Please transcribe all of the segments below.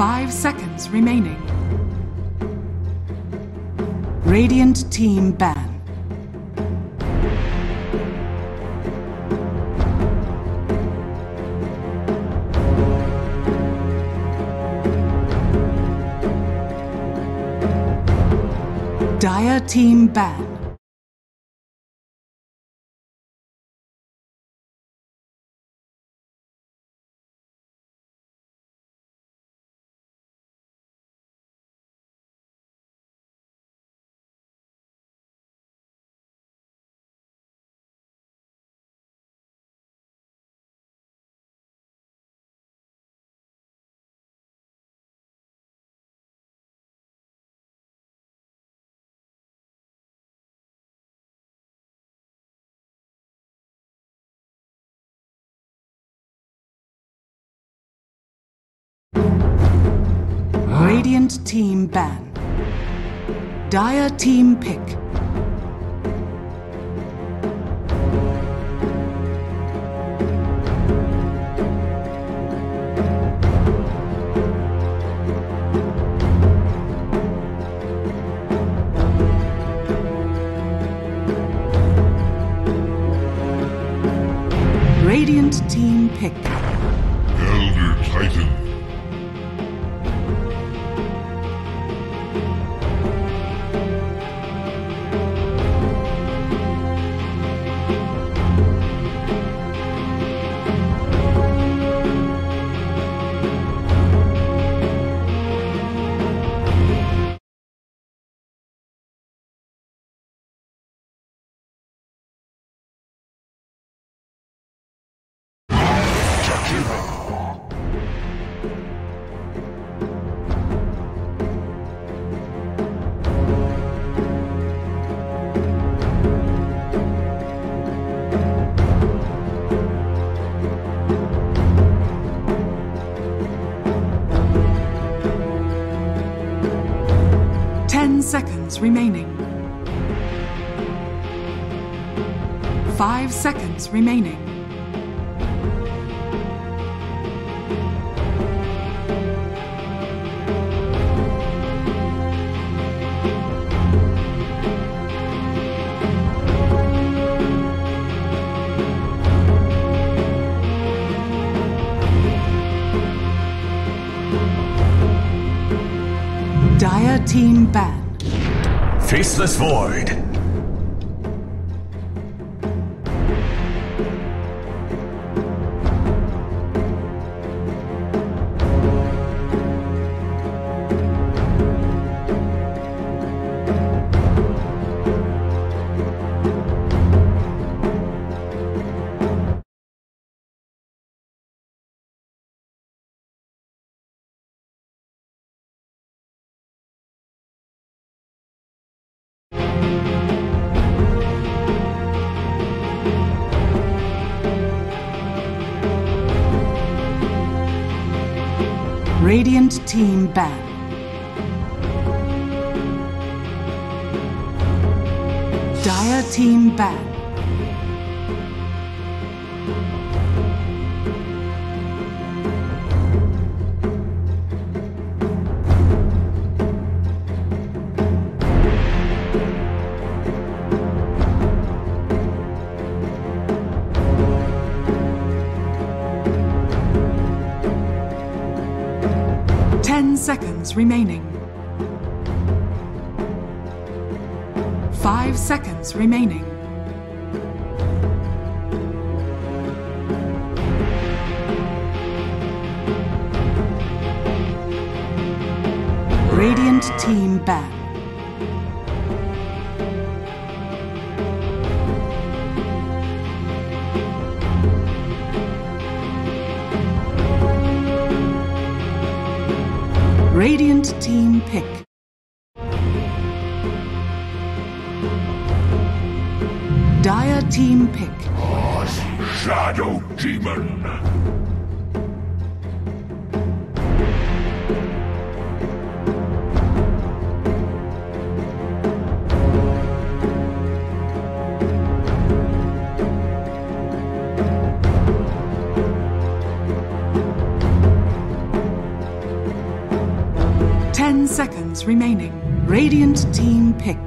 5 seconds remaining. Radiant team ban. Dire team ban. Radiant team ban. Dire team pick. Radiant team pick. Elder Titan. Seconds remaining. 5 seconds remaining. Dire team ban. Faceless Void. Radiant team ban. Dire team ban. Seconds remaining. 5 seconds remaining. Radiant team ban. Radiant team pick. Dire team pick. Shadow Demon. 10 seconds remaining. Radiant team pick.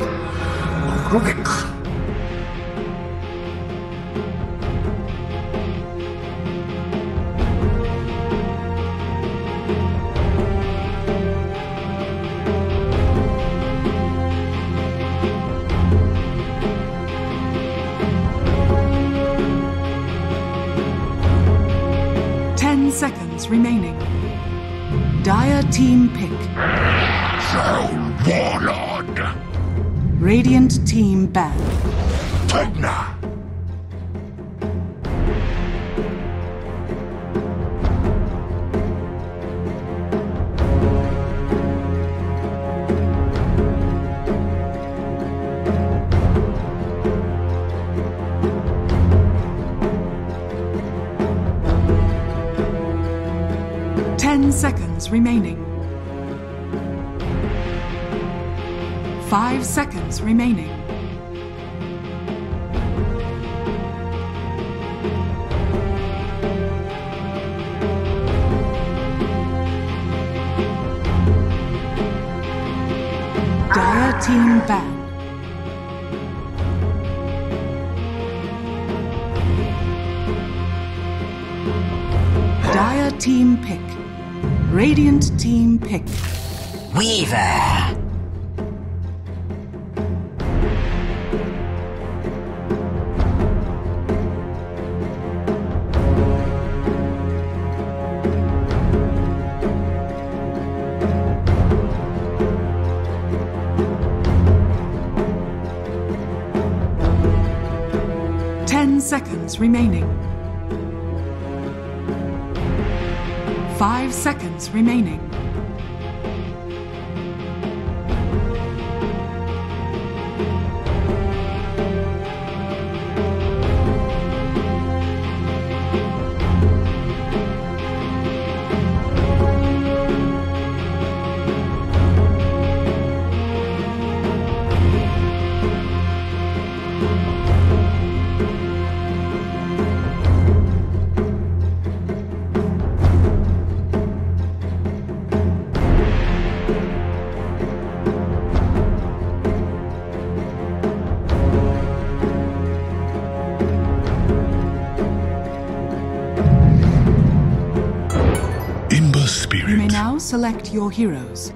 10 seconds remaining. Dire team pick. Warlord. Radiant team ban. Tegna. Seconds remaining. 5 seconds remaining. Dire team ban. Dire team pick. Radiant team pick. Weaver. Seconds remaining. 5 seconds remaining. You may now select your heroes.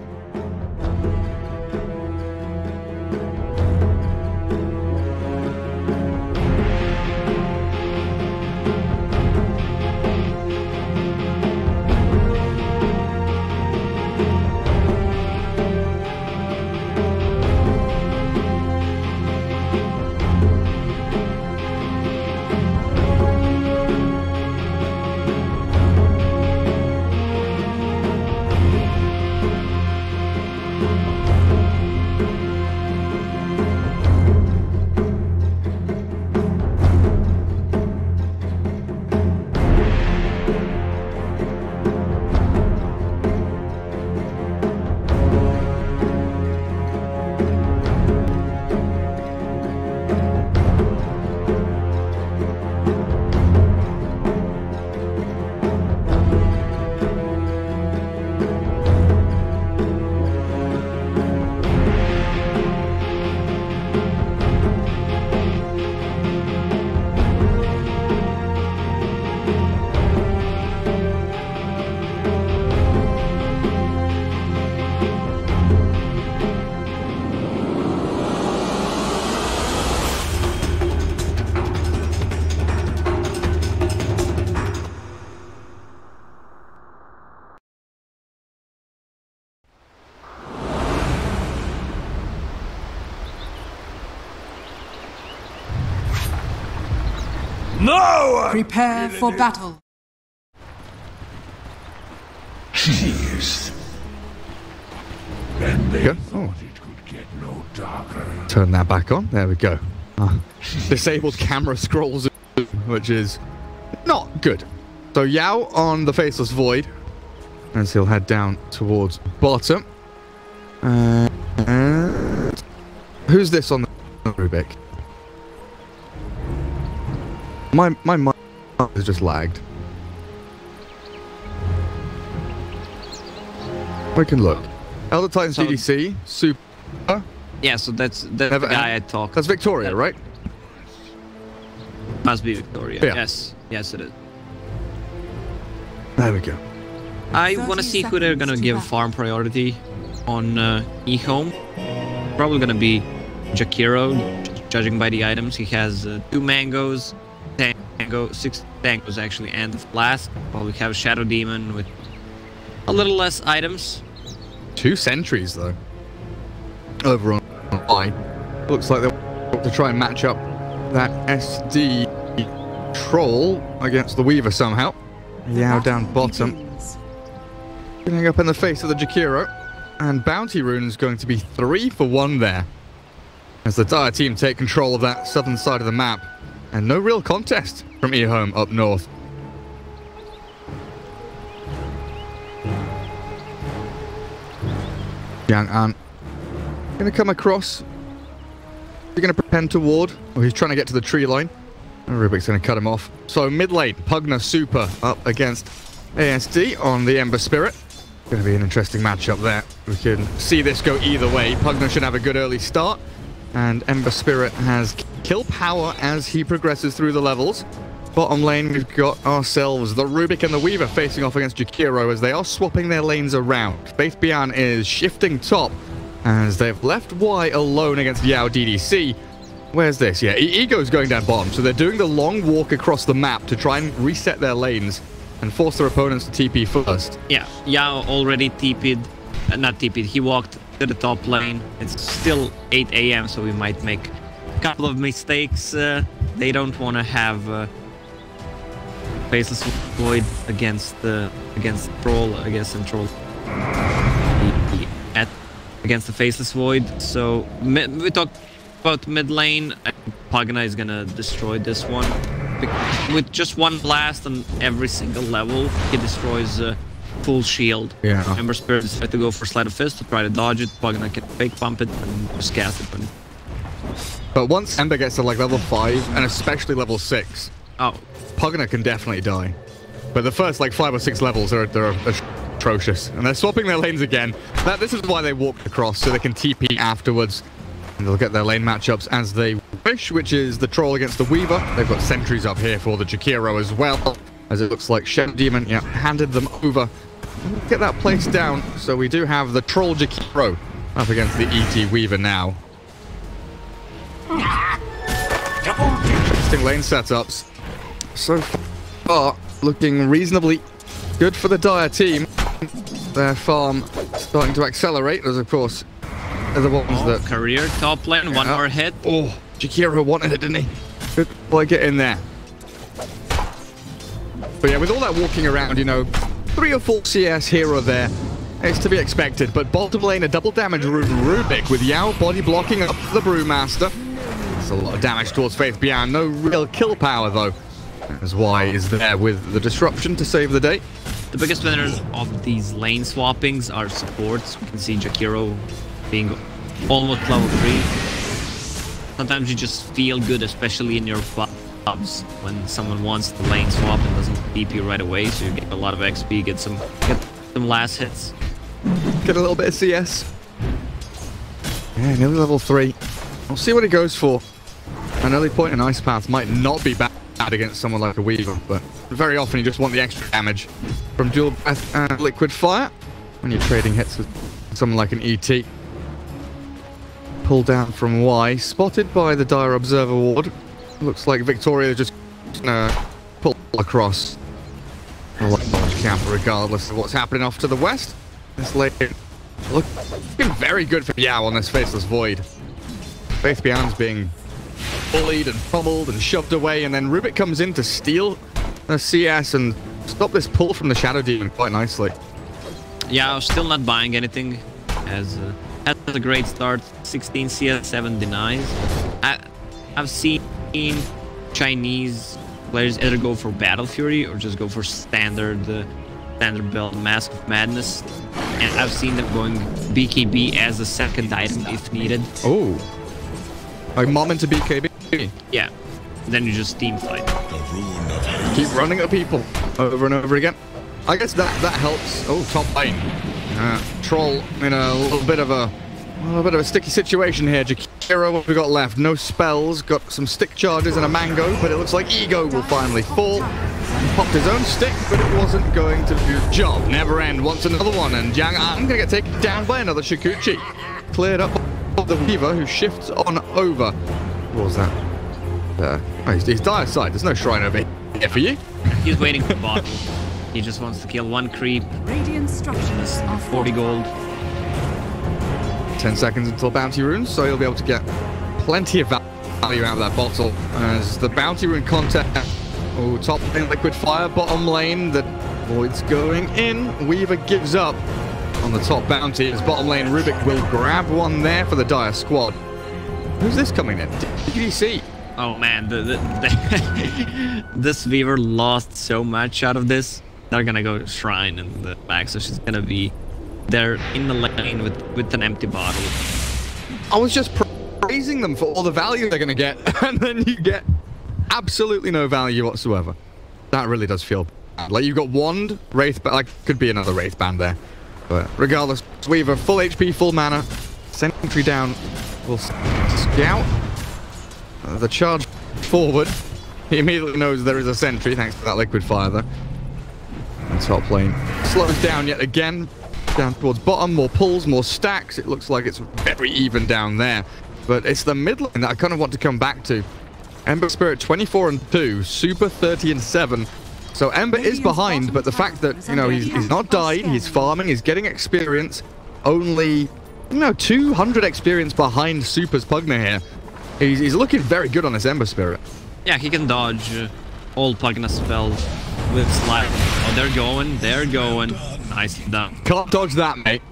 No! Prepare for battle. Jeez. And they thought it could get no darker. Turn that back on. There we go. Disabled camera scrolls, which is not good. So Yao on the Faceless Void, as he'll head down towards bottom. Who's this on the Rubik? My mic is just lagged. We can look. Elder Titans So- DDC, Super. Yeah, so that's the Never- guy I talked. That's Victoria, right? Must be Victoria. Yeah. Yes, it is. There we go. I 30 want to see who they're gonna seconds to give battle. farm priority on Ehome. Probably gonna be Jakiro, judging by the items. He has 2 mangoes, 6 tangos actually, and the flask. Probably have Shadow Demon with a little less items. 2 sentries, though. Over on I. Looks like they'll to try and match up that SD troll against the Weaver somehow. Yao down bottom. Begins. Getting up in the face of the Jakiro. And Bounty Rune's going to be 3 for 1 there. As the Dire team take control of that southern side of the map. And no real contest from Ehome up north. Yang An going to come across. He's going to pretend to ward. Or he's trying to get to the tree line. And Rubik's going to cut him off. So mid lane, Pugna Super up against ASD on the Ember Spirit. Going to be an interesting matchup there. We can see this go either way. Pugna should have a good early start. And Ember Spirit has kill power as he progresses through the levels. Bottom lane, we've got ourselves the Rubik and the Weaver facing off against Jakiro as they are swapping their lanes around. Faith Bian is shifting top as they've left Y alone against Yao DDC. Where's this? Yeah, Ego's going down bottom, so they're doing the long walk across the map to try and reset their lanes and force their opponents to TP first. Yeah, Yao already TP'd, not TP'd, he walked to the top lane. It's still 8 AM, so we might make a couple of mistakes. They don't want to have Faceless Void against Troll, I guess, and Troll against the Faceless Void. So we talked about mid lane. Pugna is gonna destroy this one. With just one blast on every single level, he destroys full shield. Yeah. Ember Spirit decided to go for Sleight of Fist to try to dodge it. Pugna can fake pump it and just cast it. But once Ember gets to like level 5, and especially level 6, Oh, Pugna can definitely die. But the first like 5 or 6 levels are atrocious. And they're swapping their lanes again. This is why they walked across, so they can TP afterwards. And they'll get their lane matchups as they wish, which is the Troll against the Weaver. They've got sentries up here for the Jakiro as well, as it looks like Shadow Demon handed them over. Get that place down, so we do have the Troll Jakiro up against the ET Weaver now. Interesting lane setups. So far, looking reasonably good for the Dire team. Their farm starting to accelerate, as of course are the ones that... career top lane, one more hit. Oh, Jakiro wanted it, didn't he? Good boy, get in there. But yeah, with all that walking around, 3 or 4 CS here or there, it's to be expected. But bottom lane, a double damage Rubik with Yao body blocking up the Brewmaster. That's a lot of damage towards Faith Bian. No real kill power, though. As Y is there with the disruption to save the day. The biggest winners of these lane swappings are supports. We can see Jakiro being almost level 3. Sometimes you just feel good, especially in your clubs, when someone wants the lane swap and doesn't TP right away, so you get a lot of XP, get some last hits. Get a little bit of CS. Yeah, nearly level 3. We'll see what he goes for. An early point in Ice Path might not be bad against someone like a Weaver, but very often you just want the extra damage from Dual Breath and Liquid Fire when you're trading hits with someone like an ET. Pulled down from Y, spotted by the Dire Observer Ward. Looks like Victoria just gonna pull across a large camp regardless of what's happening off to the west. This lane looking very good for Yao on this Faceless Void. Faith Bian's being bullied and pummeled and shoved away, and then Rubik comes in to steal the CS and stop this pull from the Shadow Demon quite nicely. Yeah, still not buying anything. Has a great start. 16 CS, 7 denies. I've seen Chinese players either go for Battle Fury or just go for standard build, Mask of Madness. And I've seen them going BKB as a second item if needed. Oh. Like mom into BKB? Yeah. Then you just team fight. Keep running at people over and over again. I guess that helps. Oh, top lane. Troll in a little bit of a sticky situation here. Jakiro, what we got left? No spells, got some stick charges and a mango, but it looks like Ego will finally fall. He popped his own stick, but it wasn't going to do the job. Never End wants another one, and Yang An gonna get taken down by another Shikuchi. Cleared up of the Weaver, who shifts on over. What was that? Oh, he's dire side. There's no shrine over here for you. He's waiting for bot. He just wants to kill one creep. Radiant structures are 40 gold. 10 seconds until bounty runes, so he'll be able to get plenty of value out of that bottle. As the bounty rune content. Oh, top lane liquid fire, bottom lane. The void's going in. Weaver gives up on the top bounty. As bottom lane, Rubik will grab one there for the Dire squad. Who's this coming in? DDC. Oh man, this Weaver lost so much out of this. They're gonna go Shrine in the back, so she's gonna be there in the lane with an empty bottle. I was just praising them for all the value they're gonna get, and then you get absolutely no value whatsoever. That really does feel bad. Like, you've got Wand, Wraith, but like, could be another Wraith band there. But regardless, Weaver, full HP, full mana. Sentry down, will scout. The charge forward. He immediately knows there is a sentry, thanks to that liquid fire though. And top lane slows down yet again. Down towards bottom, more pulls, more stacks. It looks like it's very even down there. But it's the mid lane that I kind of want to come back to. Ember Spirit 24 and 2, Super 30 and 7. So Ember is behind, but the fact that, you know, he's not died, he's farming, he's getting experience. Only, 200 experience behind Super's Pugna here. He's looking very good on this Ember Spirit. Yeah, he can dodge all Pugna spells with slide. Oh, they're going. Nicely done. Can't dodge that, mate.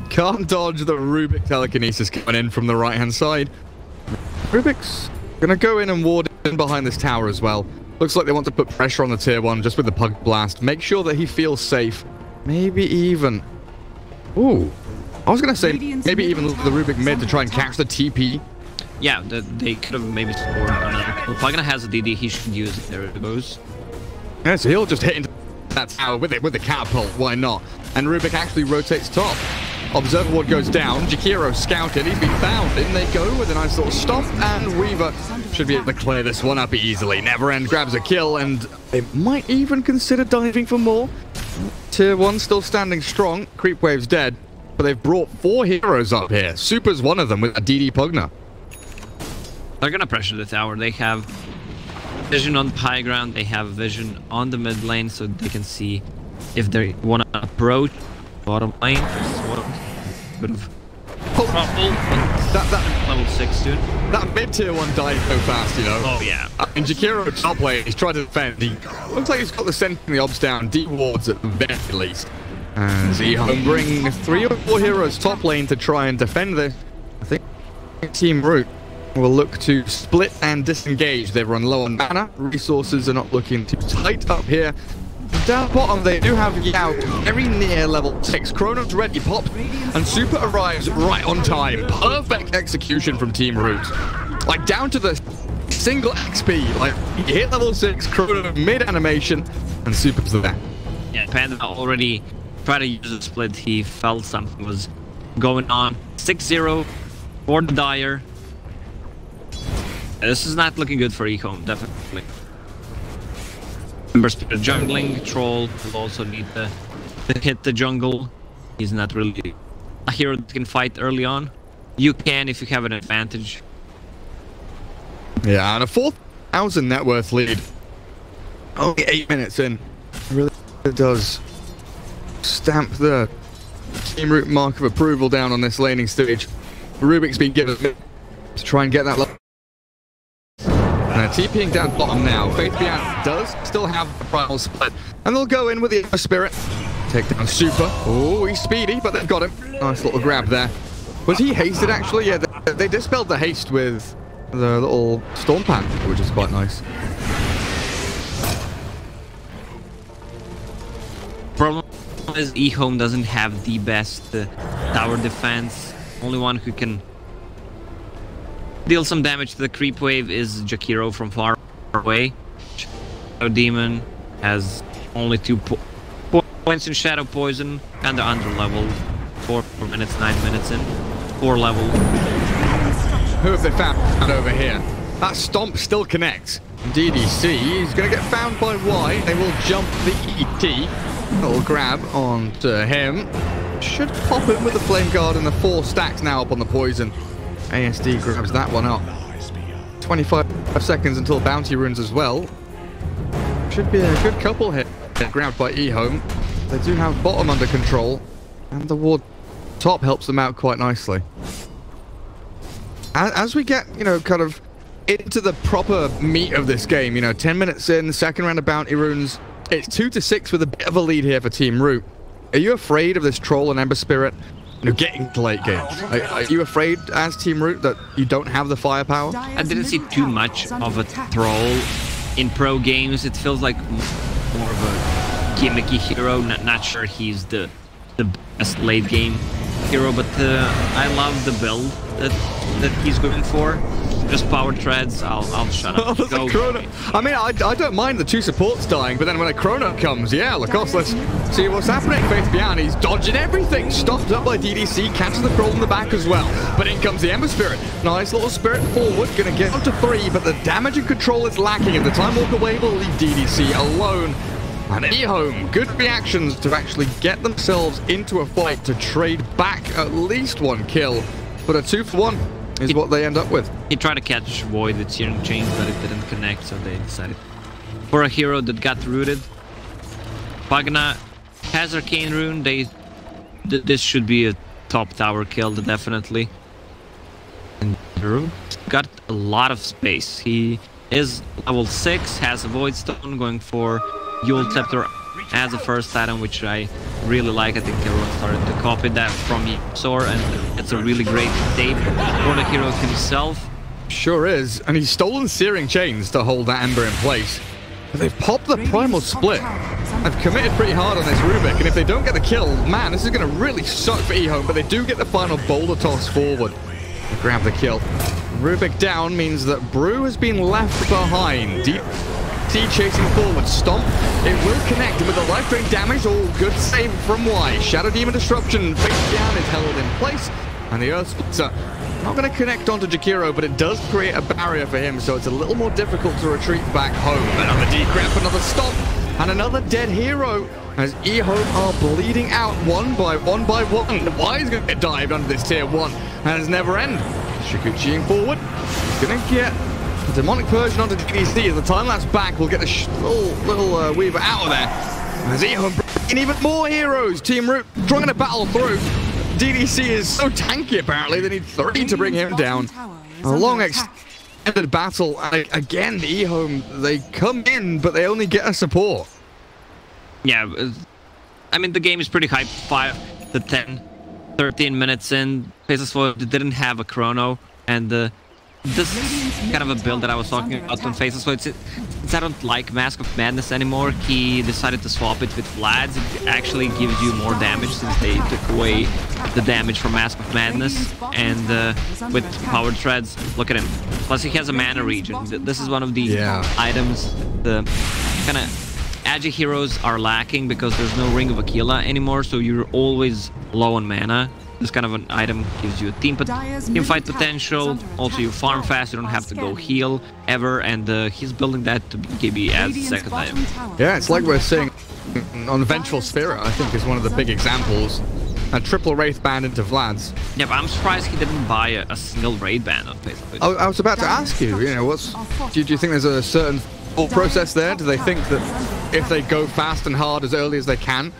Can't dodge the Rubik telekinesis coming in from the right-hand side. Rubik's gonna go in and ward in behind this tower as well. Looks like they want to put pressure on the tier 1 just with the Pug Blast. Make sure that he feels safe. Maybe even... Ooh. I was gonna say maybe even the Rubik mid to try and catch the TP. Yeah, they could have maybe scored on it. Well, Pugna has a DD, he should use it. There it goes. Yeah, so he'll just hit into that tower with the catapult. Why not? And Rubik actually rotates top. Observer ward goes down. Jakiro scouted. He's been found. In they go with a nice little stomp. And Weaver should be able to clear this one up easily. Never End grabs a kill. And they might even consider diving for more. Tier 1 still standing strong. Creep Wave's dead. But they've brought 4 heroes up here. Super's one of them with a DD Pugna. They're gonna pressure the tower. They have vision on the high ground. They have vision on the mid lane, so they can see if they want to approach bottom lane. Bit of trouble. That level 6 dude. That mid tier 1 died so fast, you know. Oh yeah. And Jakiro top lane, he's trying to defend. He looks like he's got the Sentinel and the Obs down. D wards at the very least. As Ehome bring 3 or 4 heroes top lane to try and defend this. I think Team Root will look to split and disengage. They run low on mana. Resources are not looking too tight up here. Down bottom, they do have Yao very near level 6. Chrono's ready, pop, and Super arrives right on time. Perfect execution from Team Root. Like, down to the single XP. Like, he hit level 6, Chrono mid-animation, and Super's there. Yeah, Panda already tried to use a split. He felt something was going on. 6-0 for the Dire. This is not looking good for Ehome, definitely. Ember Spirit jungling, Troll will also need to hit the jungle. He's not really a hero that can fight early on. You can if you have an advantage. Yeah, and a 4,000 net worth lead. Only 8 minutes in. Really does stamp the Team Root mark of approval down on this laning stage. Rubik's been given to try and get that level. TPing down bottom now. Faith Beyond does still have a primal split. And they'll go in with the Ember Spirit. Take down Super. Oh, he's speedy, but they've got him. Nice little grab there. Was he hasted, actually? Yeah, they dispelled the haste with the little Storm Pan, which is quite nice. Problem is Ehome doesn't have the best tower defense. Only one who can deal some damage to the creep wave is Jakiro from far away. Shadow Demon has only 2 points points in Shadow Poison, and they're under leveled. 4 minutes, 9 minutes in. 4 level. Who have they found over here? That Stomp still connects. DDC is going to get found by Y. They will jump the ET. Little grab onto him. Should pop him with the Flame Guard and the 4 stacks now up on the poison. ASD grabs that one up. 25 seconds until bounty runes as well. Should be a good couple here. Grabbed by Ehome. They do have bottom under control. And the ward top helps them out quite nicely. As we get, you know, kind of into the proper meat of this game, you know, 10 minutes in, second round of bounty runes. It's 2-6 with a bit of a lead here for Team Root. Are you afraid of this Troll and Ember Spirit, you know, getting to late game? Are you afraid as Team Root that you don't have the firepower? I didn't see too much of a Troll in pro games. It feels like more of a gimmicky hero. Not sure he's the best late game hero, but I love the build that he's going for. Just power treads, I'll shut up. Oh, go. Chrono. I mean, I don't mind the 2 supports dying, but then when a Chrono comes, yeah, Lacoste, let's see what's happening. Faith Bian, he's dodging everything. Stopped up by DDC, catches the Troll in the back as well. But in comes the Ember Spirit. Nice little Spirit forward, gonna get up to 3, but the damage and control is lacking, and the Time Walker wave will leave DDC alone. And Ehome, good reactions to actually get themselves into a fight to trade back at least 1 kill. But a 2-for-1 is what they end up with. He tried to catch Void with Searing Chains, but it didn't connect, so they decided for a hero that got rooted. Pagna has Arcane Rune. This should be a top tower kill, definitely. And Root got a lot of space. He is level 6, has a Void Stone, going for Yule Scepter as a first item, which I really like. I think everyone started to copy that from Sor, and it's a really great tape for the hero himself. Sure is, and he's stolen Searing Chains to hold that Ember in place. But they've popped the Primal Split. They've committed pretty hard on this Rubik, and if they don't get the kill, man, this is going to really suck for Ehome, but they do get the final boulder toss forward. They grab the kill. Rubik down means that Brew has been left behind. DDC chasing forward. Stomp. It will connect with the life drain damage. Oh, good save from Y. Shadow Demon Disruption. Face down is held in place. And the Earth Splitter not going to connect onto Jakiro, but it does create a barrier for him, so it's a little more difficult to retreat back home. Another decrep, another Stomp, and another dead hero as Ehome are bleeding out one by one. Y is going to get dived under this tier 1, and it's never end. Shikuchiing forward. He's going to get Demonic Persian onto DDC. As the time-lapse back, we'll get the little Weaver out of there. As Ehome bringing even more heroes. Team Root trying to battle through. DDC is so tanky, apparently. They need 3 to bring him down. A long extended battle. And again, Ehome, they come in, but they only get a support. Yeah, I mean, the game is pretty hyped. 5 to 10, 13 minutes in. Faceless Void didn't have a chrono, and this is kind of a build that I was talking about on Faceless Void. Since I don't like Mask of Madness anymore, he decided to swap it with Vlad's. It actually gives you more damage since they took away the damage from Mask of Madness. And with Power Treads, look at him. Plus he has a mana regen. This is one of the items the kind of agi heroes are lacking because there's no Ring of Aquila anymore, so you're always low on mana. This kind of an item gives you a team fight potential. Also, you farm fast, you don't have to go heal ever, and he's building that to BKB as a second item. Yeah, it's like we're seeing on Vengeful Spirit, I think, is one of the big examples. A triple Wraith band into Vlad's. Yeah, but I'm surprised he didn't buy a single Raid band on Facebook. I was about to ask you, you know, do you think there's a certain thought process there? Do they think that if they go fast and hard as early as they can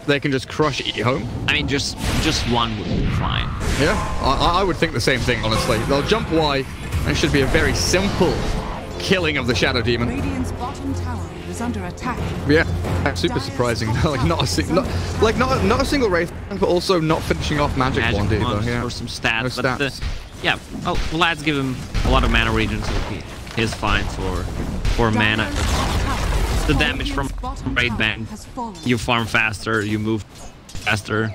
just crush Ehome? I mean, just one would be fine. Yeah, I would think the same thing, honestly. They'll jump Y, and it should be a very simple killing of the Shadow Demon. Radiant's bottom tower is under attack. Yeah, super surprising. Like not a single Wraith, but also not finishing off Magic Wand either. Yeah. Or some stats. No but stats. Yeah, well, Vlad's give him a lot of mana regen, so he is fine for mana. The damage from Raid Band. You farm faster, you move faster.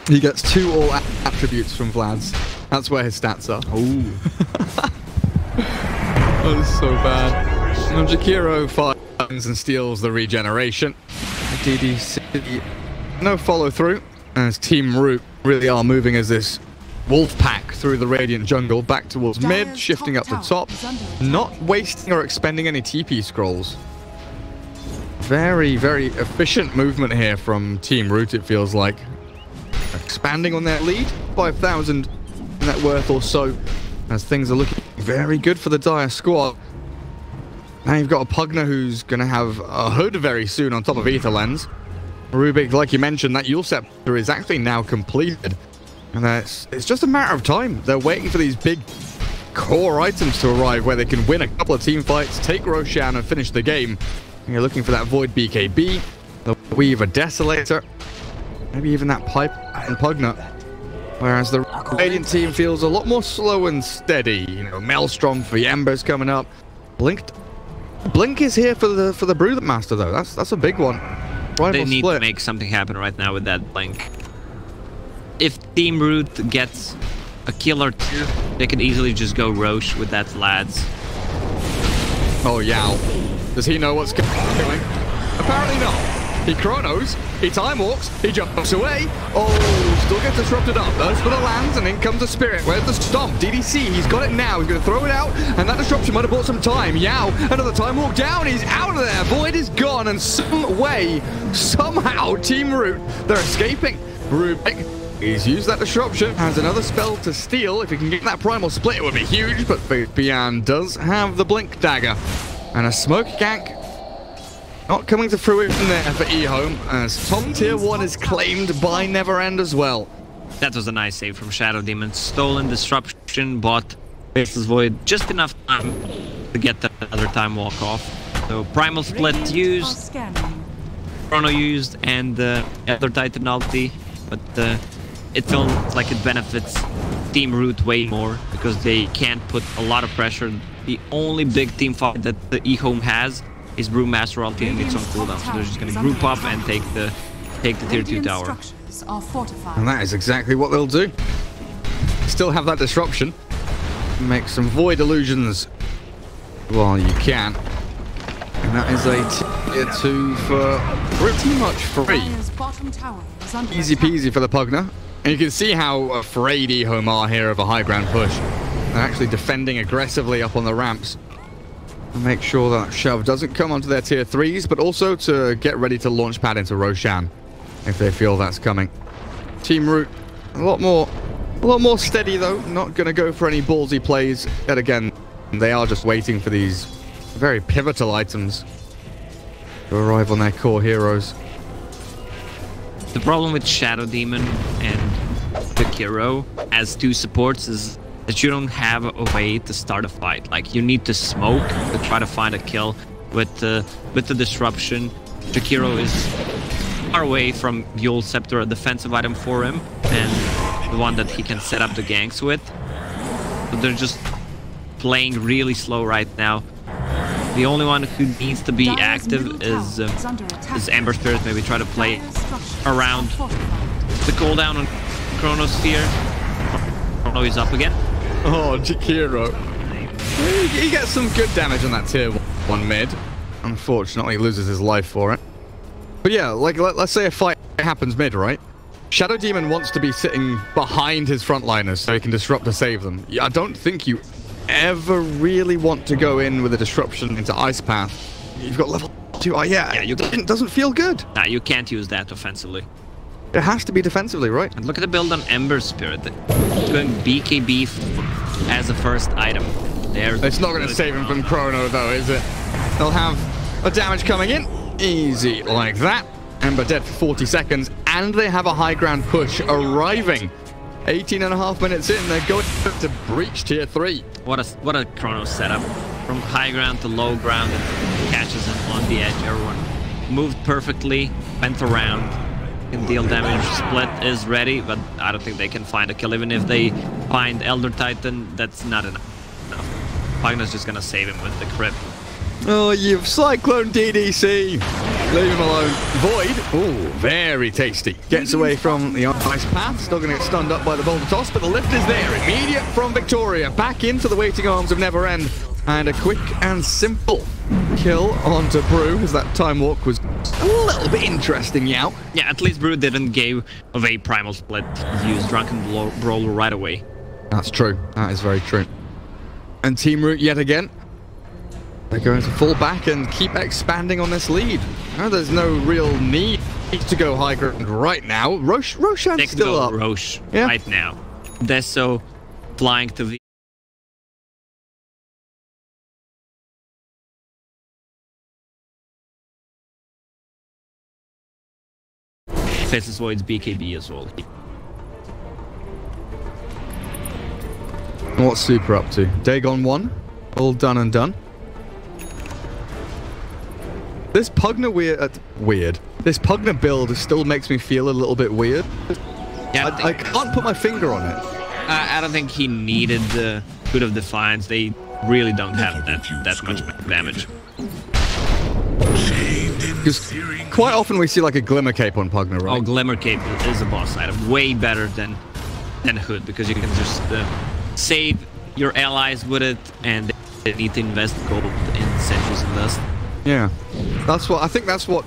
He gets 2 all attributes from Vlad's. That's where his stats are. Oh. That was so bad. And Jakiro 5 finds and steals the regeneration. DDC, no follow through, as Team Root really are moving as this wolf pack through the Radiant jungle back towards mid, shifting up the top, not wasting or expending any TP scrolls. Very, very efficient movement here from Team Root, it feels like. Expanding on their lead, 5,000 net worth or so, as things are looking very good for the Dire squad. Now you've got a Pugner who's going to have a hood very soon on top of Ether Lens. Rubik, like you mentioned, that Yule Scepter is actually now completed. And it's just a matter of time. They're waiting for these big core items to arrive where they can win a couple of team fights, take Roshan and finish the game. And you're looking for that Void BKB, the Weaver Desolator, maybe even that Pipe and Pugner. Whereas the Radiant team feels a lot more slow and steady. You know, Maelstrom for the Embers coming up. Blink is here for the Brewmaster though. That's a big one. Rival they need split. to make something happen right now with that Blink. If Team Root gets a kill or two, they could easily just go Roche with that lads. Oh, Yao. Does he know what's going? Apparently not. He chronos, he time walks, he jumps away. Oh, still gets disrupted up. Goes for the lands, and in comes the Spirit. Where's the Stomp? DDC, he's got it now. He's going to throw it out, and that disruption might have bought some time. Yao, another time walk down. He's out of there. Void is gone, and some way, somehow, Team Root, they're escaping. Rubik, he's used that disruption, has another spell to steal. If he can get that primal split, it would be huge, but Bian does have the Blink Dagger. And a smoke gank not coming to fruition there for Ehome, as top tier 1 is claimed by Neverend as well. That was a nice save from Shadow Demon. Stolen disruption, bought Faceless Void just enough time to get that other time walk off. So primal split used, Chrono used, and Elder Titan ulti, but it feels like it benefits Team Root way more because they can't put a lot of pressure. The only big team fight that the Ehome has is Brewmaster ulti and it's on cooldown, so they're just going to group up and take the tier 2 tower. And that is exactly what they'll do. Still have that disruption. Make some void illusions while you can. And that is a tier 2 for pretty much free. Easy peasy for the Pugner. And you can see how afraid Ehome are here of a high ground push. They're actually defending aggressively up on the ramps. Make sure that shove doesn't come onto their tier 3s, but also to get ready to launch pad into Roshan if they feel that's coming. Team Root, a lot more steady though, not going to go for any ballsy plays yet again. They are just waiting for these very pivotal items to arrive on their core heroes. The problem with Shadow Demon and Jakiro as 2 supports is that you don't have a way to start a fight. Like, you need to smoke to try to find a kill with the disruption. Jakiro is far away from Yule Scepter, a defensive item for him, and the one that he can set up the ganks with. So they're just playing really slow right now. The only one who needs to be active is Ember Spirit. Maybe try to play around the cooldown on Chronosphere. Chrono is up again. Oh, Jakiro. He gets some good damage on that tier 1 mid. Unfortunately, he loses his life for it. But yeah, like let's say a fight happens mid, right? Shadow Demon wants to be sitting behind his frontliners so he can disrupt to save them. I don't think you ever really want to go in with a disruption into Ice Path. You've got level 2. Oh yeah, it doesn't feel good. Nah, you can't use that offensively. It has to be defensively, right? And look at the build on Ember Spirit. It's going BKB as a first item. It's not going to save him from Chrono though, is it? They'll have a damage coming in. Easy like that. Ember dead for 40 seconds. And they have a high ground push arriving. 18.5 minutes in, they're going to breach tier 3. What a Chrono setup. From high ground to low ground, and catches him on the edge. Everyone moved perfectly, went around. Can deal damage. Split is ready, but I don't think they can find a kill. Even if they find Elder Titan, that's not enough. Pugner's just gonna save him with the crypt. Oh, you've Cyclone DDC. Leave him alone. Void. Oh, very tasty. Gets away from the ice path. Still going to get stunned up by the boulder toss, but the lift is there. Immediate from Victoria. Back into the waiting arms of Neverend. And a quick and simple kill onto Brew, as that time walk was a little bit interesting, Yao. Yeah, at least Brew didn't give away Primal Split. He used Drunken Brawler right away. That's true. That is very true. And Team Root yet again. They're going to fall back and keep expanding on this lead. No, there's no real need to go high ground right now. Roshan's still up. Roche right now. Deso flying to the... Faceless Void's BKB as well. What's Super up to? Dagon 1. All done and done. This Pugna weird. This Pugna build still makes me feel a little bit weird. Yeah, I can't put my finger on it. I don't think he needed the Good of Defiance. They really don't have that much damage. Because quite often we see like a Glimmer Cape on Pugna, right? Oh, Glimmer Cape is a boss item. Way better than Hood, because you can just save your allies with it, and they need to invest gold in Sentries and Dust. Yeah, that's what I think. That's what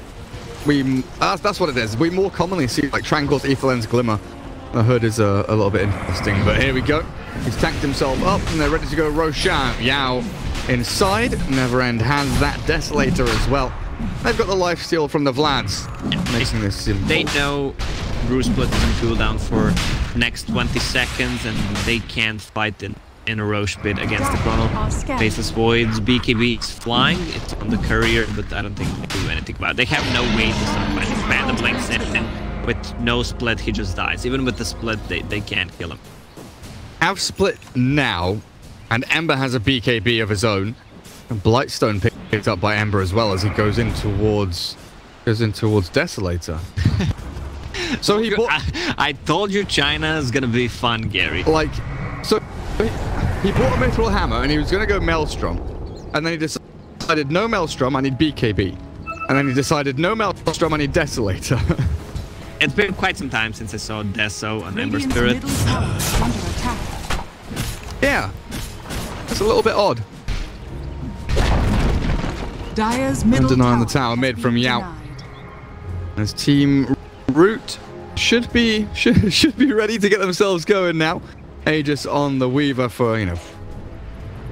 it is. We more commonly see like Tranquil's Ether Lens Glimmer. The Hood is a little bit interesting, but here we go. He's tanked himself up, and they're ready to go. Roshan, Yao inside. Neverend has that Desolator as well. They've got the lifesteal from the Vlads, making this simple. They know Bruce Split is in cooldown for next 20 seconds, and they can't fight in a Roche pit against the Chrono. Faceless Void's BKB is flying. It's on the courier, but I don't think they do anything about it. They have no way to stop fighting. Panda blinks in, and with no split, he just dies. Even with the split, they can't kill him. Have split now, and Ember has a BKB of his own. And Blightstone picked up by Ember as well as he goes in towards Desolator. So he bought... I told you China is gonna be fun, Gary. Like, so he bought a Mithril Hammer and he was gonna go Maelstrom, and then he decided no Maelstrom, I need BKB, and then he decided no Maelstrom, I need Desolator. It's been quite some time since I saw Deso on Ember Spirit. Yeah, it's a little bit odd. Dire's middle Denying the tower mid from Yao. As Team Root should be ready to get themselves going now. Aegis on the Weaver for,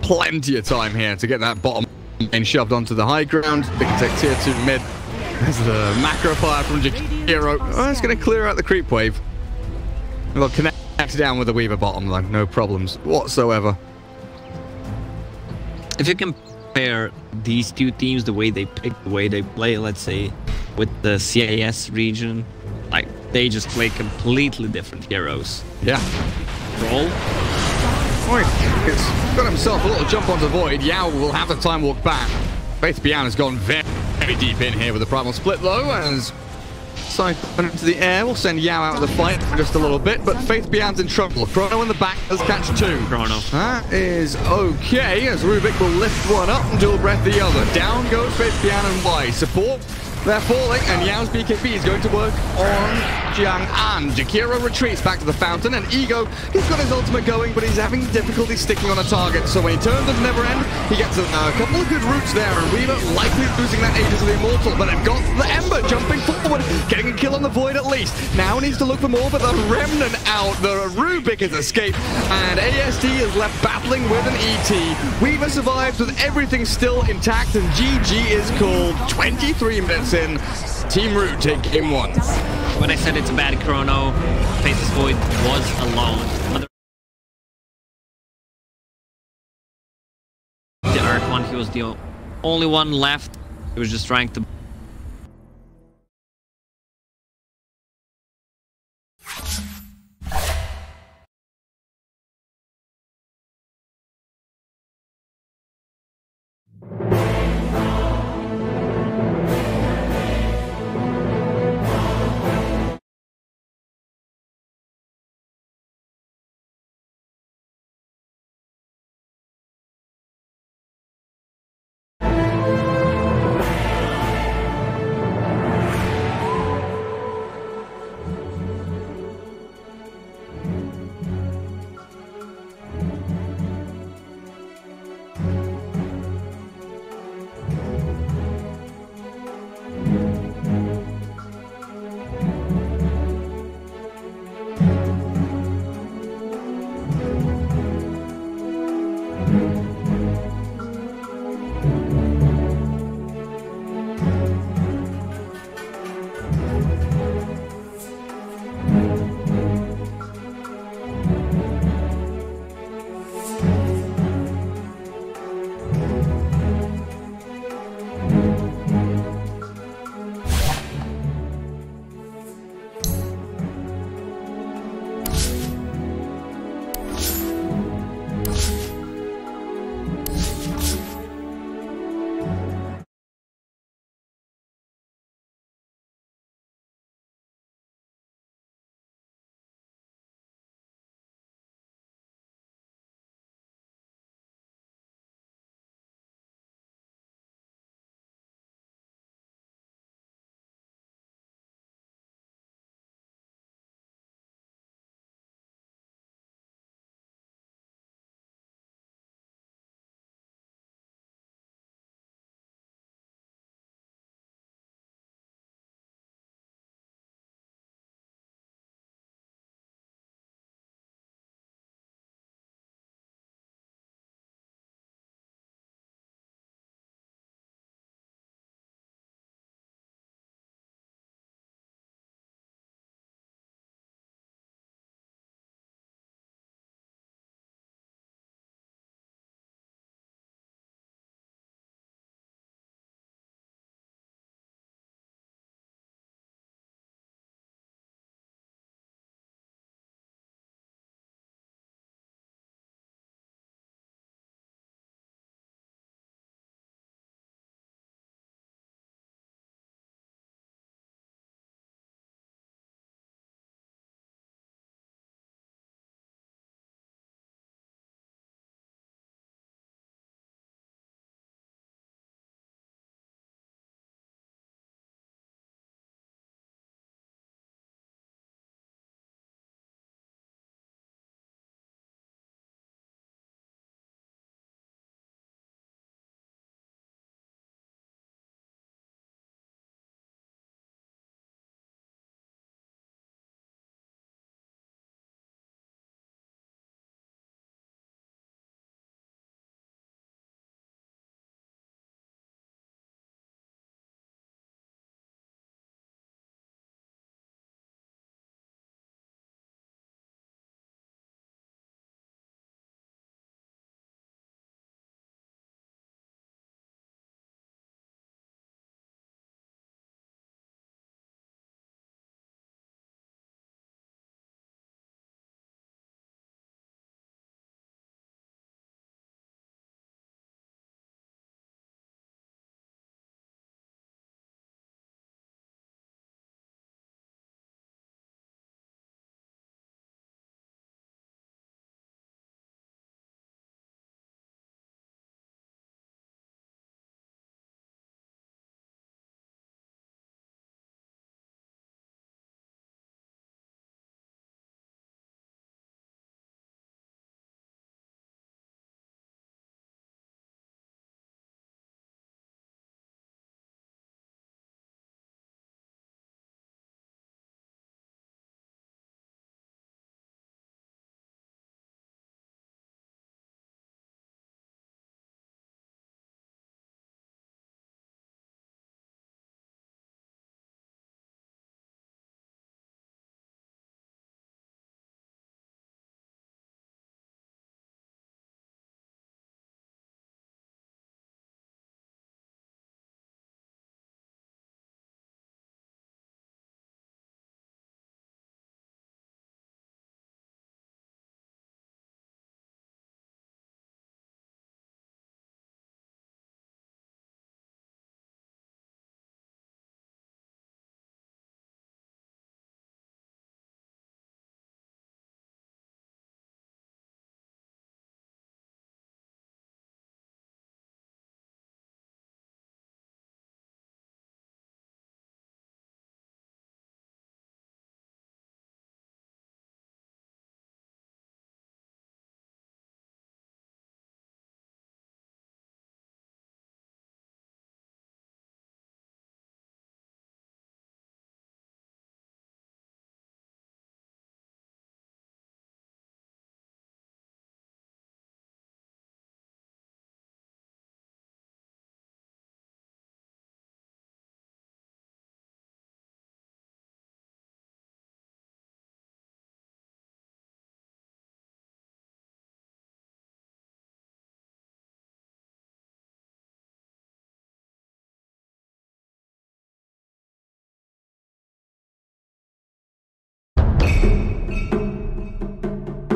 plenty of time here to get that bottom lane shoved onto the high ground. They can take tier 2 mid. There's the macro fire from Jakiro. Oh, it's going to clear out the creep wave. They'll connect down with the Weaver bottom line, no problems whatsoever. If you compare these two teams, the way they pick, the way they play, let's say, with the CIS region, like, they just play completely different heroes. Yeah. Roll. It's got himself a little jump onto Void. Yao will have the time walk back. Faith Bian has gone very deep in here with the Primal Split, though, as Cyclone into the air will send Yao out of the fight for just a little bit, but Faith Bian's in trouble. Chrono in the back does catch 2. Chrono. That is okay, as Rubik will lift one up and dual breath the other. Down goes Faith Bian and Y. Support. They're falling, and Yao's BKB is going to work on Jiang An. Jakiro retreats back to the fountain, and Ego, he's got his ultimate going, but he's having difficulty sticking on a target. So when he turns into Neverend, he gets a couple of good roots there, and Weaver likely losing that Aegis of the Immortal, but they've got the Ember jumping forward, getting a kill on the Void at least. Now needs to look for more, but the Remnant out. The Rubik has escaped, and ASD is left battling with an ET. Weaver survives with everything still intact, and GG is called. 23 minutes in. Team Root take game 1. When I said it's a bad Chrono, Faceless Void was alone. The Earth one, he was the only one left. He was just trying to...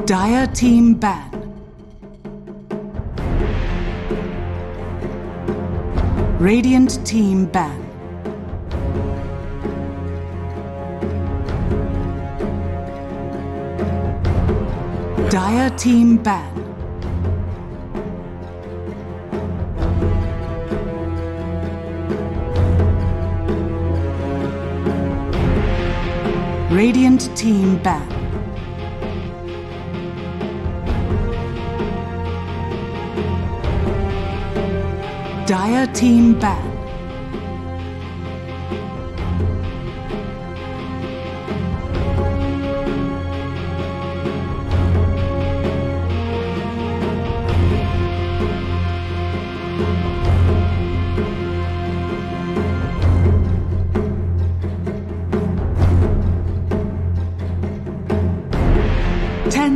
Dire team ban. Radiant team ban. Dire team ban. Radiant team ban. Dire team ban.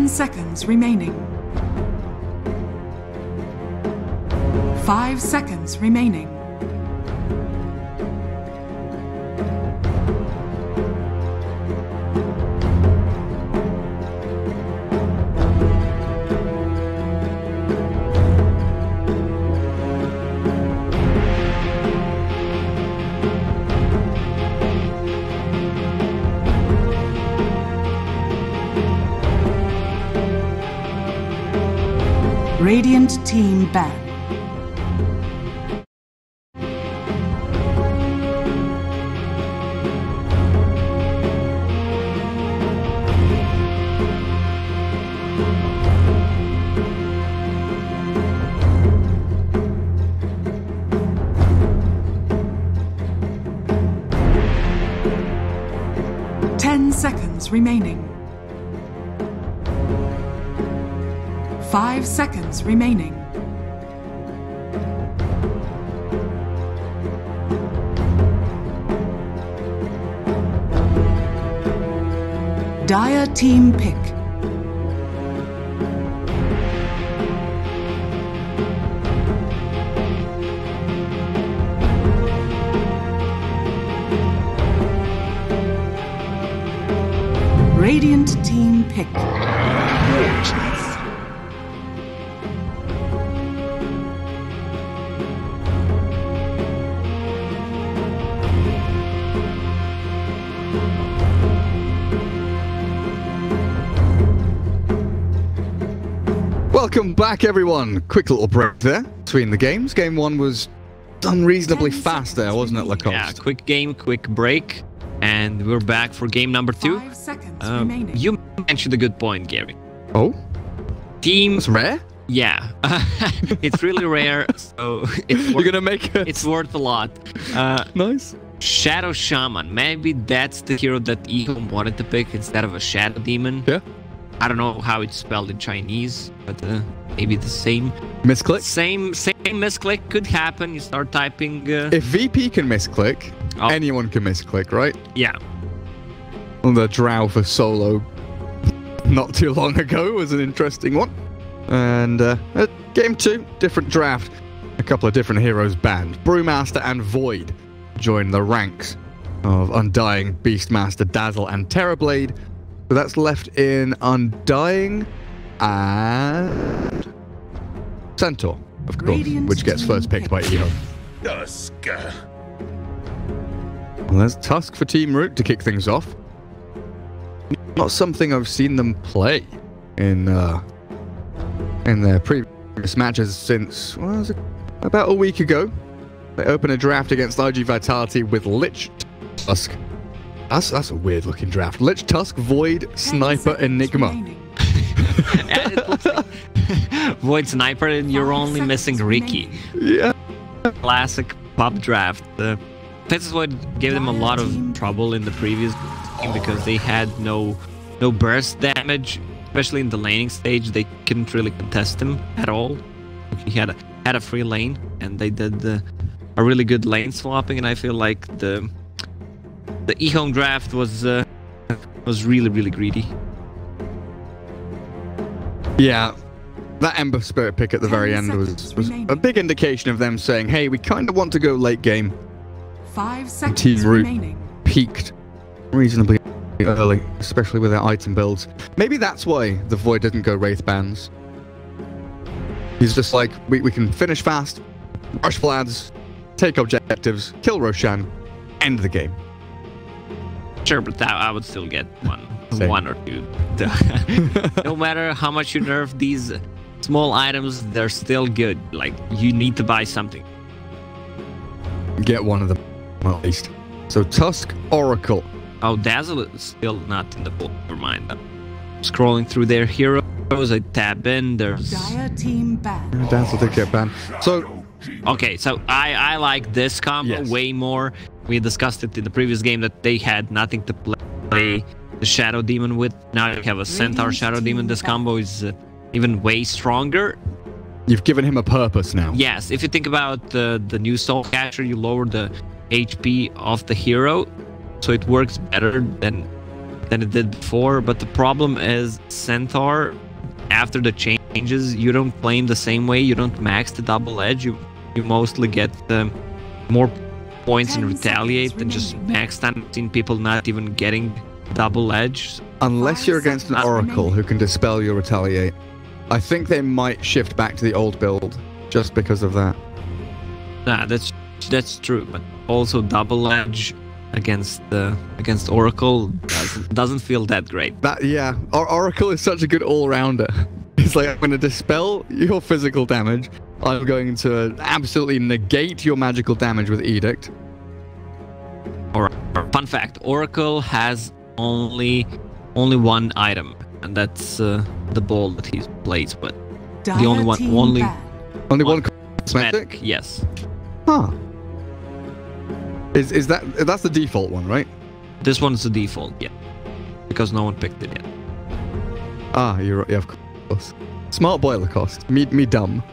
Seconds remaining. 5 seconds remaining. Radiant team ban. Seconds remaining. 5 seconds remaining. Dire team pick. Radiant team pick. Welcome back, everyone. Quick little break there between the games. Game 1 was done reasonably fast there, wasn't it, Lacoste? Yeah, quick game, quick break. And we're back for game number 2. 5 seconds remaining. You mentioned a good point, Gary. Oh? Team... It's rare? Yeah. It's really rare, so You're gonna make it. It's worth a lot. Nice. Shadow Shaman. Maybe that's the hero that Ehome wanted to pick instead of a Shadow Demon. Yeah. I don't know how it's spelled in Chinese, but maybe the same. Misclick? Same misclick could happen. You start typing... If VP can misclick, anyone can misclick, right? Yeah. Well, the drow for solo not too long ago was an interesting one. And game 2, different draft. A couple of different heroes banned. Brewmaster and Void joined the ranks of Undying, Beastmaster, Dazzle, and Terrorblade. So that's left in Undying and Centaur, of course, Radiant which gets first picked by Ehome. Dusk. Well, there's Tusk for Team Root to kick things off. Not something I've seen them play in their previous matches since, well, was it about a week ago. They opened a draft against IG Vitality with Lich Tusk. That's a weird looking draft. Lich Tusk, Void, Sniper, Enigma. And it looks like Void Sniper, and you're only missing Ricky. Yeah. Classic pop draft. This is what gave them a lot of trouble in the previous game because they had no burst damage, especially in the laning stage. They couldn't really contest him at all. He had a free lane, and they did a really good lane swapping. And I feel like the Ehome draft was really greedy. Yeah. That Ember Spirit pick at the very end was a big indication of them saying, hey, we kind of want to go late game. 5 seconds Team Root remaining. peaked reasonably early, especially with their item builds. Maybe that's why the Void didn't go Wraith bans. He's just like, we can finish fast, rush Vlads, take objectives, kill Roshan, end the game. Sure, but I would still get Same. one or two. No matter how much you nerf these small items, they're still good. Like, you need to buy something. Get one of them, well, at least. So Tusk, Oracle. Oh, Dazzle is still not in the pool. Never mind. Scrolling through their heroes, I tab in. There's Dire team ban. Dazzle did get banned. So, okay. So I like this combo way more. We discussed it in the previous game that they had nothing to play the Shadow Demon with. Now you have a Centaur Shadow Demon. This combo is even way stronger. you've given him a purpose now. Yes, if you think about the new Soul Catcher, you lower the HP of the hero, so it works better than it did before. But the problem is Centaur, after the changes, you don't play him the same way. You don't max the double edge. You mostly get more points and retaliate than just max time. I've seen people not even getting double edge. Unless you're against an Oracle who can dispel your retaliate. I think they might shift back to the old build just because of that. Nah, that's true, but also double edge against Oracle doesn't feel that great. Yeah, Oracle is such a good all-rounder. It's like, I'm going to dispel your physical damage. I'm going to absolutely negate your magical damage with Edict. Alright, fun fact, Oracle has only one item, and that's the ball that he plays with. The only one, Only one cosmetic? Yes. Huh. Is that's the default one, right? This one's the default, yeah. Because no one picked it yet. Ah, you're right, yeah, of course. Smart boiler cost. Me dumb.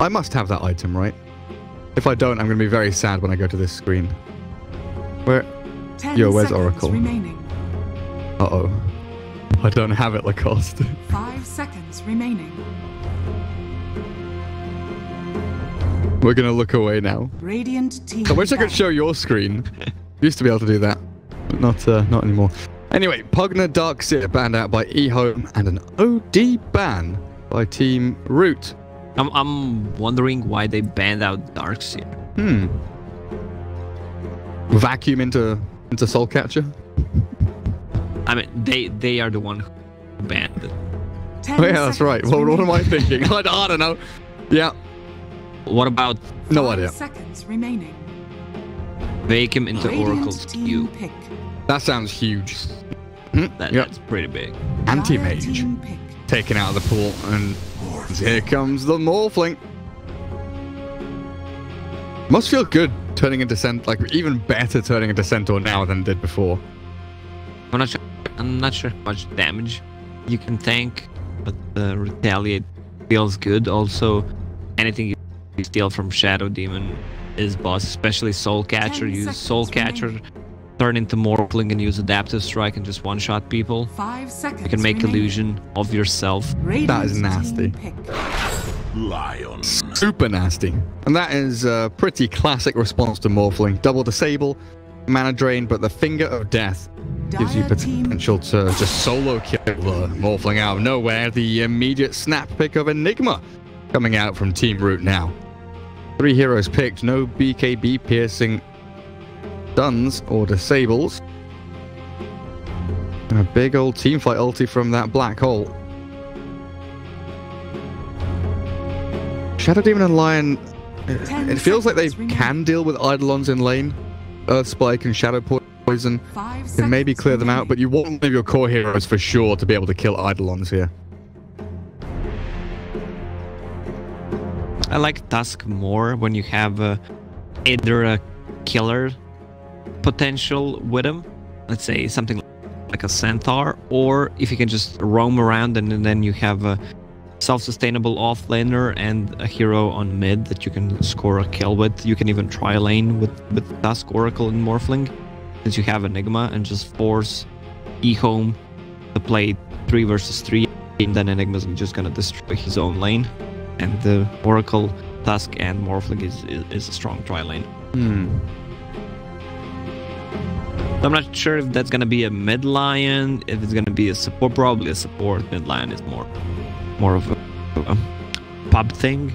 I must have that item, right? If I don't, I'm going to be very sad when I go to this screen. Where's Oracle? Uh-oh. I don't have it, Lacoste. 5 seconds remaining. We're going to look away now. Radiant team. I wish I could show your screen. Used to be able to do that, but not anymore. Anyway, Pugna Darkseer banned out by Ehome and an OD ban by Team Root. I'm wondering why they banned out Darkseer. Vacuum into Soulcatcher? I mean, they are the one who banned it. Oh yeah, that's right. Well, what am I thinking? I don't know. Yeah. What about no idea. 5 seconds remaining. Vacuum into Radiant Oracle's team Q? pick. That sounds huge. That's pretty big. Dire Anti-mage team pick. taken out of the pool, and here comes the Morphling. Must feel good turning into Centaur, like even better turning into Centaur now than it did before. I'm not sure how much damage you can tank, but the retaliate feels good. Also, anything you steal from Shadow Demon is boss, especially Soul Catcher. 10 Use seconds Soul Catcher, turn into Morphling, and use Adaptive Strike and just one-shot people. 5 seconds. You can make remaining. illusion of yourself. Radiant That is team nasty. pick. Lion. Super nasty. And that is a pretty classic response to Morphling. Double disable, mana drain, but the Finger of Death gives you Dire team potential to just solo kill the Morphling out of nowhere. The immediate snap pick of Enigma coming out from Team Root now. 3 heroes picked, no BKB piercing stuns or disables. And a big old teamfight ulti from that black hole. Shadow Demon and Lion, it feels like they can deal with Eidolons in lane. Earth Spike and Shadow Poison 5 can maybe seconds clear them out, remaining. but you want one of your core heroes for sure to be able to kill Eidolons here. I like Tusk more when you have either a killer potential with him, let's say something like a Centaur, or if you can just roam around and then you have a self-sustainable offlaner and a hero on mid that you can score a kill with. You can even try lane with Tusk, Oracle, and Morphling, since you have Enigma, and just force Ehome to play 3 versus 3, and then Enigma's just gonna destroy his own lane. And the Oracle, Tusk, and Morphling is a strong try lane. I'm not sure if that's gonna be a mid lion, if it's gonna be a support. Probably a support. Mid lion is more of a pub thing.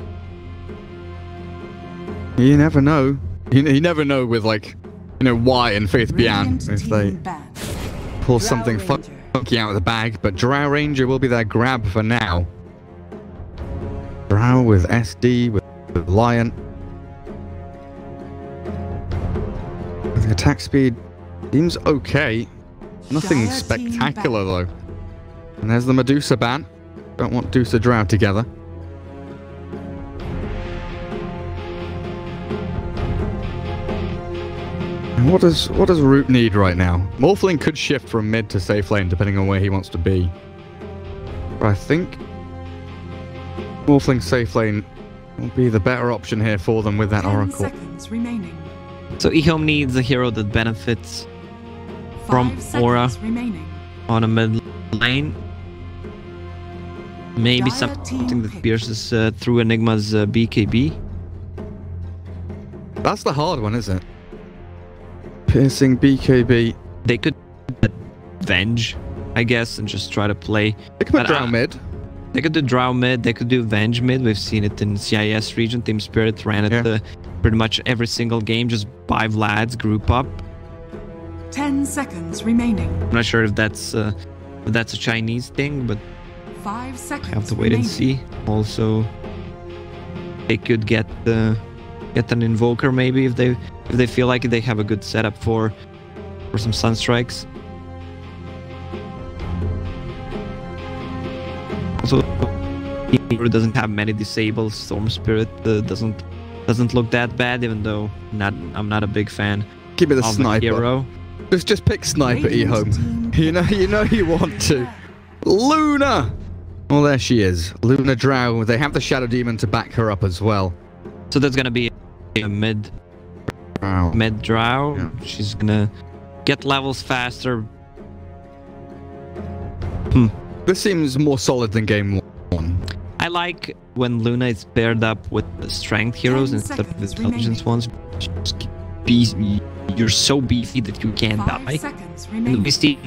You never know. You never know with, like, you know, Y and Faith Bian if they pull something funky out of the bag. But Drow Ranger will be their grab for now. Drow with SD, with Lion. The attack speed seems okay. Nothing spectacular though. And there's the Medusa ban. Don't want Dusa Drow together. And what does Root need right now? Morphling could shift from mid to safe lane depending on where he wants to be. But I think Morphling safe lane will be the better option here for them with that Oracle. 10 seconds remaining. So Ehome needs a hero that benefits from Aura remaining. on a mid lane. Maybe something that pierces through Enigma's BKB. That's the hard one, isn't it? Piercing BKB. They could Venge, I guess, and just try to play. They could put Drow mid. They could do Drow mid, they could do Venge mid. We've seen it in CIS region. Team Spirit ran it pretty much every single game. Just 5 lads group up. 10 seconds remaining. I'm not sure if that's a Chinese thing, but 5 seconds. I have to wait and see. Also, they could get an Invoker maybe if they feel like they have a good setup for some Sunstrikes. Also, he doesn't have many disables. Storm Spirit doesn't look that bad, even though I'm not a big fan. Give me the of sniper. The hero. Just pick sniper, Ehome. You know you want to. Luna. Well, there she is. Luna Drow. They have the Shadow Demon to back her up as well. So that's gonna be a mid Drow. Yeah. She's gonna get levels faster. This seems more solid than game 1. I like when Luna is paired up with the strength heroes instead of the intelligence ones. You're so beefy that you can't die. And we see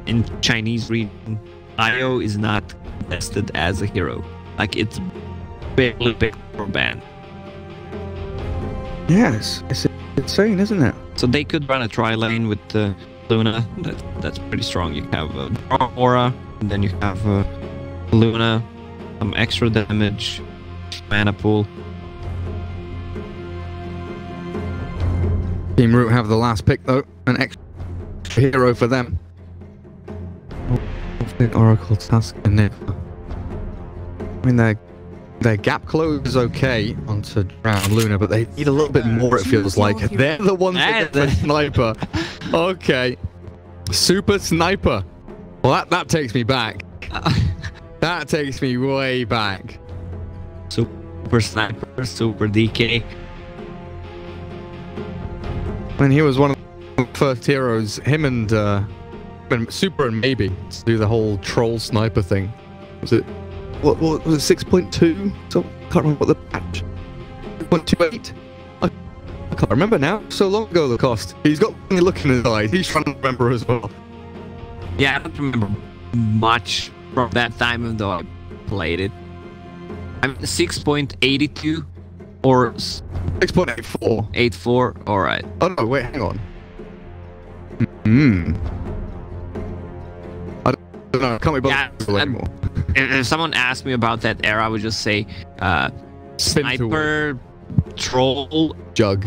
in Chinese region, IO is not tested as a hero. Like, it's barely picked for ban. Yes, it's insane, isn't it? So they could run a tri-lane with Luna. That's pretty strong. You have Aura, and then you have Luna, some extra damage, mana pool. Team Root have the last pick though, an extra hero for them. Oracle, Tusk, and Nip. I mean, their gap close is okay onto Drow and Luna, but they need a little bit more, it feels like. They're the ones that get the sniper. Okay. Super Sniper. Well, that takes me back. That takes me way back. Super Sniper, Super DK. When he was one of the first heroes, him and Super and Maybe to do the whole troll sniper thing. Was it? What was it? 6.2? So I can't remember what the patch. 6.28. I can't remember now. So long ago the cost. He's got me looking in his eyes. He's trying to remember as well. Yeah, I don't remember much from that time, even though I played it. I'm 6.82 or 6.84. 84. All right. Oh no! Wait, hang on. I don't know. I can't be bothered anymore. If someone asked me about that era, I would just say Sniper, Troll, Jug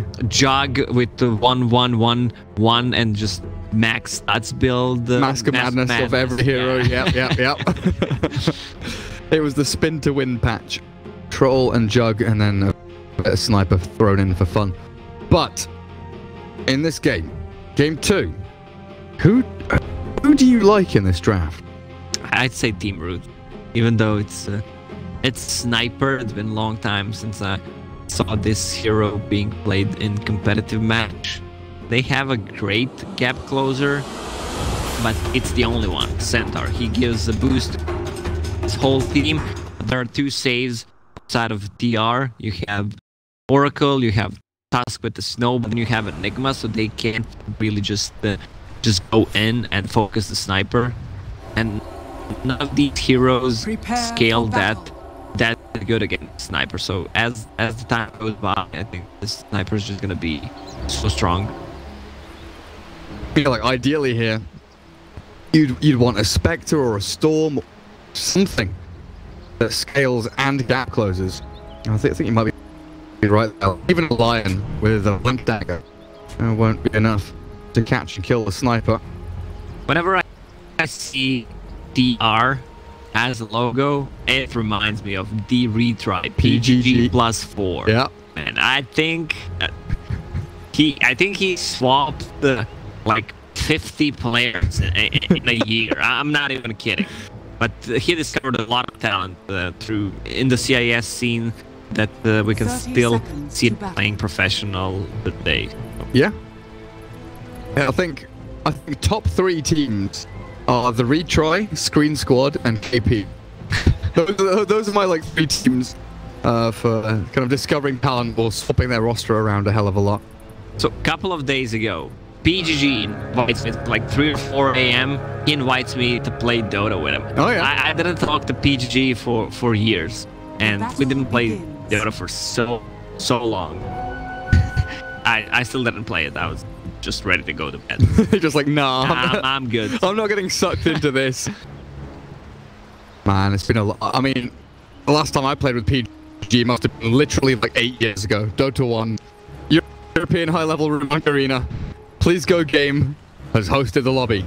with the 1-1-1-1 and just max stats build. Mask of Madness of every hero. Yep. It was the spin to win patch. Troll and Jug, and then a Sniper thrown in for fun. But in this game, game 2, who do you like in this draft? I'd say Team Root, even though it's Sniper. It's been a long time since I saw this hero being played in competitive match. They have a great gap closer, but it's the only one. Centaur. He gives a boost to his whole team. There are 2 saves outside of DR. You have Oracle, you have Tusk with the Snow, but then you have Enigma, so they can't really just just go in and focus the sniper. And none of these heroes scale that good against sniper. So as the time goes by, I think this sniper is just gonna be so strong. Yeah, like ideally here, you'd want a Spectre or a Storm, something that scales and gap closes. I think you might be right there. Even a Lion with a Blink Dagger won't be enough to catch and kill the sniper. Whenever I see DR as a logo, it reminds me of the retry PGG +4. Yeah, and I think he swapped the like 50 players in a year. I'm not even kidding. But he discovered a lot of talent through in the CIS scene that we can still see it playing professional today. Yeah. I think top 3 teams are the Retry, Screen Squad, and KP. those are my like 3 teams for kind of discovering talent or swapping their roster around a hell of a lot. So a couple of days ago, PGG invites me at like 3 or 4 a.m. He invites me to play Dota with him. Oh yeah. I didn't talk to PGG for years, and we didn't play Dota for so long. I still didn't play it. I was just ready to go to bed. Just like, nah, I'm good. I'm not getting sucked into this. Man, it's been a lot. I mean, the last time I played with PGG must have been literally like 8 years ago. Dota 1, European high-level Remote Arena. Please Go Game has hosted the lobby.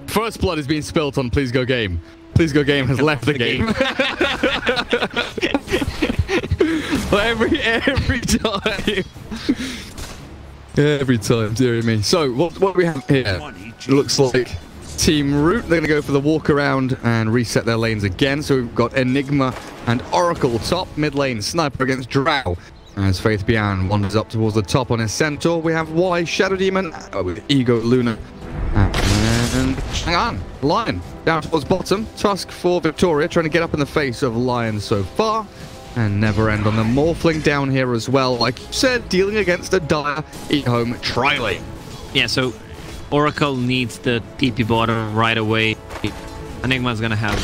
First blood is being spilt on Please Go Game. Please Go Game has left the game. every time. Every time, dear me. So, what we have here? It looks like Team Root. They're going to go for the walk around and reset their lanes again. So we've got Enigma and Oracle top, mid lane Sniper against Drow. As Faith Bian wanders up towards the top on his Centaur, we have Y Shadow Demon with Ego Luna and Chang'an Lion down towards bottom. Tusk for Victoria, trying to get up in the face of Lion so far. And Never End on the Morphling down here as well, like you said, dealing against a dire Ehome tri-lane. Yeah, so Oracle needs the TP bottom right away. Enigma's gonna have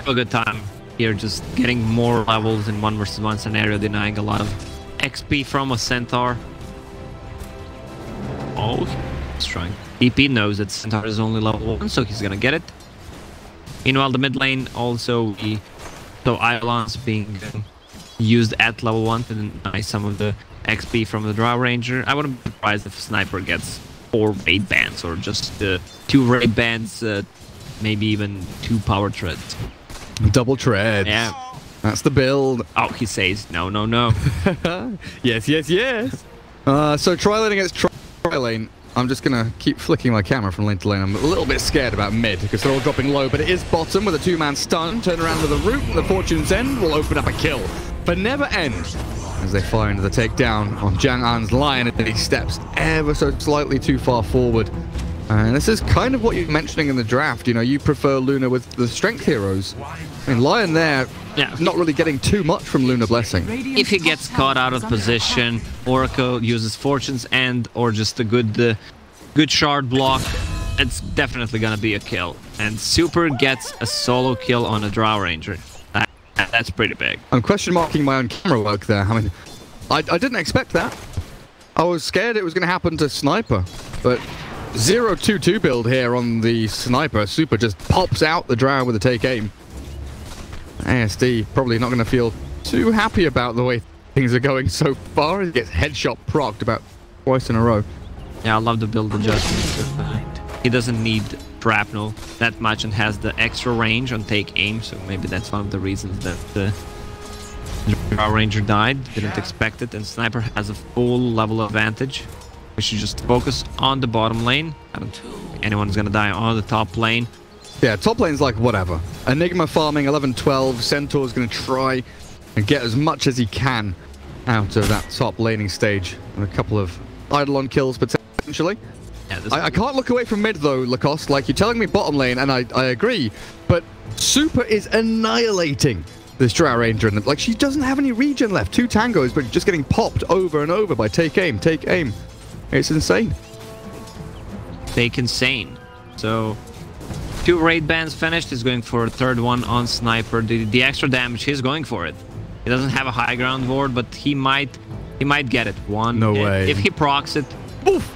a good time here, just getting more levels in 1 versus 1 scenario, denying a lot of XP from a Centaur. Oh, he's trying. TP knows that Centaur is only level 1, so he's gonna get it. Meanwhile, the mid lane also so Iolans being used at level 1 to deny some of the XP from the Drow Ranger. I wouldn't be surprised if Sniper gets 4 raid bans or just 2 raid bans, maybe even 2 power treads. Double treads. Yeah. That's the build. Oh, he says no, no, no. Yes, yes, yes. So tri-lane against tri-lane. I'm just going to keep flicking my camera from lane to lane. I'm a little bit scared about mid because they're all dropping low, but it is bottom with a 2-man stun. Turn around with a root, and the Fortune's End will open up a kill. But Never End as they find the takedown on Chang'an's Lion, and he steps ever so slightly too far forward. And this is kind of what you're mentioning in the draft. You know, you prefer Luna with the strength heroes. I mean, Lion there, yeah, not really getting too much from Luna Blessing. If he gets caught out of position, Oracle uses Fortune's End or just a good shard block, it's definitely gonna be a kill. And Super gets a solo kill on a Drow Ranger. That's pretty big. I'm question marking my own camera work there. I mean, I didn't expect that. I was scared it was going to happen to Sniper, but 0-2-2 build here on the Sniper. Super just pops out the Drow with a take aim. ASD probably not going to feel too happy about the way things are going so far. He gets headshot procced about twice in a row. Yeah, I love the build adjustment. He doesn't need shrapnel that much and has the extra range on take aim, so maybe that's one of the reasons that the Drow Ranger died. Didn't expect it, and Sniper has a full level advantage. We should just focus on the bottom lane. I don't think anyone's gonna die on the top lane. Yeah, top lane's like whatever. Enigma farming 11-12. Centaur's gonna try and get as much as he can out of that top laning stage, and a couple of Eidolon kills potentially. Yeah, I can't look away from mid though, Lacoste. Like, you're telling me bottom lane, and I agree, but Super is annihilating this Drow Ranger, and like, she doesn't have any regen left. 2 tangos, but just getting popped over and over by take aim, take aim. It's insane. fake insane. So 2 raid bans finished. He's going for a 3rd one on sniper. The extra damage, he's going for it. He doesn't have a high ground ward, but he might get it. One. No way. If he procs it, oof.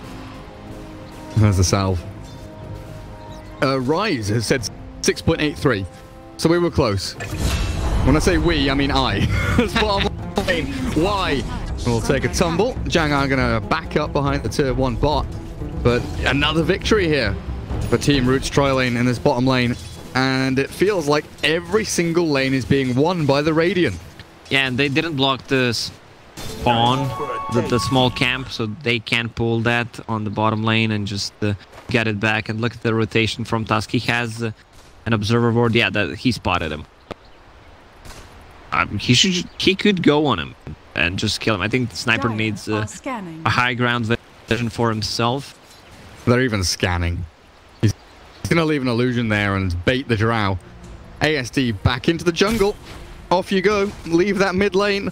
There's the salve. Rise has said 6.83, so we were close. When I say we, I mean I. That's bottom lane. Why? We'll take a tumble. Jang are gonna back up behind the tier 1 bot, but another victory here for Team Roots tri lane in this bottom lane, and it feels like every single lane is being won by the Radiant. Yeah, and they didn't block the spawn, the small camp, so they can pull that on the bottom lane and just get it back. And look at the rotation from Tusk. He has an observer ward. Yeah, that he spotted him. He could go on him and just kill him. I think the sniper needs a high ground vision for himself. They're even scanning. He's gonna leave an illusion there and bait the drow. ASD back into the jungle. Off you go. Leave that mid lane.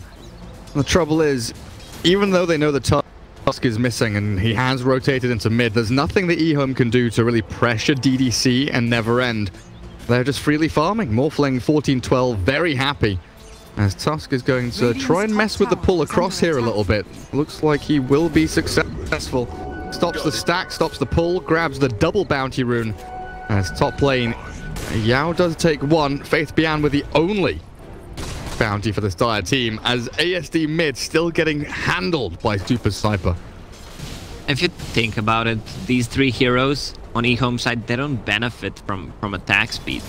The trouble is, even though they know the Tusk is missing and he has rotated into mid, there's nothing that Ehome can do to really pressure DDC and never end. They're just freely farming. Morphling 14-12, very happy. As Tusk is going to try and mess with the pull across here a little bit. Looks like he will be successful. Stops the stack, stops the pull, grabs the double bounty rune. As top lane, Yao does take 1. Faith Bian with the only bounty for this dire team, as ASD mid still getting handled by Super Sniper. If you think about it, these 3 heroes on Ehome side, they don't benefit from attack speed.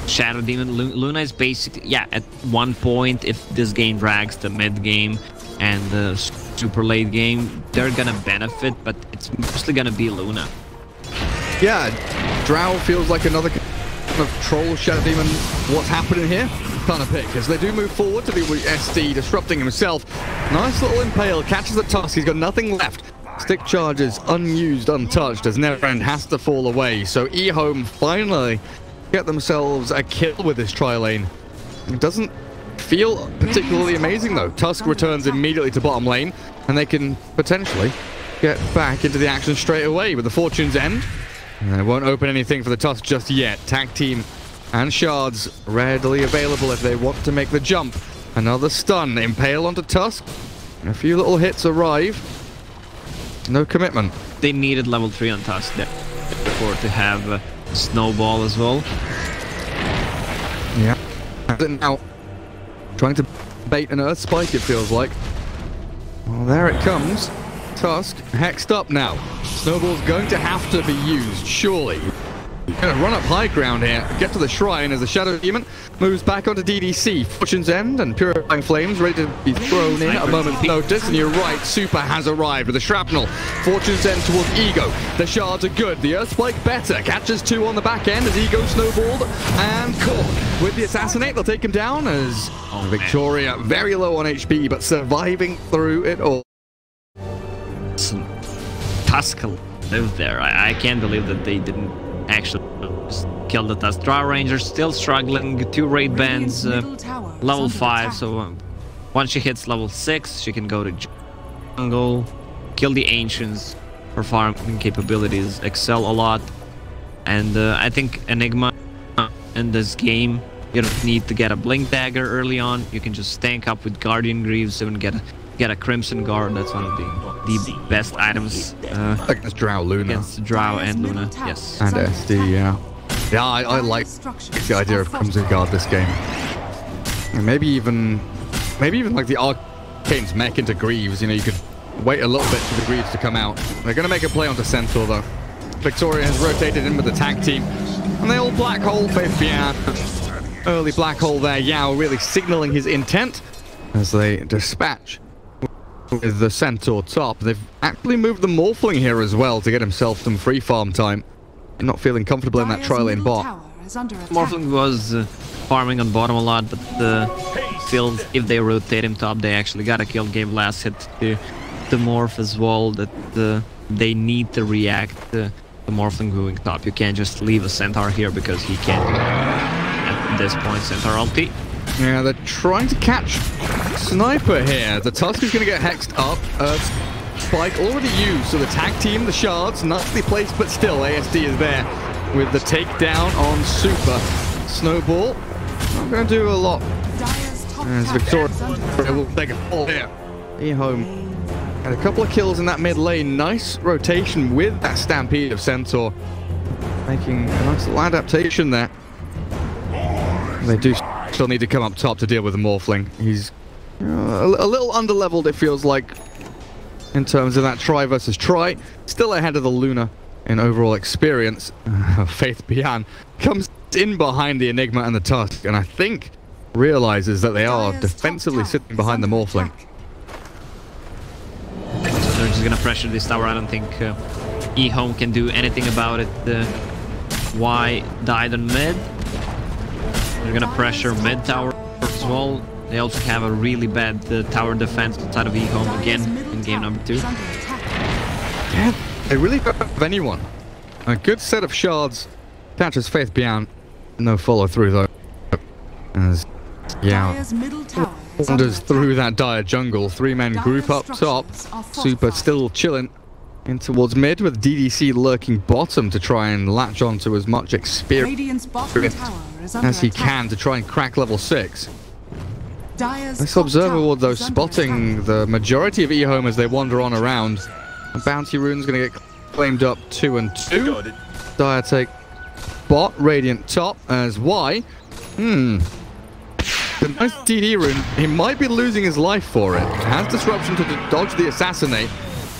Shadow Demon, Luna is basically, yeah, at one point, if this game drags the mid game and the super late game, they're gonna benefit, but it's mostly gonna be Luna. Yeah, Drow feels like another kind of troll Shadow Demon. What's happening here? Kind of pick as they do move forward to be with SD disrupting himself. Nice little impale, catches the Tusk. He's got nothing left. Stick charges unused, untouched, as Neverend has to fall away. So Ehome finally get themselves a kill with this tri lane. It doesn't feel particularly amazing though. Tusk returns immediately to bottom lane, and they can potentially get back into the action straight away with the Fortune's End. And they won't open anything for the Tusk just yet. Tag team and shards readily available if they want to make the jump. Another stun, impale onto Tusk. And a few little hits arrive. No commitment. They needed level 3 on Tusk there before to have Snowball as well. Yeah. Now, trying to bait an Earth Spike, it feels like. Well, there it comes. Tusk hexed up now. Snowball's going to have to be used, surely. Gonna run up high ground here, get to the shrine as the Shadow Demon moves back onto DDC. Fortune's End and Purifying Flames ready to be thrown in at a moment's notice, and you're right, Super has arrived with the Shrapnel. Fortune's End towards Ego. The shards are good, the Earth Spike better. Catches 2 on the back end as Ego snowballed and caught. With the Assassinate, they'll take him down as Victoria very low on HP, but surviving through it all. Tusk lived there. I can't believe that they didn't actually kill the Tusk. Drow Rangers still struggling. 2 raid bans, level 5. So once she hits level 6, she can go to jungle, kill the Ancients. Her farming capabilities excel a lot. And I think Enigma in this game, you don't need to get a Blink Dagger early on. You can just tank up with Guardian Greaves and get a Crimson Guard. That's one of the best items against Drow Luna. Against Drow and Luna, yes. And SD, yeah. Yeah, I like the idea of Crimson Guard this game. And maybe even like the Arcane's mech into Greaves. You know, you could wait a little bit for the Greaves to come out. They're going to make a play onto Centaur though. Victoria has rotated in with the tag team. And they all black hole Faith Bian. Early black hole there. Yao really signaling his intent as they dispatch with the Centaur top. They've actually moved the Morphling here as well to get himself some free farm time. Not feeling comfortable in that tri-lane bot. Morphling was farming on bottom a lot, but still, if they rotate him top, they actually got a kill. Gave last hit to the Morph as well, that they need to react to the Morphling going top. You can't just leave a Centaur here because he can't do that at this point. Centaur ulti. Yeah, they're trying to catch Sniper here. The Tusk is going to get hexed up. spike already used, so the tag team, the shards, nicely placed, but still ASD is there with the takedown on Super. Snowball, not going to do a lot. As Victoria will take a fall here. Ehome had a couple of kills in that mid lane. Nice rotation with that Stampede of Centaur. Making a nice little adaptation there. They do still need to come up top to deal with the Morphling. He's a little underleveled, it feels like, in terms of that try versus try. Still ahead of the Luna in overall experience. Faith Bian comes in behind the Enigma and the Tusk, and I think realizes that they are defensively sitting behind the Morphling. So they're just gonna pressure this tower. I don't think Ehome can do anything about it. Y died on mid. They're gonna pressure mid tower as well. They also have a really bad tower defense outside of Ehome again in game number 2. Yeah, they really don't have anyone. A good set of shards catches Faith Bian. No follow through though. As wanders through that dire jungle. 3-man group up top. Super still chilling in towards mid with DDC lurking bottom to try and latch onto as much experience as he can to try and crack level 6. This Observer Ward though spotting the majority of Ehome as they wander on around. A bounty rune's going to get claimed up 2 and 2. Dire take bot, Radiant top as Y. The nice DD rune, he might be losing his life for it. Has disruption to dodge the assassinate.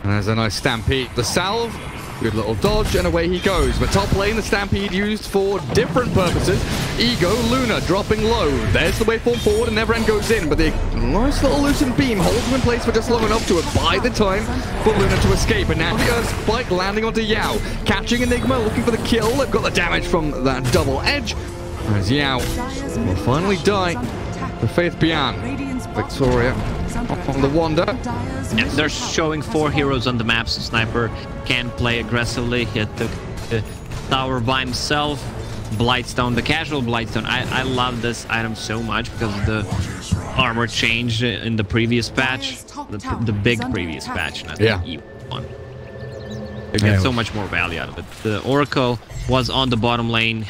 And there's a nice Stampede. The salve, good little dodge, and away he goes. But top lane, the Stampede used for different purposes. Ego, Luna dropping low. There's the waveform forward, and Neverend goes in. But the nice little Lucent Beam holds him in place for just long enough to buy the time for Luna to escape. And now the Earth Spike landing onto Yao. Catching Enigma, looking for the kill. They've got the damage from that double edge. As Yao will finally die. The Faith Bian. Victoria on the wander. Yeah, they're showing 4 heroes on the map, so Sniper can play aggressively. He took the tower by himself. Blightstone, the casual Blightstone. I love this item so much because of the armor change in the previous patch. The big previous patch, not the E1. You get so much more value out of it. The Oracle was on the bottom lane,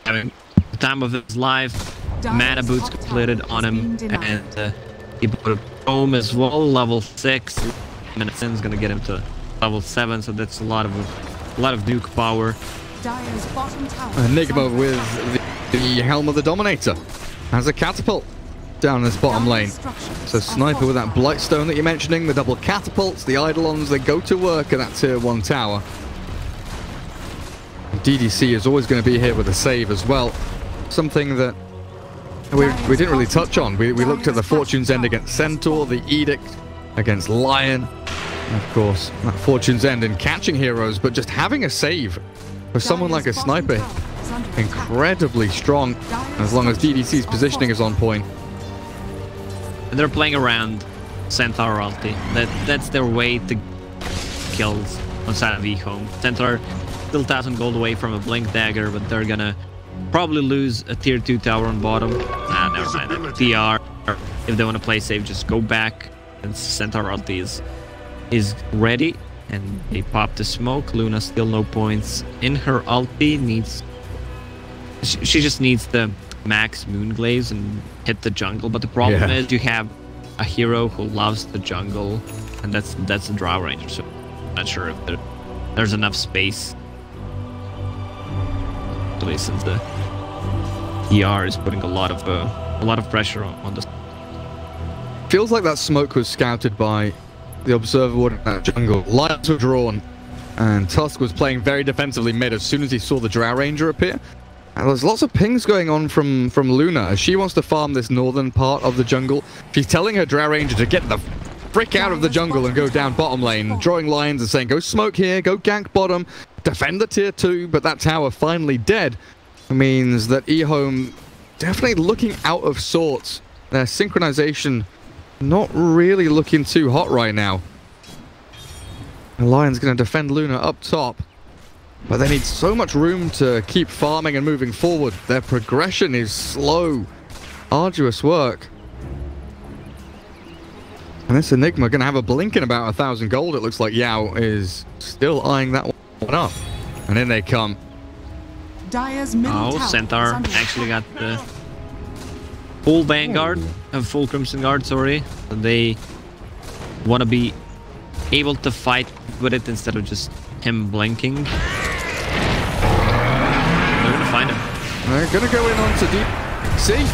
having the time of his life. Mana boots completed on him, and he put home as well, level 6. Minute's gonna get him to level 7, so that's a lot of nuke power. Enigma with the Helm of the Dominator has a catapult down this bottom lane. So Sniper with that Blightstone that you're mentioning, the double catapults, the Eidolons, they go to work at that tier 1 tower. DDC is always going to be here with a save as well. Something that we didn't really touch on. We looked at the Fortune's End against Centaur, the Edict against Lion. And of course, that Fortune's End in catching heroes, but just having a save for someone like a Sniper, incredibly strong, as long as DDC's positioning is on point. And they're playing around Centaur ulti. That's their way to kills on side of Ehome. Centaur still 1,000 gold away from a Blink Dagger, but they're gonna probably lose a tier 2 tower on bottom. Never mind. TR, if they want to play safe, just go back. And Centaur ulti is ready. And they pop the smoke. Luna still no points in her ulti. She just needs the max Moonglaze and hit the jungle. But the problem is you have a hero who loves the jungle, and that's the Drow Ranger. So I'm not sure if there's enough space. Since the ER is putting a lot of pressure on the. Feels like that smoke was scouted by the Observer Ward in that jungle. Lights were drawn, and Tusk was playing very defensively mid as soon as he saw the Drow Ranger appear. And there's lots of pings going on from Luna as she wants to farm this northern part of the jungle. She's telling her Drow Ranger to get the frick out of the jungle and go down bottom lane, drawing lines and saying, go smoke here, go gank bottom, defend the tier 2, but that tower finally dead means that Ehome definitely looking out of sorts. Their synchronization not really looking too hot right now. The Lion's going to defend Luna up top, but they need so much room to keep farming and moving forward. Their progression is slow, arduous work. And this Enigma going to have a blink in about 1,000 gold. It looks like Yao is still eyeing that one up. And in they come. Dire's middle tower Centaur is under actually got attack. the full Vanguard, full Crimson Guard, sorry. They want to be able to fight with it instead of just him blinking. They're going to find him. They're going to go in onto deep. See?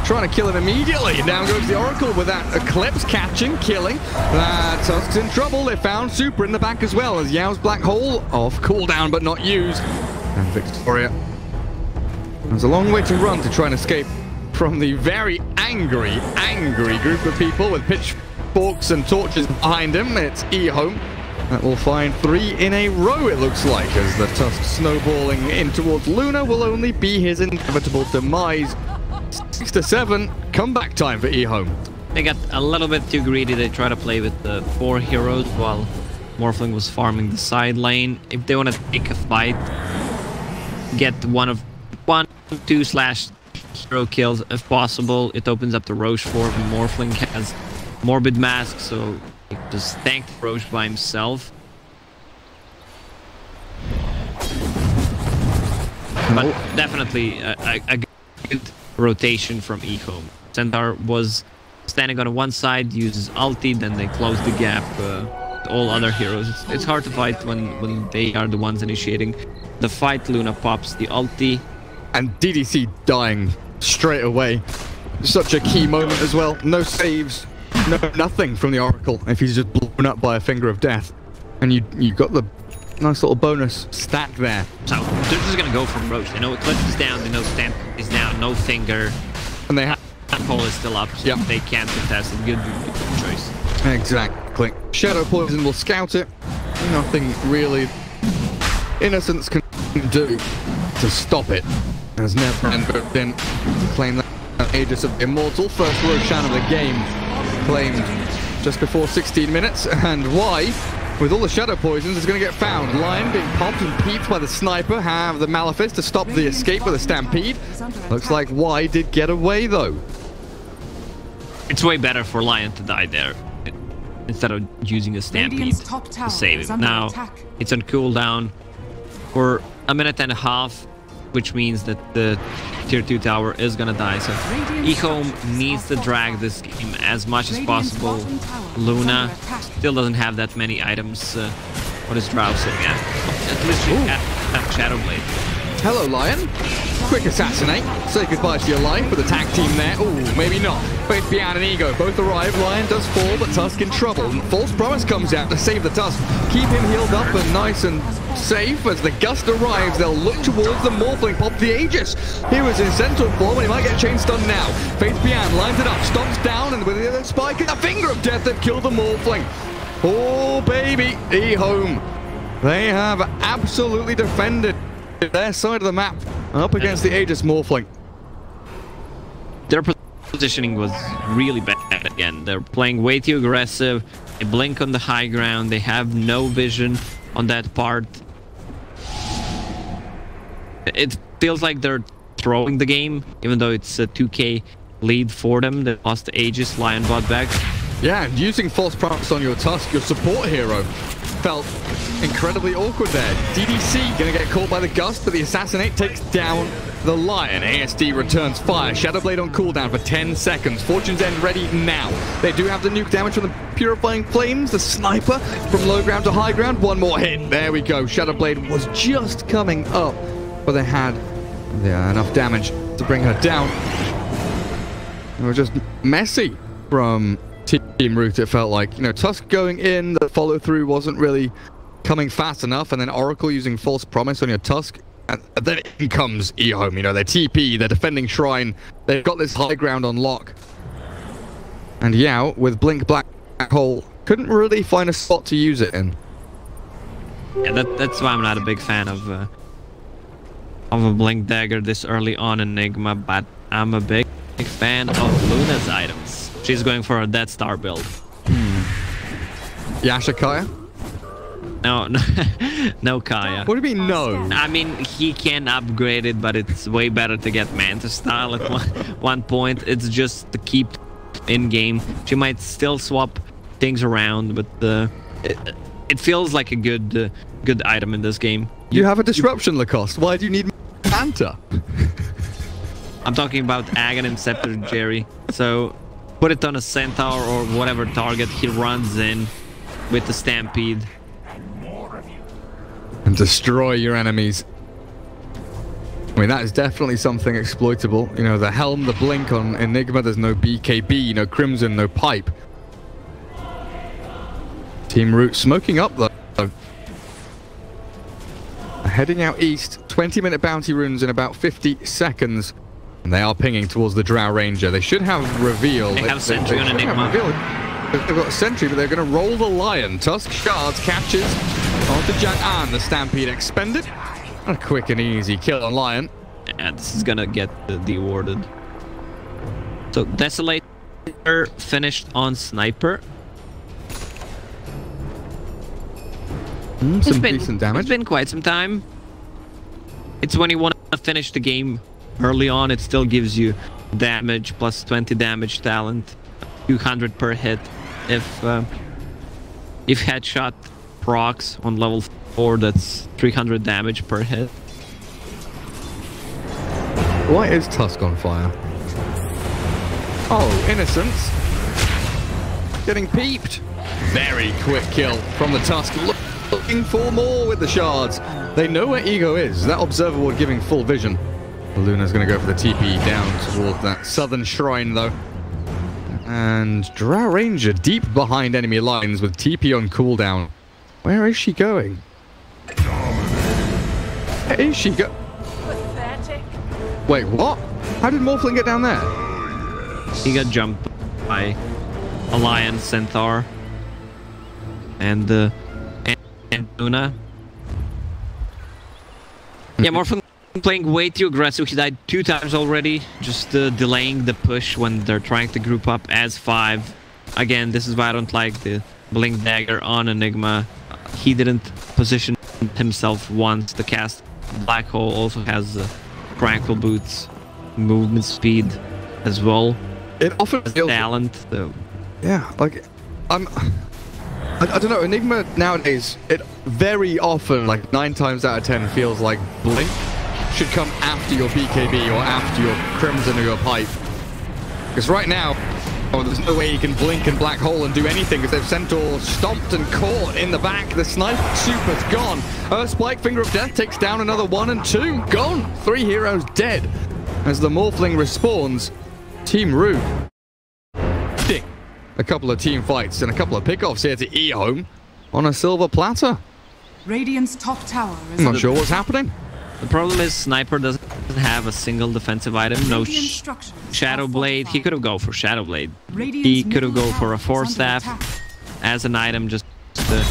Trying to kill him immediately. Down goes the Oracle with that Eclipse catching, killing. Tusk's in trouble. They found Super in the back as well as Yao's Black Hole off cooldown but not used. And Victoria. There's a long way to run to try and escape from the very angry group of people with pitchforks and torches behind him. It's Ehome that will find 3 in a row, it looks like, as the Tusk snowballing in towards Luna will only be his inevitable demise. 6 to 7, comeback time for Ehome. They got a little bit too greedy. They try to play with the 4 heroes while Morphling was farming the side lane. If they want to take a fight, get 1, 2/0 kills if possible. It opens up the Roche for him. Morphling has Morbid Mask, so he can just tank the Roche by himself. But definitely a good rotation from Ehome. Centaur was standing on one side, uses ulti, then they close the gap with all other heroes. It's hard to fight when they are the ones initiating the fight. Luna pops the ulti. And DDC dying straight away. Such a key moment as well. No saves, no nothing from the Oracle if he's just blown up by a finger of death. And you got the nice little bonus stack there. So they're just gonna go from Roche. They know Eclipse is down, they know Stamp is down, no finger. And they have Pole is still up, so they can't contest it. Good choice. exactly. Shadow Poison will scout it. Nothing really Innocence can do to stop it. Has never been booked in to claim that Aegis of Immortal. First Roshan of the game claimed just before 16 minutes. And why? With all the Shadow Poisons, is going to get found. Lion being popped and peeped by the Sniper. Have the Malefice to stop the escape with a Stampede. Looks like Y did get away, though. It's way better for Lion to die there instead of using a Stampede to save him. Now, it's on cooldown for a minute and a half, which means that the tier 2 tower is gonna die. So Ehome needs to drag this game as much as possible. Luna still doesn't have that many items. What is Drowsing at? At least she got that Shadow Blade. Hello, Lion. Quick assassinate. Say goodbye to your life with a tag team there. Ooh, maybe not. Faith Beyond and Ego both arrive. Lion does fall, but Tusk in trouble. And False Promise comes out to save the Tusk. Keep him healed up and nice and safe. As the Gust arrives, they'll look towards the Morphling. Pop the Aegis. He was in central form, and he might get chain stunned now. Faith Beyond lines it up, stomps down, and with the other spike and a finger of death, they've killed the Morphling. Oh, baby. Ehome. They have absolutely defended their side of the map up against the Aegis Morphling. Their positioning was really bad again. They're playing way too aggressive. They blink on the high ground. They have no vision on that part. It feels like they're throwing the game, even though it's a 2k lead for them. They lost the Aegis. Lion bought back. Yeah, and using False Promise on your Tusk, your support hero, felt incredibly awkward there. DDC gonna get caught by the Gust, but the Assassinate takes down the Lion. ASD returns fire. Shadowblade on cooldown for 10 seconds. Fortune's End ready now. They do have the nuke damage from the Purifying Flames. The Sniper from low ground to high ground. One more hit. There we go. Shadowblade was just coming up, but they had enough damage to bring her down. It was just messy from Team Root, it felt like. You know, Tusk going in, the follow through wasn't really coming fast enough, and then Oracle using False Promise on your Tusk, and then in comes Ehome. You know, they're TP, they're defending Shrine, they've got this high ground on lock. And Yao, with Blink Black Hole, couldn't really find a spot to use it in. Yeah, that's why I'm not a big fan of a Blink Dagger this early on in Enigma, but I'm a big fan of Luna's items. She's going for a Death Star build. Yasha Kaya? No Kaya. What do you mean no? I mean, he can upgrade it, but it's way better to get Manta style at one point. It's just to keep in game. She might still swap things around, but it feels like a good item in this game. You have a disruption, Lacoste. Why do you need Manta? I'm talking about Aghanim Scepter, Jerry. So put it on a Centaur or whatever target he runs in with the Stampede. And destroy your enemies. I mean, that is definitely something exploitable. You know, the Helm, the Blink on Enigma, there's no BKB, no Crimson, no Pipe. Team Root smoking up, though. Heading out east, 20-minute bounty runes in about 50 seconds. And they are pinging towards the Drow Ranger. They should have reveal. They have Sentry on Enigma. They've got Sentry, but they're going to roll the Lion. Tusk Shards catches onto Jang-an. The Stampede expended. A quick and easy kill on Lion. And this is going to get de-awarded. So Desolator finished on Sniper. Some decent damage. It's been quite some time. It's when you want to finish the game early on, it still gives you damage plus 20 damage talent, 200 per hit. If headshot procs on level 4, that's 300 damage per hit. Why is Tusk on fire? Oh, Innocence. Getting peeped. Very quick kill from the Tusk. Looking for more with the shards. They know where Ego is. That Observer Ward giving full vision. Luna's going to go for the TP down towards that southern shrine, though. And Drow Ranger deep behind enemy lines with TP on cooldown. Where is she going? Where is she go? Pathetic. Wait, what? How did Morphling get down there? He got jumped by a Lion Centaur and Luna. Yeah, Morphling playing way too aggressive. He died 2 times already, just delaying the push when they're trying to group up as 5. Again, this is why I don't like the Blink Dagger on Enigma. He didn't position himself once. The cast Black Hole also has Tranquil Boots, movement speed as well. It often feels talent. So. Yeah, like I don't know, Enigma nowadays, it very often, like 9 times out of 10, feels like Blink should come after your BKB or after your Crimson or your Pipe. Because right now, there's no way you can Blink and Black Hole and do anything because they've Centaur stomped and caught in the back. The Sniper Super's gone. Spike Finger of Death takes down another 1 and 2. Gone. 3 heroes dead. As the Morphling respawns, Team Root a couple of team fights and a couple of pickoffs here to Ehome on a silver platter. Radiant's top tower is I'm not sure what's happening. The problem is Sniper doesn't have a single defensive item. No Shadow Blade. He could have gone for Shadow Blade. He could have gone for a Force Staff as an item just to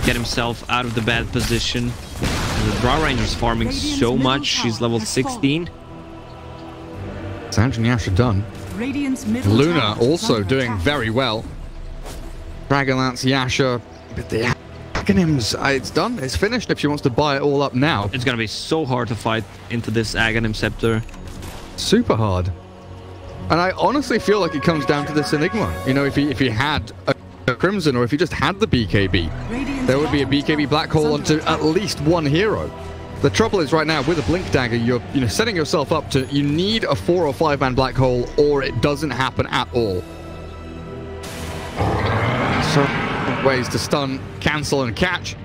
get himself out of the bad position. And the Drow Ranger's farming so much. She's level 16. Sanj and Yasha done. Luna also doing very well. Dragonlance, Yasha, but the Aghanims, it's done. It's finished if she wants to buy it all up now. It's gonna be so hard to fight into this Aghanim Scepter. Super hard. And I honestly feel like it comes down to this Enigma. You know, if he had a Crimson or if he just had the BKB, there would be a BKB Black Hole onto at least 1 hero. The trouble is right now with a Blink Dagger, you're setting yourself up to, you need a 4 or 5 man Black Hole or it doesn't happen at all. So ways to stun, cancel and catch.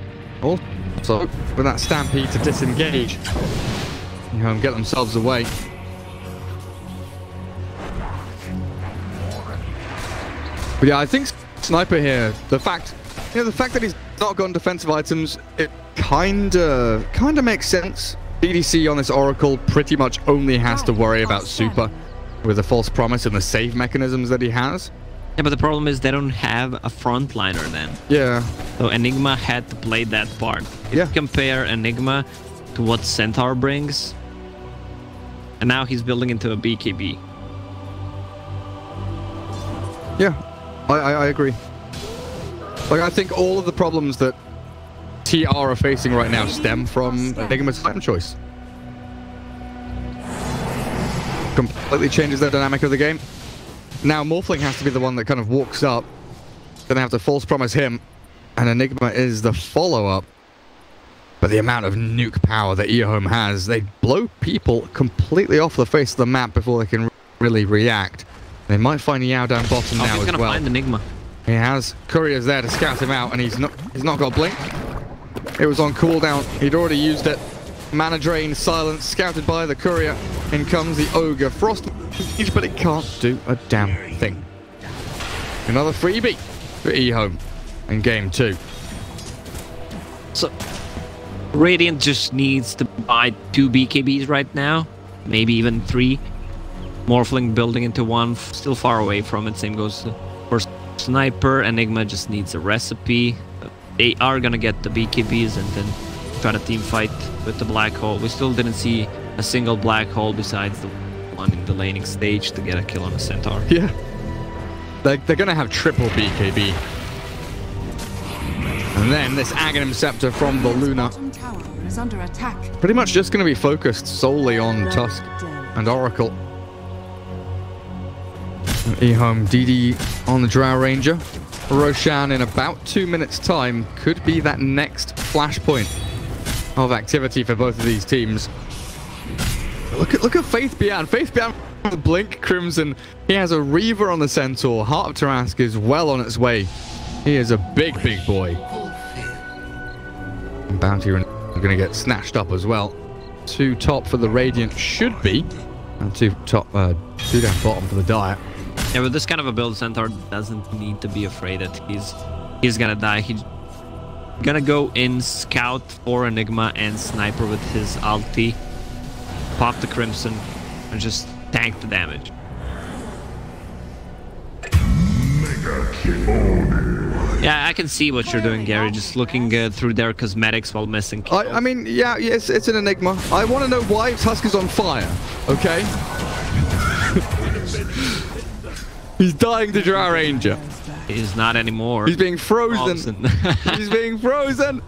Also with that Stampede to disengage. And get themselves away. But yeah, I think Sniper here, the fact that he's not got defensive items, it kinda makes sense. BDC on this Oracle pretty much only has to worry about Super with the False Promise and the save mechanisms that he has. Yeah, but the problem is they don't have a frontliner then. Yeah. So Enigma had to play that part. If you compare Enigma to what Centaur brings, and now he's building into a BKB. Yeah, I agree. Like, I think all of the problems that TR are facing right now stem from Enigma's item choice. Completely changes the dynamic of the game. Now Morphling has to be the one that kind of walks up Gonna have to false promise him. And Enigma is the follow-up. But the amount of nuke power that Ehome has, they blow people completely off the face of the map before they can really react. They might find Yao down bottom now as well. He's gonna find Enigma. He has couriers there to scout him out, and he's not got blink. It was on cooldown. He'd already used it. Mana drain, silence, scouted by the courier. In comes the ogre. Frost, but it can't do a damn thing. Another freebie for Ehome in game 2. So Radiant just needs to buy 2 BKBs right now, maybe even 3. Morphling building into 1, still far away from it. Same goes for Sniper. Enigma just needs a recipe. They are gonna get the BKBs and then try to team fight with the black hole. We still didn't see a single black hole besides the one in the laning stage to get a kill on a Centaur. Yeah. They're gonna have triple BKB. And then this Aghanim Scepter from the Luna. Is under attack. Pretty much just gonna be focused solely on Tusk and Oracle. Ehome, DD on the Drow Ranger. Roshan in about 2 minutes time could be that next flashpoint of activity for both of these teams. Look at Faith Beyond. Faith Beyond with the blink Crimson. He has a Reaver on the Centaur. Heart of Tarask is well on its way. He is a big boy. And Bounty are going to get snatched up as well. 2 top for the Radiant should be, and 2 top, 2 down bottom for the Dire. Yeah, with this kind of a build, Centaur doesn't need to be afraid that he's gonna die. He's gonna go in, scout for Enigma and Sniper with his ulti, pop the Crimson, and just tank the damage. Yeah, I can see what you're doing, Gary. Just looking through their cosmetics while missing kills. I mean, yeah, yes, it's an Enigma. I want to know why Tusk is on fire, okay? He's dying to Drow Ranger. He's not anymore. He's being frozen. He's being frozen.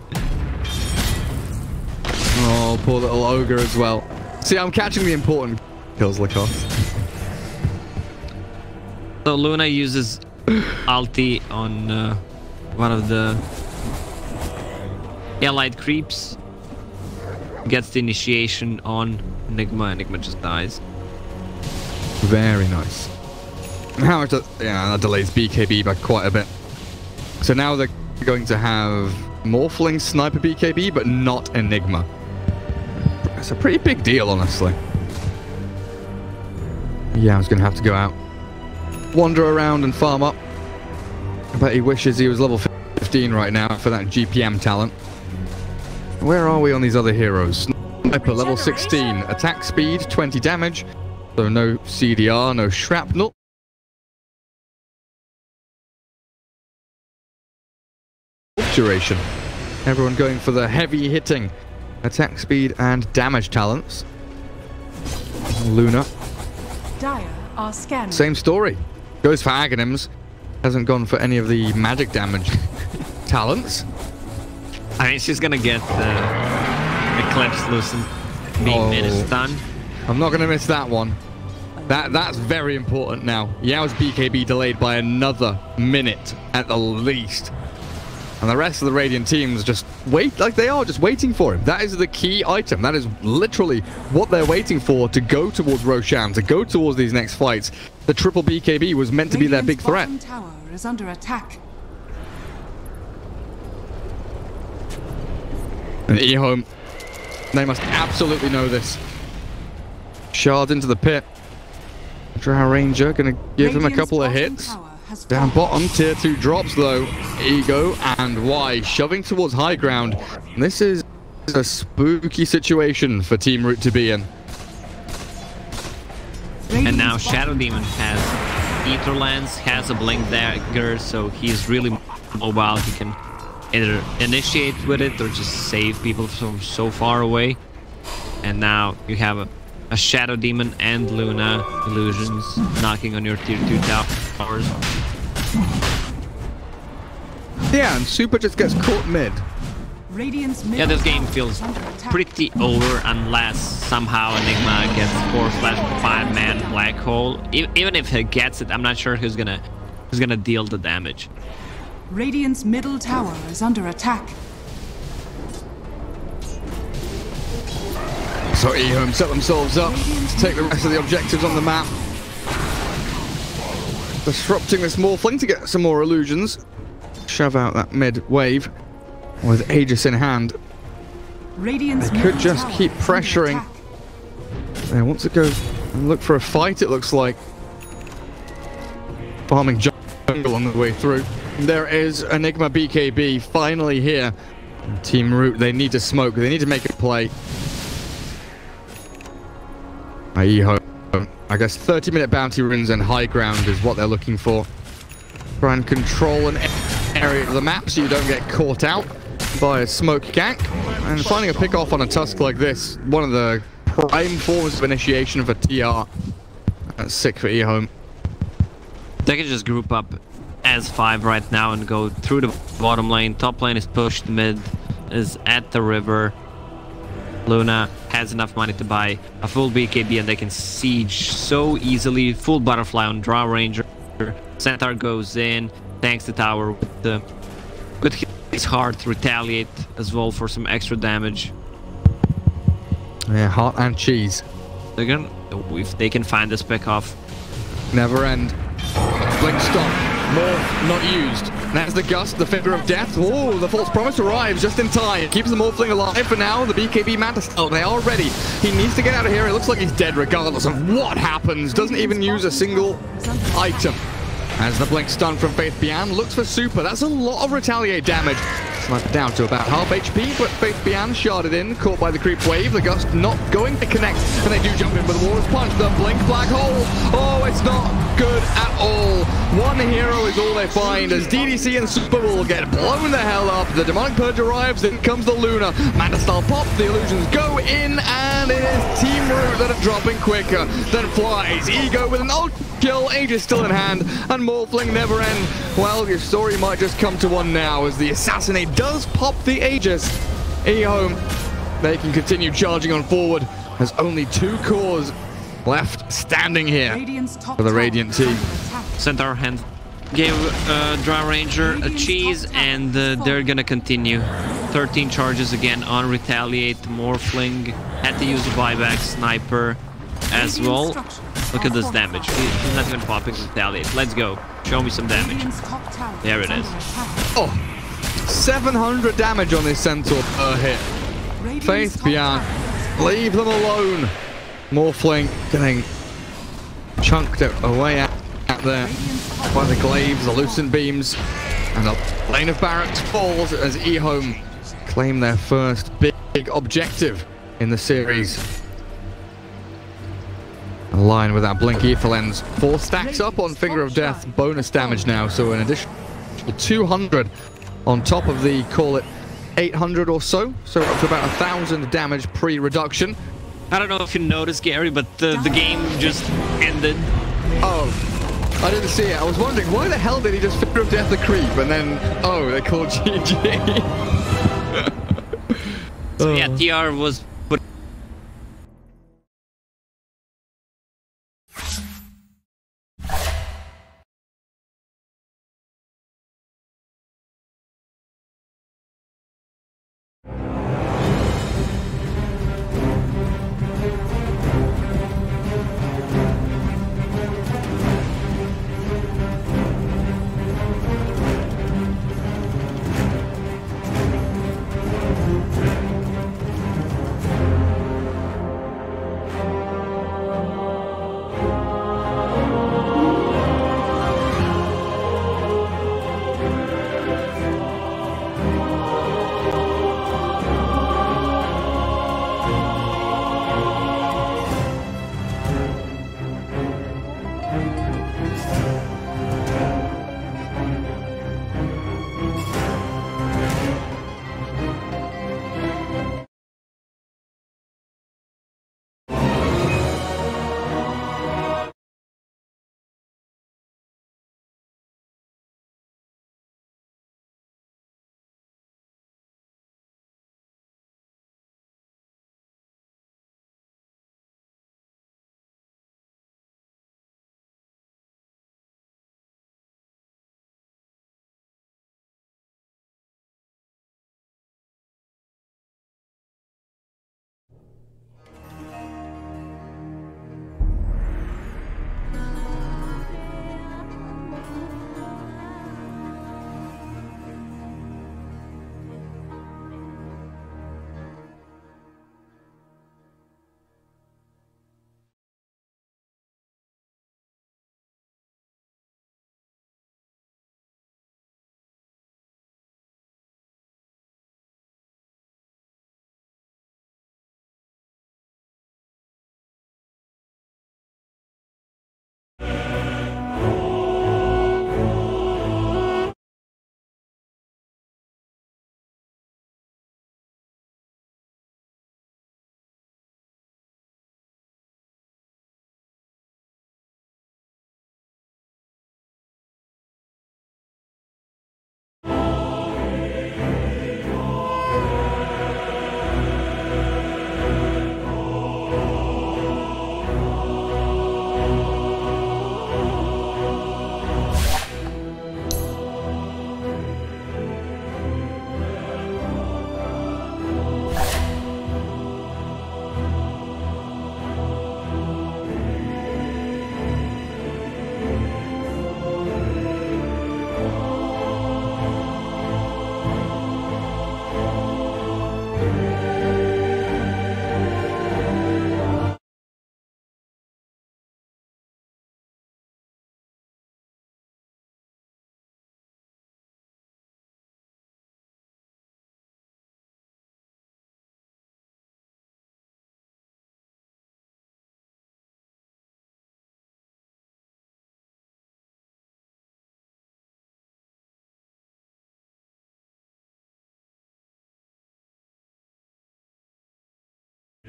Oh, poor little ogre as well. See, I'm catching the important kills, Lacoste. So Luna uses ulti on one of the allied creeps. Gets the initiation on Enigma. Enigma just dies. Very nice. How much? Yeah, that delays BKB by quite a bit. So now they're going to have Morphling Sniper BKB, but not Enigma. It's a pretty big deal, honestly. Yeah, I was going to have to go out, wander around and farm up. I bet he wishes he was level 15 right now for that GPM talent. Where are we on these other heroes? Sniper level 16, attack speed, 20 damage. So no CDR, no shrapnel. Duration. Everyone going for the heavy hitting attack speed and damage talents. Luna. Dire are scanning. Same story. Goes for Aghanims. Hasn't gone for any of the magic damage talents. I mean, she's gonna get Eclipse Lucent being minute stun. I'm not gonna miss that one. That's very important now. Yao's BKB delayed by another minute at the least. And the rest of the Radiant teams just wait, like they are just waiting for him. That is the key item. That is literally what they're waiting for to go towards Roshan, to go towards these next fights. The triple BKB was meant to be their big threat. Radiant's bottom tower is under attack. And Ehome, they must absolutely know this. Shards into the pit. Drow Ranger gonna give him a couple of hits. Down bottom, tier 2 drops though. Ego and Y shoving towards high ground. This is a spooky situation for Team Root to be in. And now Shadow Demon has Ether Lance, has a Blink Dagger, so he's really mobile. He can either initiate with it or just save people from so far away. And now you have a Shadow Demon and Luna illusions knocking on your tier 2 towers. Yeah, and Super just gets caught mid. Yeah, this game feels pretty over unless somehow Enigma gets 4/5-man black hole. Even if he gets it, I'm not sure who's gonna deal the damage. Radiant's middle tower is under attack. So Ehome set themselves up to take the rest of the objectives on the map. Disrupting this Morphling to get some more illusions. Shove out that mid wave with Aegis in hand. Radiant's They could just keep pressuring. They want to go and look for a fight, it looks like. Farming jungle on the way through. There is Enigma BKB finally here. Team Root, they need to smoke, they need to make a play. Ehome, I guess 30-minute bounty runes and high ground is what they're looking for. Try and control an area of the map so you don't get caught out by a smoke gank. And finding a pick off on a tusk like this, one of the prime forms of initiation for TR. That's sick for Ehome. They can just group up as 5 right now and go through the bottom lane. Top lane is pushed, mid is at the river. Luna has enough money to buy a full BKB and they can siege so easily. Full butterfly on Draw Ranger. Centaur goes in, tanks the tower with his heart, retaliate as well for some extra damage. Yeah, heart and cheese. They're gonna, if they can find this pick off. Never end. Blink stop. More not used. That's the Gust, the Finger of Death. Oh, the False Promise arrives just in time. Keeps the Morphling alive for now. The BKB Mantis. Oh, they are ready. He needs to get out of here. It looks like he's dead regardless of what happens. Doesn't even use a single item. As the Blink stun from Faith Bian looks for super. That's a lot of retaliate damage. Sniped down to about half HP, but Faith Bian sharded in, caught by the creep wave. The Gust not going to connect, and they do jump in with the Warrior's Punch. The Blink Black Hole. Oh, it's not good at all. One hero is all they find as DDC and Super will get blown the hell up. The Demonic Purge arrives, in comes the Luna. Mana style pop, the illusions go in, and it is Team Root that are dropping quicker than flies. Ego with an ult kill, Aegis still in hand, and Morphling never end. Well, your story might just come to one now as the Assassinate does pop the Aegis. Ehome, they can continue charging on forward. There's only 2 cores left standing here for the Radiant team. Centaur hand gave Draw Ranger a cheese and they're gonna continue. 13 charges again on retaliate. Morphling had to use a buyback sniper as well. Look at this damage. He's not even popping retaliate. Let's go. Show me some damage. There it is. Oh, 700 damage on this Centaur per hit. Faith Bian, leave them alone. Morphling getting chunked away out there by the glaives, the lucent beams, and the lane of barracks falls as Ehome claim their first big objective in the series. Align with that Blink Ether Lens. 4 stacks up on Finger of Death bonus damage now, so an additional 200 on top of the, call it 800 or so, so up to about 1,000 damage pre-reduction. I don't know if you noticed, Gary, but the game just ended. Oh, I didn't see it. I was wondering, why the hell did he just Finger of Death the creep and then, oh, they called GG. So yeah, TR was put.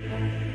you.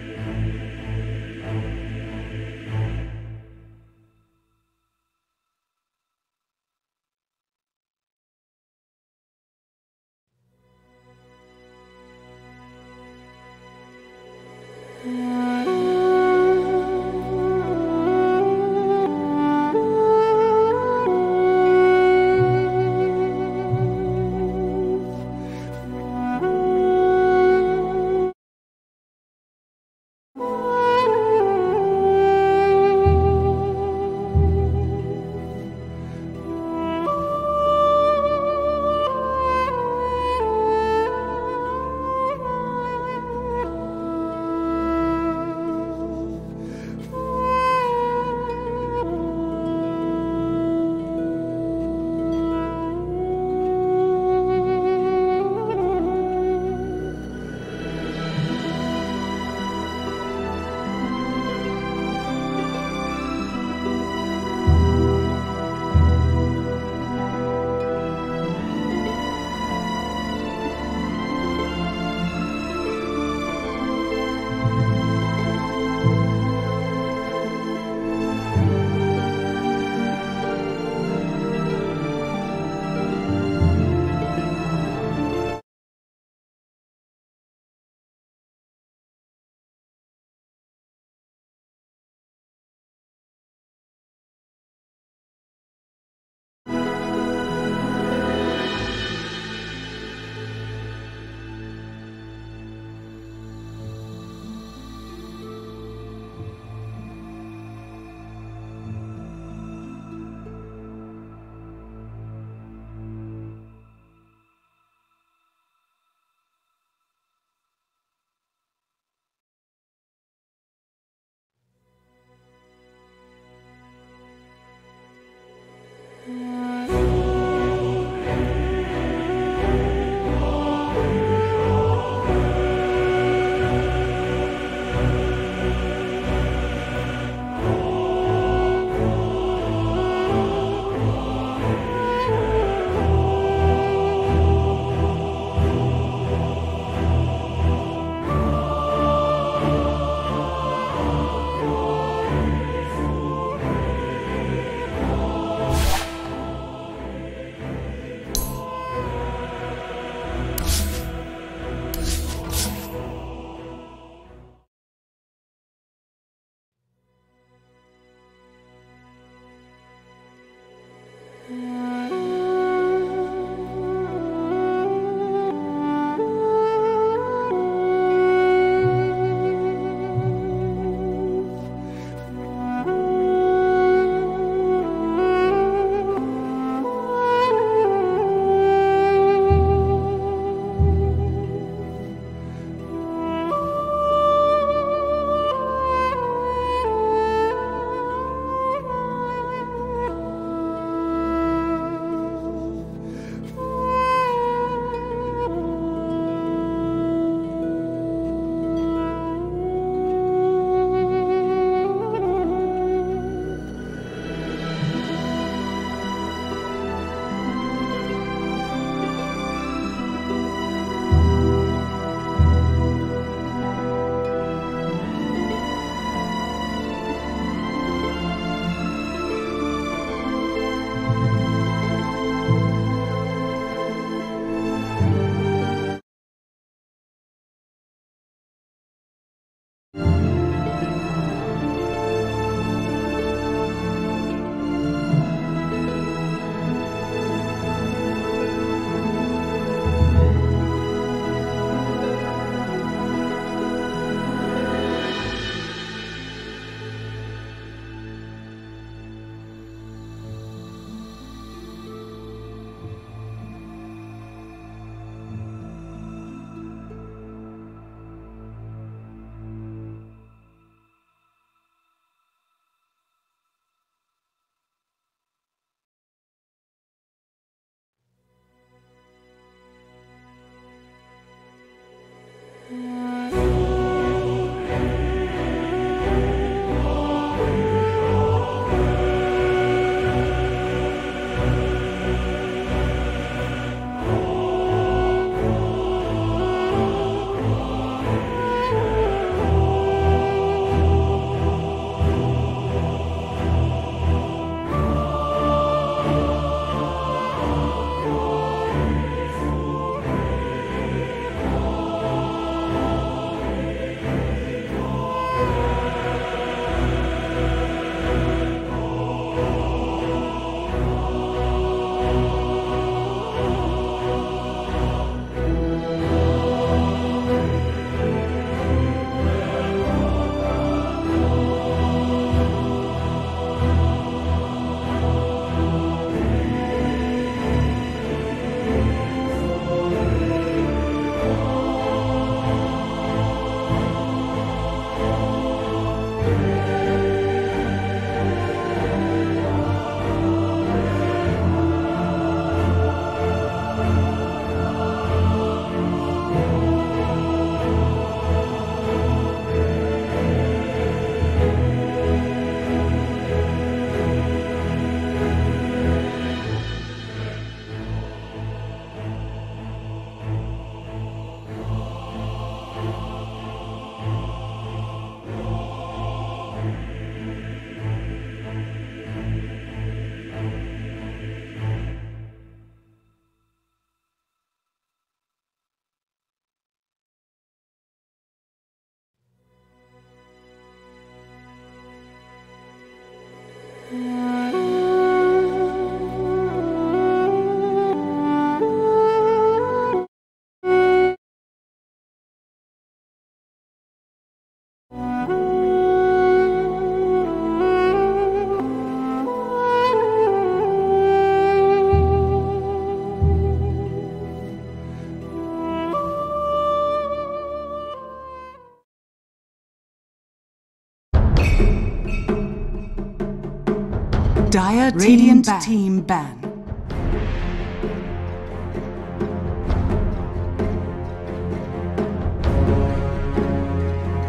Dire Radiant team ban.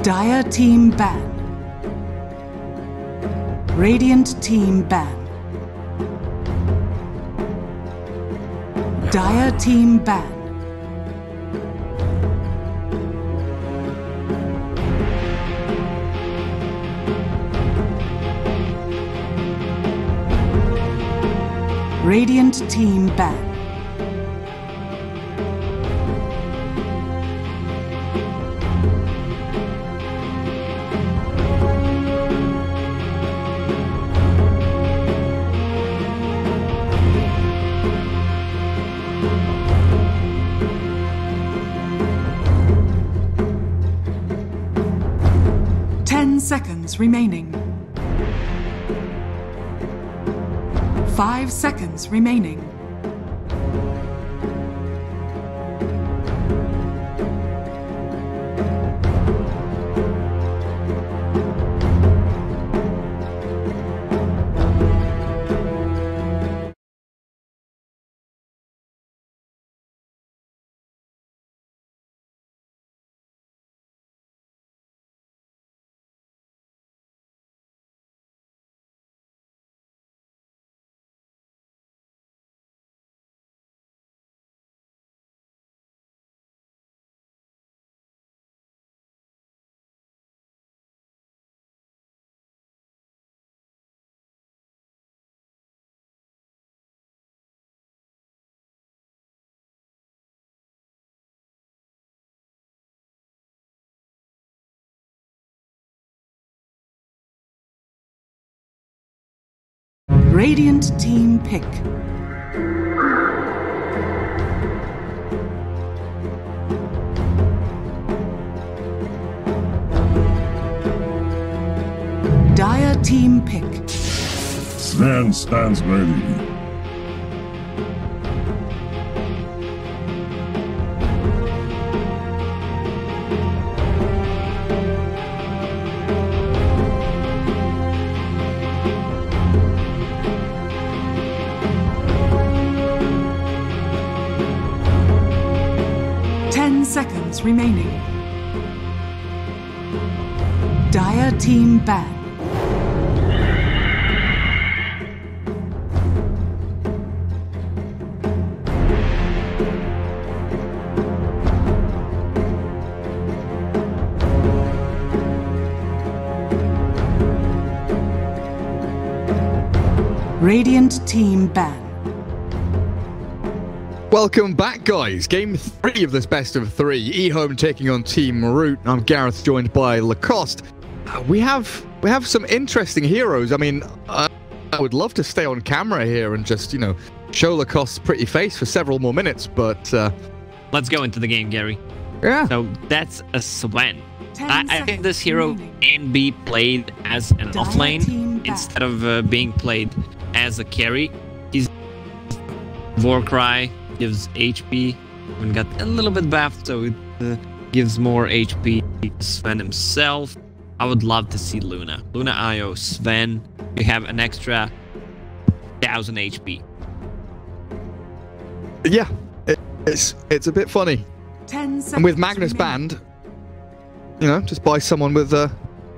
Dire team ban. Radiant team ban. Dire team ban. Radiant team ban. Seconds remaining. 5 seconds remaining. Radiant team pick. Dire team pick. Sven stands ready. Seconds remaining. Dire team ban. Radiant team ban. Welcome back, guys. Game 3 of this best of 3. Ehome taking on Team Root. I'm Gareth, joined by Lacoste. We have some interesting heroes. I mean, I would love to stay on camera here and just, you know, show Lacoste's pretty face for several more minutes, but... Let's go into the game, Gary. Yeah. So that's a Sven. I think this hero can be played as an offlane instead of being played as a carry. His Warcry gives HP and got a little bit buffed, so it gives more HP to Sven himself. I would love to see Luna IO Sven. You have an extra 1000 HP. Yeah, it's a bit funny. And with Magnus banned, you know, just buy someone with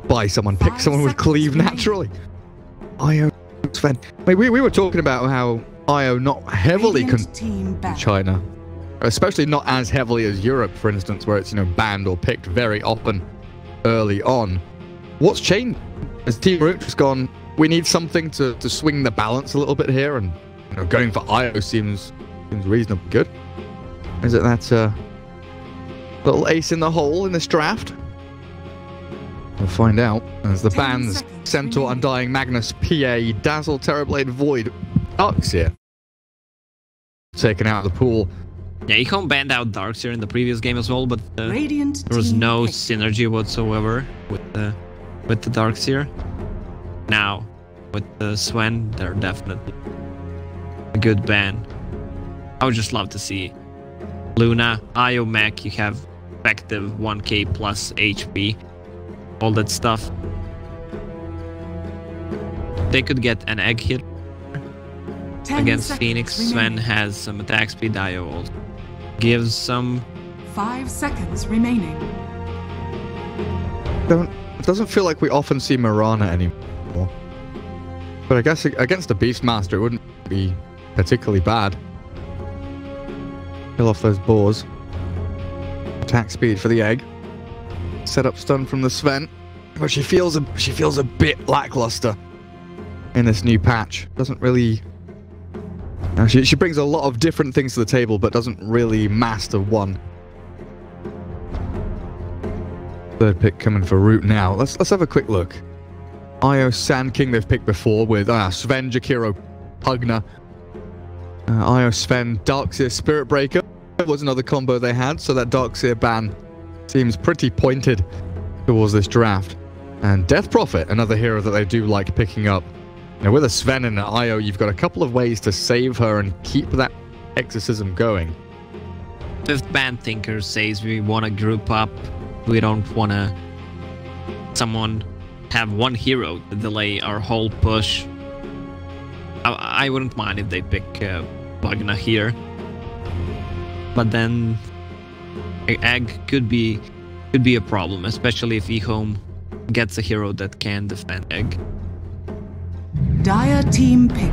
pick someone with cleave naturally. IO Sven. I mean, we were talking about how IO not heavily in China, especially not as heavily as Europe, for instance, where it's, you know, banned or picked very often early on. What's changed? Has Team Root just gone, we need something to swing the balance a little bit here, and, you know, going for IO seems reasonably good? Is it that little ace in the hole in this draft? We'll find out as the bans Centaur, Undying, Magnus, PA, Dazzle, Terrorblade, Void, Darkseer. Taken out of the pool. Yeah, Ehome banned out Darkseer in the previous game as well, but there Radiant was team no pick. synergy whatsoever with the Darkseer. Now, with the Sven, they're definitely a good ban. I would just love to see Luna, IO mech, you have effective 1k plus HP, all that stuff. They could get an egg hit 10 against seconds Phoenix. Sven remaining. has some attack speed, IO also gives some. 5 seconds remaining. It doesn't feel like we often see Mirana anymore. But I guess against a Beastmaster, it wouldn't be particularly bad. Kill off those boars. Attack speed for the egg. Set up stun from the Sven. But she feels a bit lackluster in this new patch. Doesn't really. She brings a lot of different things to the table, but doesn't really master one. Third pick coming for Root now. Let's have a quick look. Io Sand King they've picked before with Sven, Jakiro, Pugna. Io Sven, Darkseer, Spirit Breaker was another combo they had, so that Darkseer ban seems pretty pointed towards this draft. And Death Prophet, another hero that they do like picking up. Now with a Sven and an Io, you've got a couple of ways to save her and keep that exorcism going. Fifth ban Thinker says we want to group up. We don't want to someone have one hero to delay our whole push. I wouldn't mind if they pick Pugna here. But then Egg could be a problem, especially if Ehome gets a hero that can defend Egg. Dire team pick.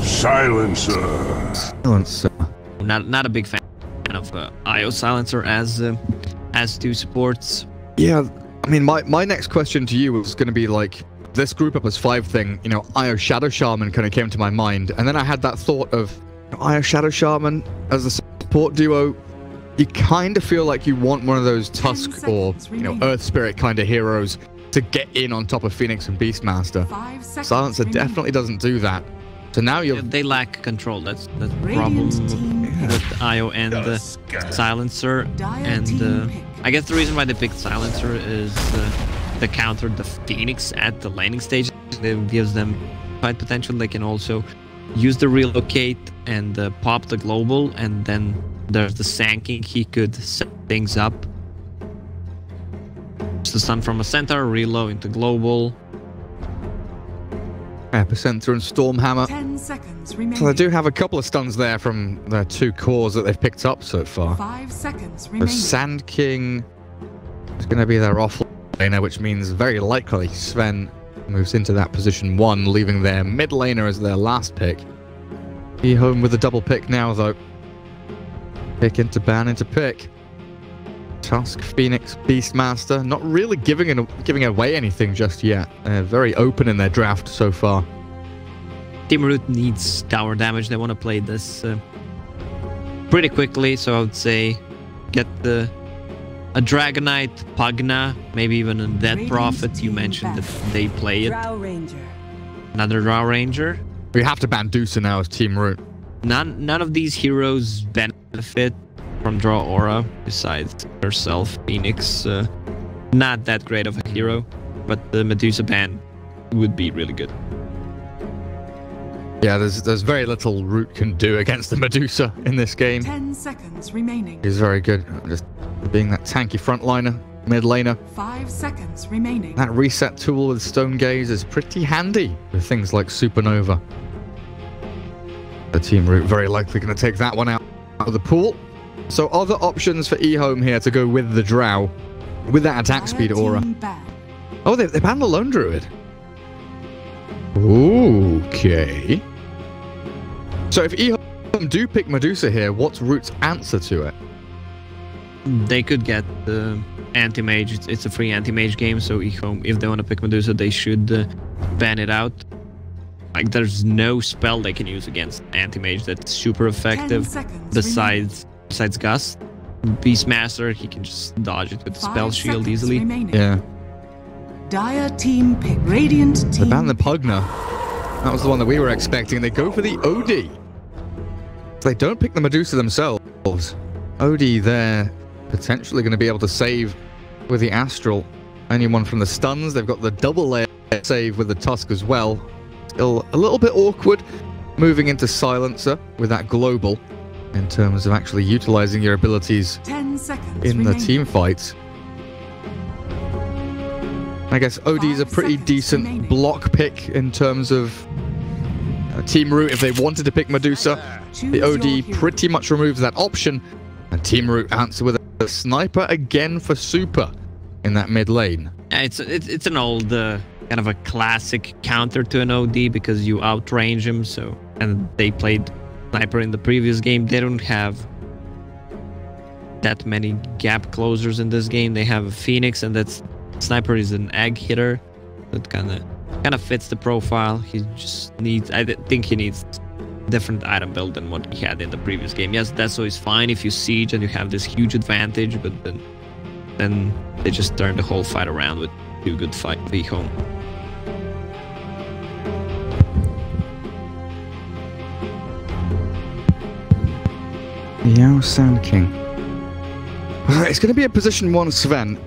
Silencer. Silencer. Not a big fan of IO Silencer as two supports. Yeah, I mean, my next question to you was going to be like, this group up as 5 thing, you know, Io Shadow Shaman kind of came to my mind. And then I had that thought of Io Shadow Shaman as a support duo. You kind of feel like you want one of those Tusk or, you know, Earth Spirit kind of heroes to get in on top of Phoenix and Beastmaster. 5 seconds Silencer remaining. definitely doesn't do that. So now you're... They lack control. That's the Radiant problem team pick. with IO and the Silencer. Dire And team pick. I guess the reason why they picked Silencer is to counter the Phoenix at the laning stage. It gives them fight potential. They can also use the relocate and pop the global, and then there's the Sand King. He could set things up. It's the stun from a centaur, reload into global. Epicenter and Stormhammer. 10 seconds remaining. So they do have a couple of stuns there from their 2 cores that they've picked up so far. 5 seconds The remaining. Sand King is going to be their offlaner, which means very likely Sven moves into that position 1, leaving their mid laner as their last pick. Ehome with a double pick now, though. Pick into ban into pick. Tusk, Phoenix, Beastmaster, not really giving away anything just yet. They're very open in their draft so far. Team Root needs tower damage. They want to play this pretty quickly, so I would say get a Dragonite, Pugna, maybe even a Death Radiant Prophet. You team mentioned back. that they play it. Drow Ranger. Another Drow Ranger. We have to ban Dusa now as Team Root. None of these heroes benefit from Draw Aura, besides herself. Phoenix, not that great of a hero, but the Medusa ban would be really good. Yeah, there's very little Root can do against the Medusa in this game. 10 seconds remaining. He's very good, just being that tanky frontliner, mid laner. 5 seconds remaining. That reset tool with Stone Gaze is pretty handy with things like Supernova. The Team Root very likely going to take that one out of the pool. So other options for Ehome here to go with the Drow, with that attack Dire speed aura. team ban. Oh, they banned the Lone Druid. Okay. So if Ehome do pick Medusa here, what's Root's answer to it? They could get the anti-mage. It's a free anti-mage game, so Ehome, if they want to pick Medusa, they should ban it out. Like, there's no spell they can use against anti-mage that's super 10 effective seconds besides Gust. Beastmaster, he can just dodge it with the spell shield easily. Remaining. Yeah. Dire team pick. Radiant They team. banned the Pugner. That was the one that we were expecting. They go for the OD. So they don't pick the Medusa themselves. OD there, potentially going to be able to save with the Astral. Only one from the stuns. They've got the double layer save with the Tusk as well. Still a little bit awkward moving into Silencer with that global in terms of actually utilizing your abilities 10 seconds in the remaining. team fights. I guess OD is a 5 pretty seconds decent remaining. block pick in terms of team route if they wanted to pick Medusa. Choose The your OD hero. pretty much removes that option. And team route answer with a sniper again for Super in that mid lane. Yeah, it's an old kind of a classic counter to an OD because you outrange him. So, and they played sniper in the previous game. They don't have that many gap closers in this game. They have a Phoenix, and that's sniper is an egg hitter. That kind of fits the profile. He just needs. I think he needs different item build than what he had in the previous game. Yes, that's always fine if you siege and you have this huge advantage, but then they just turn the whole fight around with 2 good fight Ehome. Yao Sand King. It's going to be a position 1 Sven.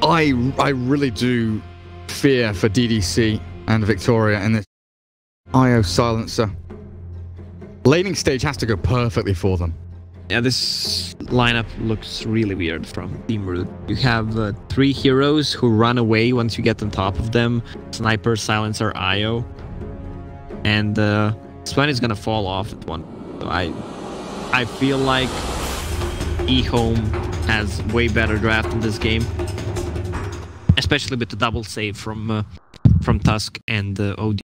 I really do fear for DDC and Victoria in this IO Silencer. Laning stage has to go perfectly for them. Yeah, this lineup looks really weird from Team Root. You have 3 heroes who run away once you get on top of them. Sniper, Silencer, IO. And Sven is gonna fall off at one. So I feel like Ehome has way better draft in this game. Especially with the double save from Tusk and OD.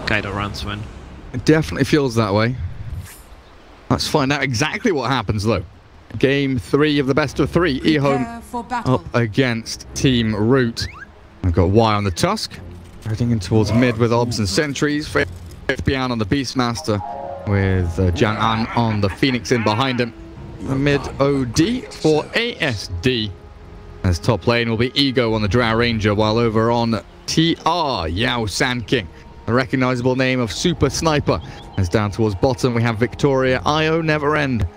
Kaido around Sven. It definitely feels that way. Let's find out exactly what happens though. Game 3 of the best of 3. Ehome Prepare for battle. up against Team Root. I've got Y on the Tusk. Heading in towards mid with Obs and Sentries. Bian on the Beastmaster with Jan An on the Phoenix in behind him. The mid OD for ASD. As top lane will be Ego on the Drow Ranger, while over on TR, Yao Sand King. The recognizable name of Super Sniper. As down towards bottom we have Victoria, IO Never End,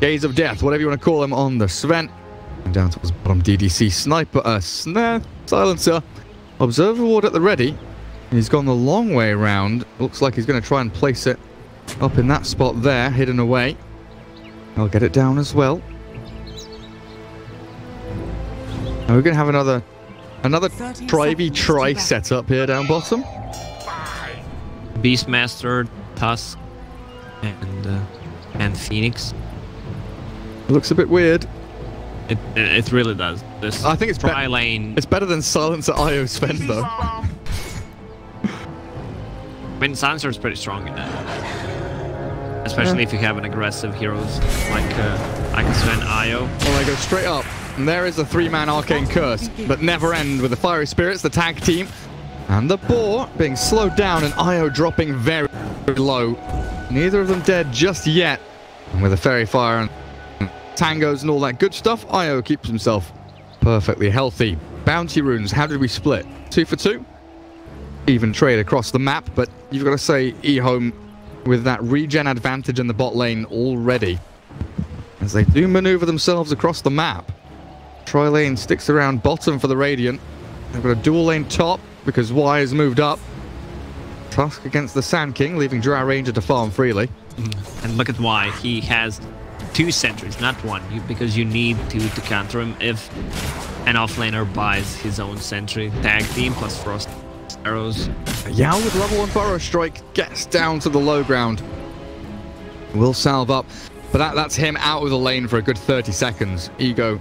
Gaze of Death, whatever you want to call him, on the Sven. And down towards bottom DDC Sniper, Snare, Silencer. Observer Ward at the ready. He's gone the long way around. Looks like he's going to try and place it up in that spot there, hidden away. I'll get it down as well. And we're going to have another 30 try seconds to setup here down bottom. Beastmaster, Tusk, and Phoenix. It looks a bit weird. It really does. This I think it's try lane. It's better than Silencer IO Sven though. I mean, Silencer is pretty strong in that. Especially if you have an aggressive heroes like Sven IO. Well, they go straight up. And there is a 3-man Arcane Curse, but Never End with the Fiery Spirits, the tag team. And the Boar being slowed down and IO dropping very, very low. Neither of them dead just yet. And with the Fairy Fire and tangos and all that good stuff, IO keeps himself perfectly healthy. Bounty runes, how did we split? 2 for 2? Even trade across the map, but you've got to say Ehome with that regen advantage in the bot lane already. As they do maneuver themselves across the map. Tri-lane sticks around bottom for the Radiant. They've got a dual lane top because Y has moved up. Tusk against the Sand King, leaving Drow Ranger to farm freely. And look at why he has 2 sentries, not 1, because you need to counter him if an offlaner buys his own sentry. Tag team plus frost arrows. Yao with level 1 Burrow Strike gets down to the low ground. Will salve up, but that's him out of the lane for a good 30 seconds. Ego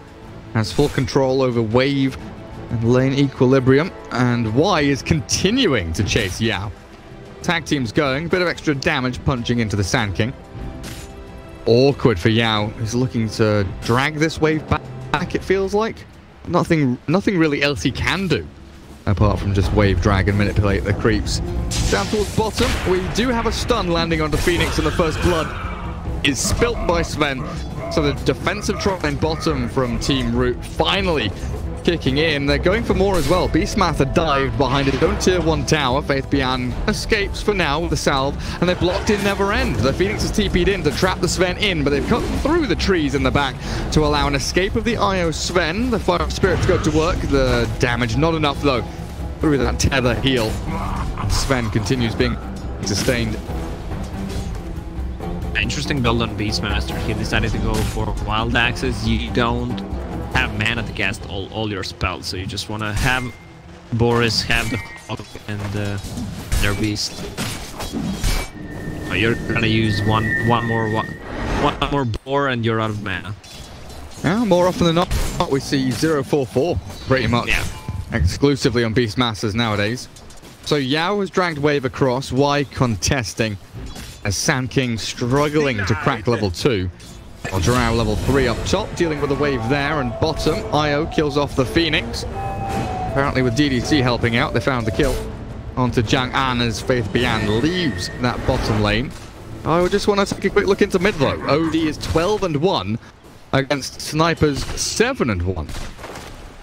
has full control over wave and lane equilibrium, and Y is continuing to chase Yao. Tag team's going, bit of extra damage punching into the Sand King. Awkward for Yao. He's looking to drag this wave back, it feels like. Nothing really else he can do apart from just wave drag and manipulate the creeps. Down towards bottom, we do have a stun landing onto Phoenix, and the first blood is spilt by Sven. So the defensive try in bottom from Team Root finally kicking in. They're going for more as well. Beastmaster dived behind his own tier 1 tower. Faith Bian escapes for now with the salve, and they're blocked in Never End. The Phoenix has TP'd in to trap the Sven in, but they've cut through the trees in the back to allow an escape of the IO Sven. The Fire Spirits go to work. The damage not enough though. Through that tether heal. Sven continues being sustained. Interesting build on Beastmaster. He decided to go for Wild Axes. You don't have mana to cast all your spells, so you just want to have Boris, have the Hawk, and their Beast. Oh, you're gonna use one more Boar, and you're out of mana. Yeah, more often than not, we see 0-4-4 pretty much. Yeah. Exclusively on Beastmasters nowadays. So Yao has dragged wave across. Y contesting. As Sand King struggling to crack level 2. While Drow level 3 up top, dealing with a wave there, and bottom, IO kills off the Phoenix. Apparently with DDC helping out, they found the kill. Onto Jiang An as Faith Bian leaves that bottom lane. I just want to take a quick look into mid though. OD is 12-1 against Sniper's 7-1.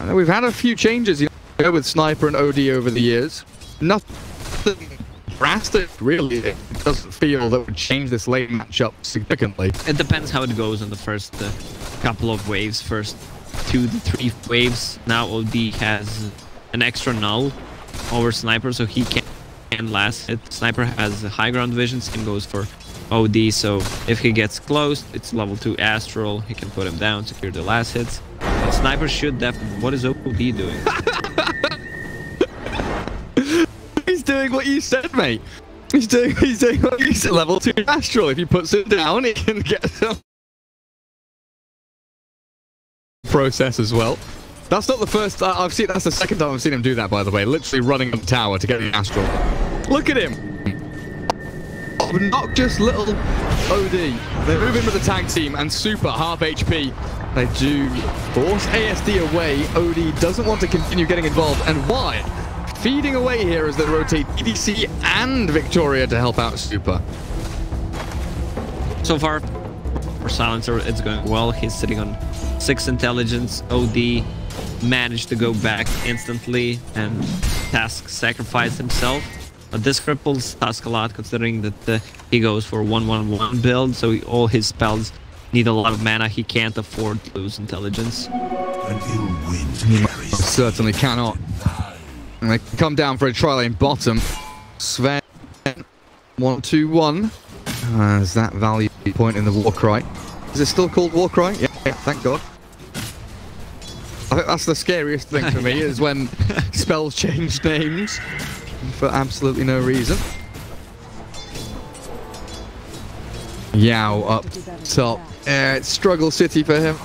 And we've had a few changes, you know, with Sniper and OD over the years. Nothing drastic, really. It doesn't feel that would change this late matchup significantly. It depends how it goes in the first couple of waves. First 2 to 3 waves. Now OD has an extra null over Sniper, so he can last hit. Sniper has high ground vision, same goes for OD, so if he gets close, it's level 2 Astral, he can put him down, secure the last hits. But Sniper should definitely... What is OD doing? He's doing what you said, mate. He's doing what you said. Level 2 Astral. If he puts it down, he can get some process as well. That's not the first I've seen. That's the second time I've seen him do that, by the way. Literally running up the tower to get the Astral. Look at him. Not just little OD. They move in with the tag team and Super half HP. They do force ASD away. OD doesn't want to continue getting involved. And why? Feeding away here as they rotate EDC and Victoria to help out Super. So far, for Silencer, it's going well. He's sitting on 6 intelligence. OD managed to go back instantly and Task sacrificed himself. But this cripples Task a lot, considering that he goes for 1-1-1 build, so all his spells need a lot of mana. He can't afford to lose intelligence. He certainly cannot. And they come down for a tri lane bottom. Sven 1-2-1 as that value point in the Warcry. Is it still called Warcry? Yeah, thank God. I think that's the scariest thing for me is when spells change names for absolutely no reason. Yao up top. It's Struggle City for him.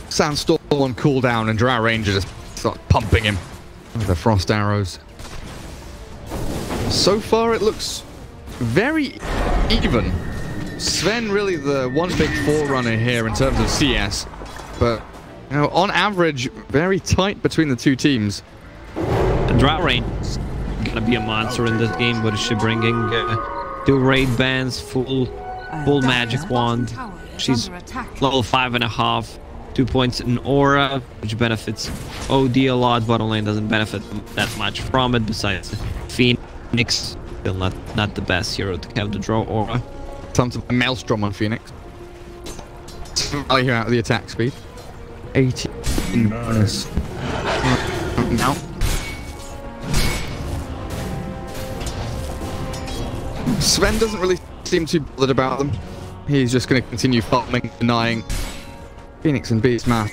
Sandstorm on cooldown and Drow Ranger just start pumping him with the frost arrows. So far it looks very even. Sven really the one big forerunner here in terms of CS, but you know, on average very tight between the two teams. And Drow Ranger's gonna be a monster in this game, but she's bringing 2 raid bands, full magic wand. She's level 5.5, 2 points in aura, which benefits OD a lot. Bottom lane doesn't benefit that much from it. Besides, Phoenix still not the best hero to have the draw aura. Time to Maelstrom on Phoenix. Value out of the attack speed. 18 bonus. Now. Sven doesn't really seem too bothered about them. He's just going to continue farming, denying. Phoenix and Beastmaster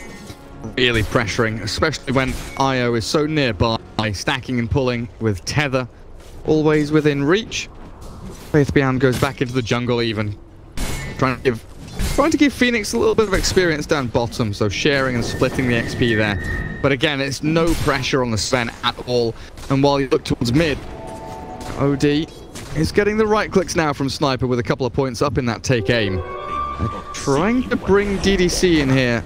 really pressuring, especially when IO is so nearby, stacking and pulling with Tether always within reach. Faith Bian goes back into the jungle even, trying to give Phoenix a little bit of experience down bottom, so sharing and splitting the XP there. But again, it's no pressure on the Sven at all. And while you look towards mid, OD is getting the right clicks now from Sniper with a couple of points up in that take aim. They're trying to bring DDC in here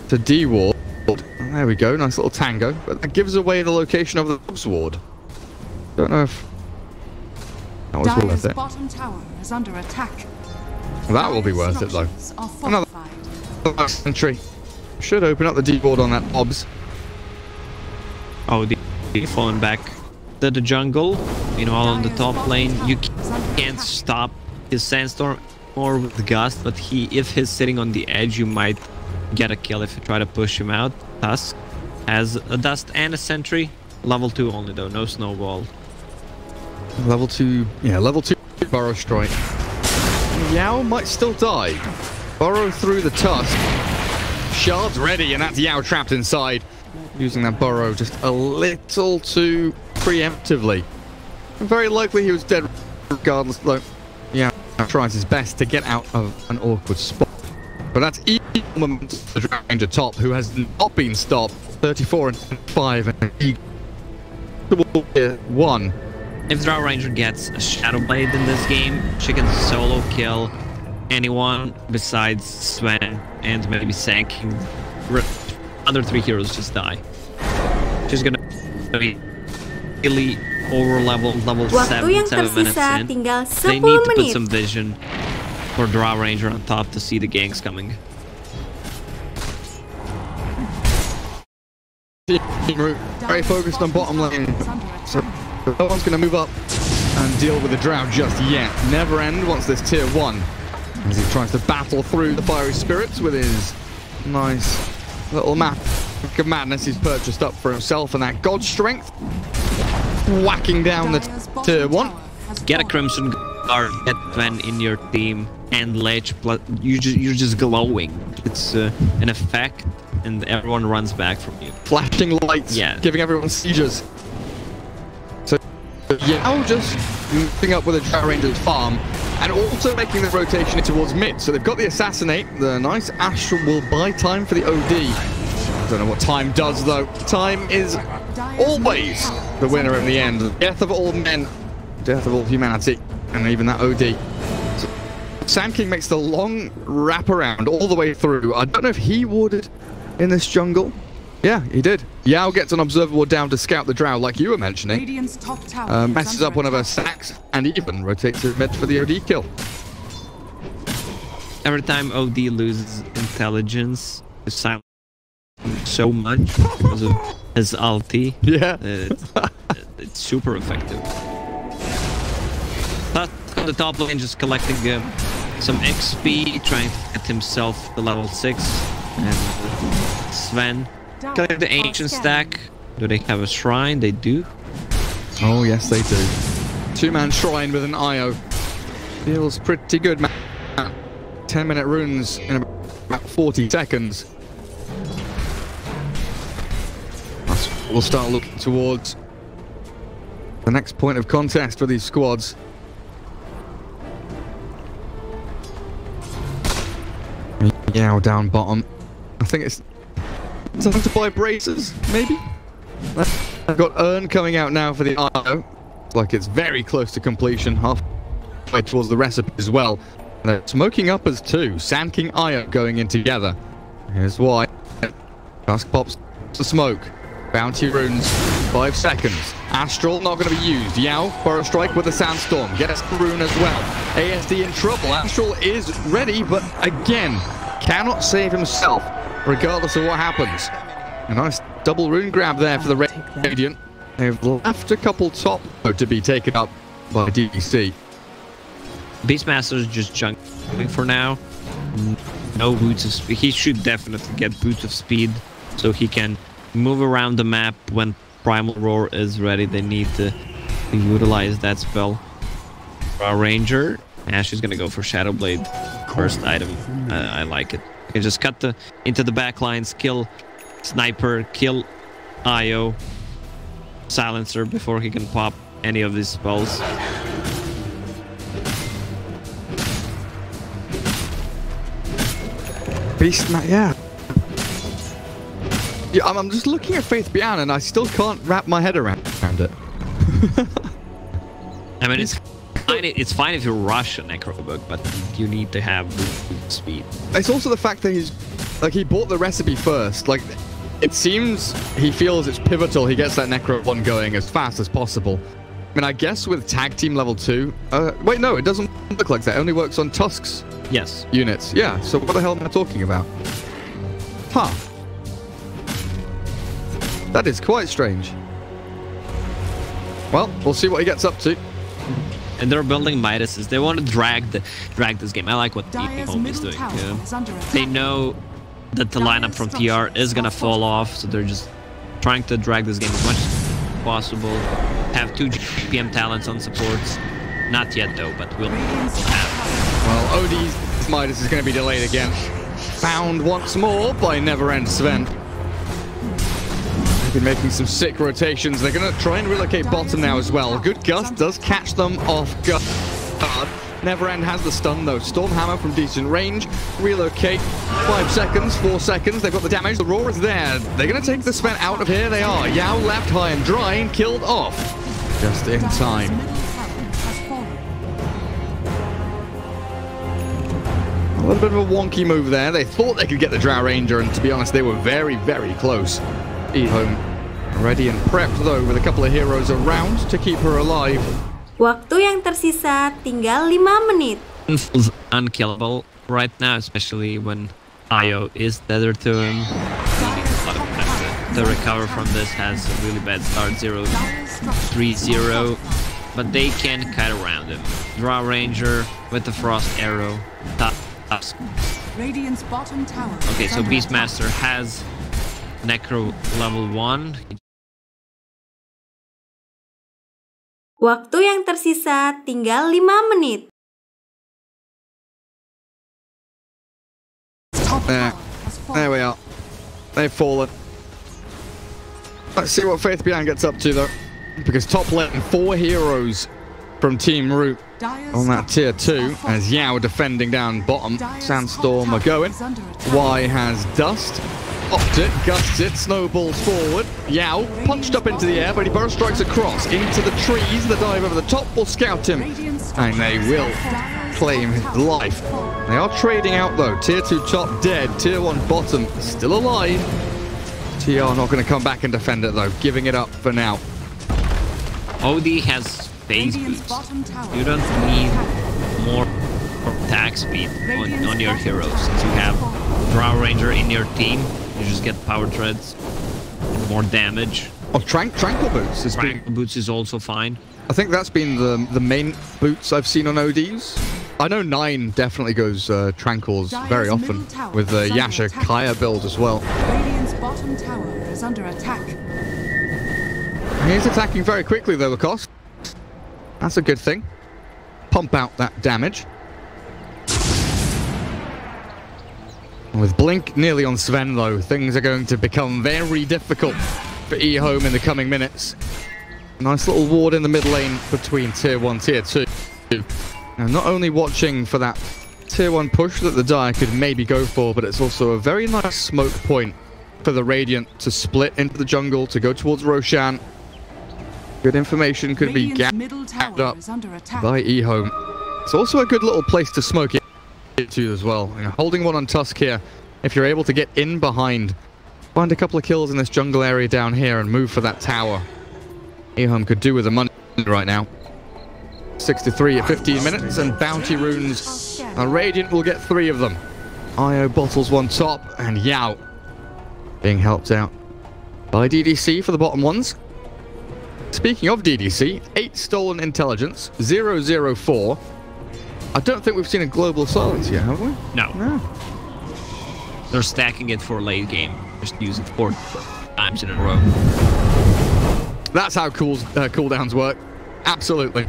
to D-Ward. There we go, nice little tango. But that gives away the location of the Bob's Ward. Don't know if that was worth it. Bottom tower is under attack. That will be worth it though. Another Sentry should open up the D board on that Obs. Oh, they're falling back to the jungle. Meanwhile, on the top lane, you can't stop his Sandstorm or with the Gust, but if he's sitting on the edge, you might get a kill if you try to push him out. Tusk has a Dust and a Sentry. Level 2 only though, no Snowball. Level 2, yeah, level 2 Burrow Strike. Yao might still die. Burrow through the Tusk. Shard's ready, and that's Yao trapped inside. Using that Burrow just a little too preemptively. Very likely he was dead regardless, though. Yeah, tries his best to get out of an awkward spot. But that's even the Drow Ranger top, who has not been stopped. 34 and 5 and he 1. If Drow Ranger gets a Shadow Blade in this game, she can solo kill anyone besides Sven and maybe Sanking. Other 3 heroes just die. She's gonna be really over level 7 minutes in. They need to put some vision for Drow Ranger on top to see the ganks coming. Very focused on bottom lane, so no one's going to move up and deal with the Drow just yet. Never end once this tier 1, as he tries to battle through the fiery spirits with his nice little map of madness he's purchased up for himself, and that God Strength whacking down the tier 1. Get a Crimson Guard, get Sven in your team, and Lich, you're just glowing. It's an effect, and everyone runs back from you. Flashing lights, yeah, giving everyone seizures. So Yao just moving up with a Drow Ranger's farm, and also making the rotation towards mid. So they've got the Assassinate, the nice Astral will buy time for the OD. I don't know what time does though. Time is always the winner in the end. Death of all men, death of all humanity, and even that OD. So Sand King makes the long wraparound all the way through. I don't know if he warded in this jungle. Yeah, he did. Yao gets an observer ward down to scout the Drow, like you were mentioning. Messes up one of her sacks, and even rotates his mid for the OD kill. Every time OD loses intelligence, it's silent so much because of his ulti. Yeah. It's super effective. But on the top lane, just collecting some XP, trying to get himself to level 6. And Sven collecting the ancient stack. Do they have a shrine? They do. Oh yes, they do. 2-man shrine with an IO. Feels pretty good, man. 10-minute runes in about 40 seconds. We'll start looking towards the next point of contest for these squads. Yao down bottom. I think it's time to buy braces, maybe? I've got Urn coming out now for the IO. It's like it's very close to completion, halfway towards the recipe as well. And they're smoking up as 2. Sand King IO going in together. Here's why. Tusk pops the smoke. Bounty runes, 5 seconds. Astral not going to be used. Yao, Burrow Strike with the Sandstorm. Gets the rune as well. ASD in trouble. Astral is ready, but again, cannot save himself, regardless of what happens. A nice double rune grab there for the Radiant. They've left a couple top to be taken up by DBC. Beastmaster's just junking for now. No boots of speed. He should definitely get boots of speed so he can move around the map when Primal Roar is ready. They need to utilize that spell. Drow Ranger. Yeah, she's gonna go for Shadow Blade. First item. I like it. You can just cut into the back lines, kill Sniper, kill IO, Silencer before he can pop any of these spells. Yeah. Yeah, I'm just looking at Faith Bian and I still can't wrap my head around it. I mean, it's fine if you rush a Necrobook, but you need to have speed. It's also the fact that he bought the recipe first. Like, it seems he feels it's pivotal he gets that Necro one going as fast as possible. I mean, I guess with tag team level 2... wait, no, it doesn't look like that. It only works on Tusk's Yes. units. Yeah, so what the hell am I talking about? Huh. That is quite strange. Well, we'll see what he gets up to. And they're building Midases. They want to drag this game. I like what Ehome is doing. They know that the lineup from TR is gonna fall off, so they're just trying to drag this game as much as possible. Have 2 GPM talents on supports. Not yet though, but we'll have. Well, OD's Midas is going to be delayed again. Found once more by Never End Sven. They've been making some sick rotations. They're going to try and relocate bottom now as well. Good Gust does catch them off guard. Never End has the stun though. Stormhammer from decent range. Relocate. 5 seconds, 4 seconds. They've got the damage. The Roar is there. They're going to take the Sven out of here. They are. Yao left high and dry and killed off. Just in time. A little bit of a wonky move there. They thought they could get the Drow Ranger, and to be honest, they were very, very close. Ehome ready and prepped though, with a couple of heroes around to keep her alive. Waktu yang tersisa tinggal 5 menit. Feels unkillable right now, especially when Io is tethered to him. Needing a lot of time to recover from this. Has a really bad start, 0-3-0. But they can cut around him. Drow Ranger with the Frost Arrow. Radiant's bottom tower. Okay, so Beastmaster has Necro level 1. Waktu yang tersisa tinggal 5 menit. There we are. They've fallen. Let's see what Faith Beyond gets up to though. Because top lane 4 heroes from Team Root on that tier 2 as Yao defending down bottom. Sandstorm are going. Y has Dust. Opt it, gusts it, snowballs forward. Yao punched up into the air, but he burst strikes across into the trees. The dive over the top will scout him, and they will claim his life. They are trading out though. Tier 2 top dead, tier 1 bottom still alive. TR not going to come back and defend it though, giving it up for now. OD has phase boots. You don't need more attack speed on your heroes. Since you have Drow Ranger in your team, you just get power treads and more damage. Oh, Tranquil Boots is Tranquil Boots is also fine. I think that's been the main boots I've seen on ODs. I know 9 definitely goes Tranquils very often with the Yasha Kaya build as well. Radiant's bottom tower is under attack. He's attacking very quickly though, Lacoste. That's a good thing. Pump out that damage. With Blink nearly on Sven though, things are going to become very difficult for Ehome in the coming minutes. Nice little ward in the mid lane between tier 1 tier 2. Now not only watching for that tier 1 push that the Dire could maybe go for, but it's also a very nice smoke point for the Radiant to split into the jungle to go towards Roshan. Good information could be gapped up by Ehome. It's also a good little place to smoke it to as well. You know, holding one on Tusk here, if you're able to get in behind, find a couple of kills in this jungle area down here and move for that tower. Ehome could do with the money right now. 63 at 15 minutes and bounty runes. Radiant will get 3 of them. Io bottles one top and Yao being helped out by DDC for the bottom ones. Speaking of DDC, 8 stolen intelligence, 004. I don't think we've seen a global silence yet, have we? No. They're stacking it for late game. Just use it 4 times in a row. That's how cooldowns work. Absolutely.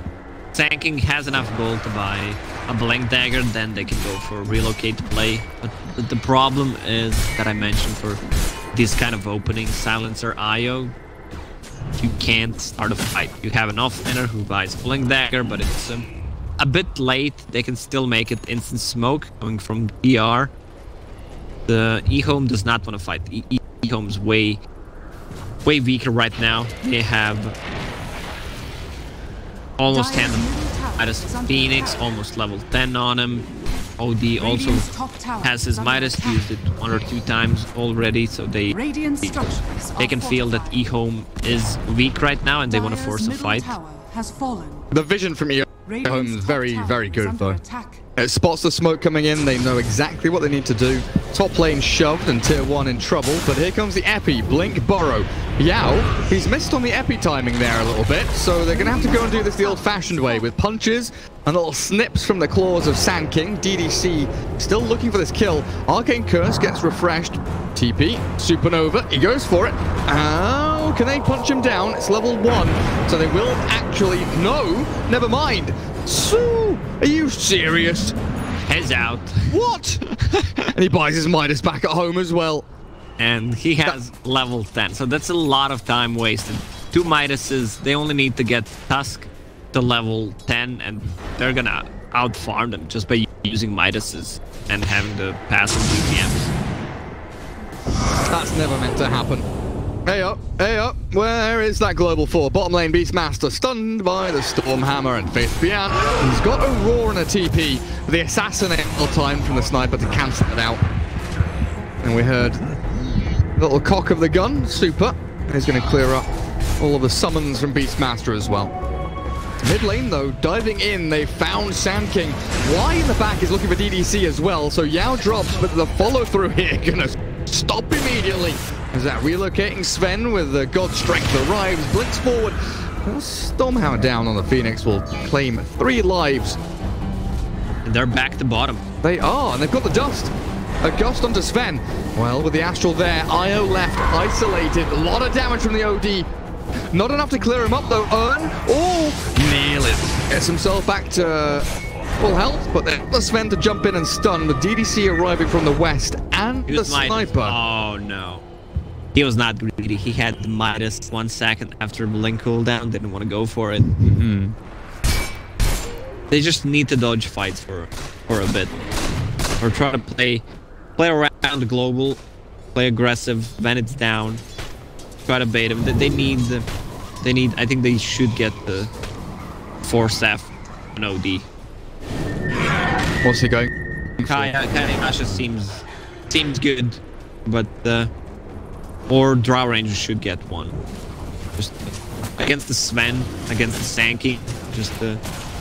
Tanking has enough gold to buy a Blink Dagger, then they can go for relocate to play. But the problem is that I mentioned for this kind of opening, Silencer IO, you can't start a fight. You have an offlaner who buys Blink Dagger, but it's a bit late. They can still make it instant smoke coming from DR. The Ehome does not want to fight. Ehome's way weaker right now. They have almost 10 Midas Phoenix, almost level 10 on him. OD also has his Midas, used it 1 or 2 times already, so they can feel that Ehome is weak right now and they want to force a fight. The vision from Ehome is very, very good though. It spots the smoke coming in. They know exactly what they need to do. Top lane shoved and tier 1 in trouble. But here comes the Epi. Blink, Burrow. Yao, he's missed on the Epi timing there a little bit. So they're going to have to go and do this the old-fashioned way with punches and little snips from the claws of Sand King. DDC still looking for this kill. Arcane Curse gets refreshed. TP, Supernova. He goes for it. Oh, can they punch him down? It's level 1. So they will actually... No, never mind. So, are you serious? He's out. What? And he buys his Midas back at home as well. And he has level 10, so that's a lot of time wasted. 2 Midases, they only need to get Tusk to level 10, and they're gonna outfarm them just by using Midases and having the passive DPMs. That's never meant to happen. Hey up, where is that Global 4? Bottom lane Beastmaster stunned by the Stormhammer and Faith Bian. He's got a Roar and a TP. The Assassinate all time from the sniper to cancel it out. And we heard little cock of the gun, Super. He's going to clear up all of the summons from Beastmaster as well. Mid lane though, diving in, they found Sand King. Y in the back is looking for DDC as well, so Yao drops, but the follow through here gonna stop immediately. As that relocating Sven with the God Strength arrives, blinks forward. Stormhammer down on the Phoenix will claim 3 lives. And they're back to bottom. They are, and they've got the dust. A gust onto Sven. Well, with the Astral there, IO left, isolated. A lot of damage from the OD. Not enough to clear him up though. Nail it. Gets himself back to full health, but then the Sven to jump in and stun with DDC arriving from the west and the sniper. Oh no. He was not greedy. He had the Midas 1 second after Blink cooldown. Didn't want to go for it. They just need to dodge fights for a bit. Or try to play around the global, play aggressive when it's down. Try to bait him. They need. I think they should get the 4-staff an OD. What's he going? Kayasha seems good, but or Drow Ranger should get one. Just against the Sven, against the Sankey, just to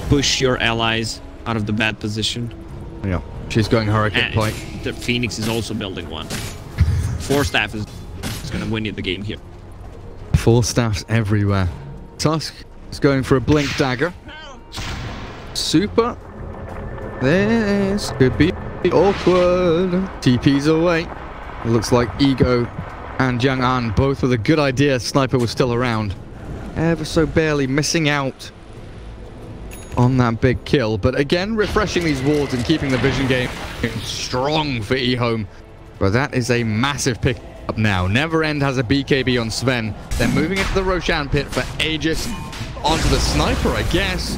push your allies out of the bad position. Yeah, she's going Hurricane Point. The Phoenix is also building one. 4-staff is going to win you the game here. 4 staffs everywhere. Tusk is going for a Blink Dagger. Super. This could be awkward. TP's away. It looks like Ego and Jiang An both with a good idea. Sniper was still around. Ever so barely missing out on that big kill. But again, refreshing these wards and keeping the vision game strong for Ehome. But that is a massive pick up now. Neverend has a BKB on Sven. They're moving into the Roshan pit for Aegis. Onto the sniper, I guess.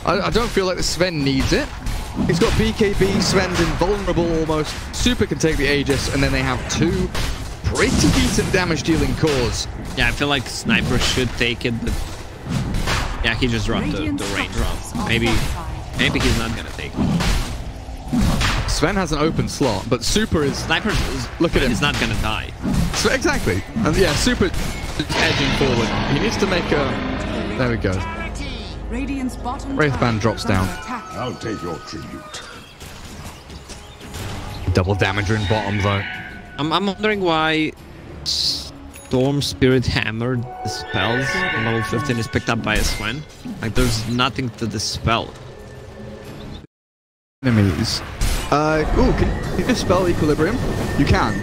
I don't feel like the Sven needs it. He's got BKB, Sven's invulnerable almost. Super can take the Aegis, and then they have 2 pretty decent damage dealing cores. Yeah, I feel like Sniper should take it, but yeah, he just dropped the range drop. Maybe he's not gonna take it. Sven has an open slot, but Super is... Sniper is, look at him. He's not gonna die. So, exactly. And yeah, Super is edging forward. He needs to make a... There we go. Wraithband drops down. I'll take your tribute. Double damager in bottom though. I'm wondering why Storm Spirit Hammer dispels on level 15 is picked up by a Sven. Like there's nothing to dispel. Enemies. Can you dispel Equilibrium? You can.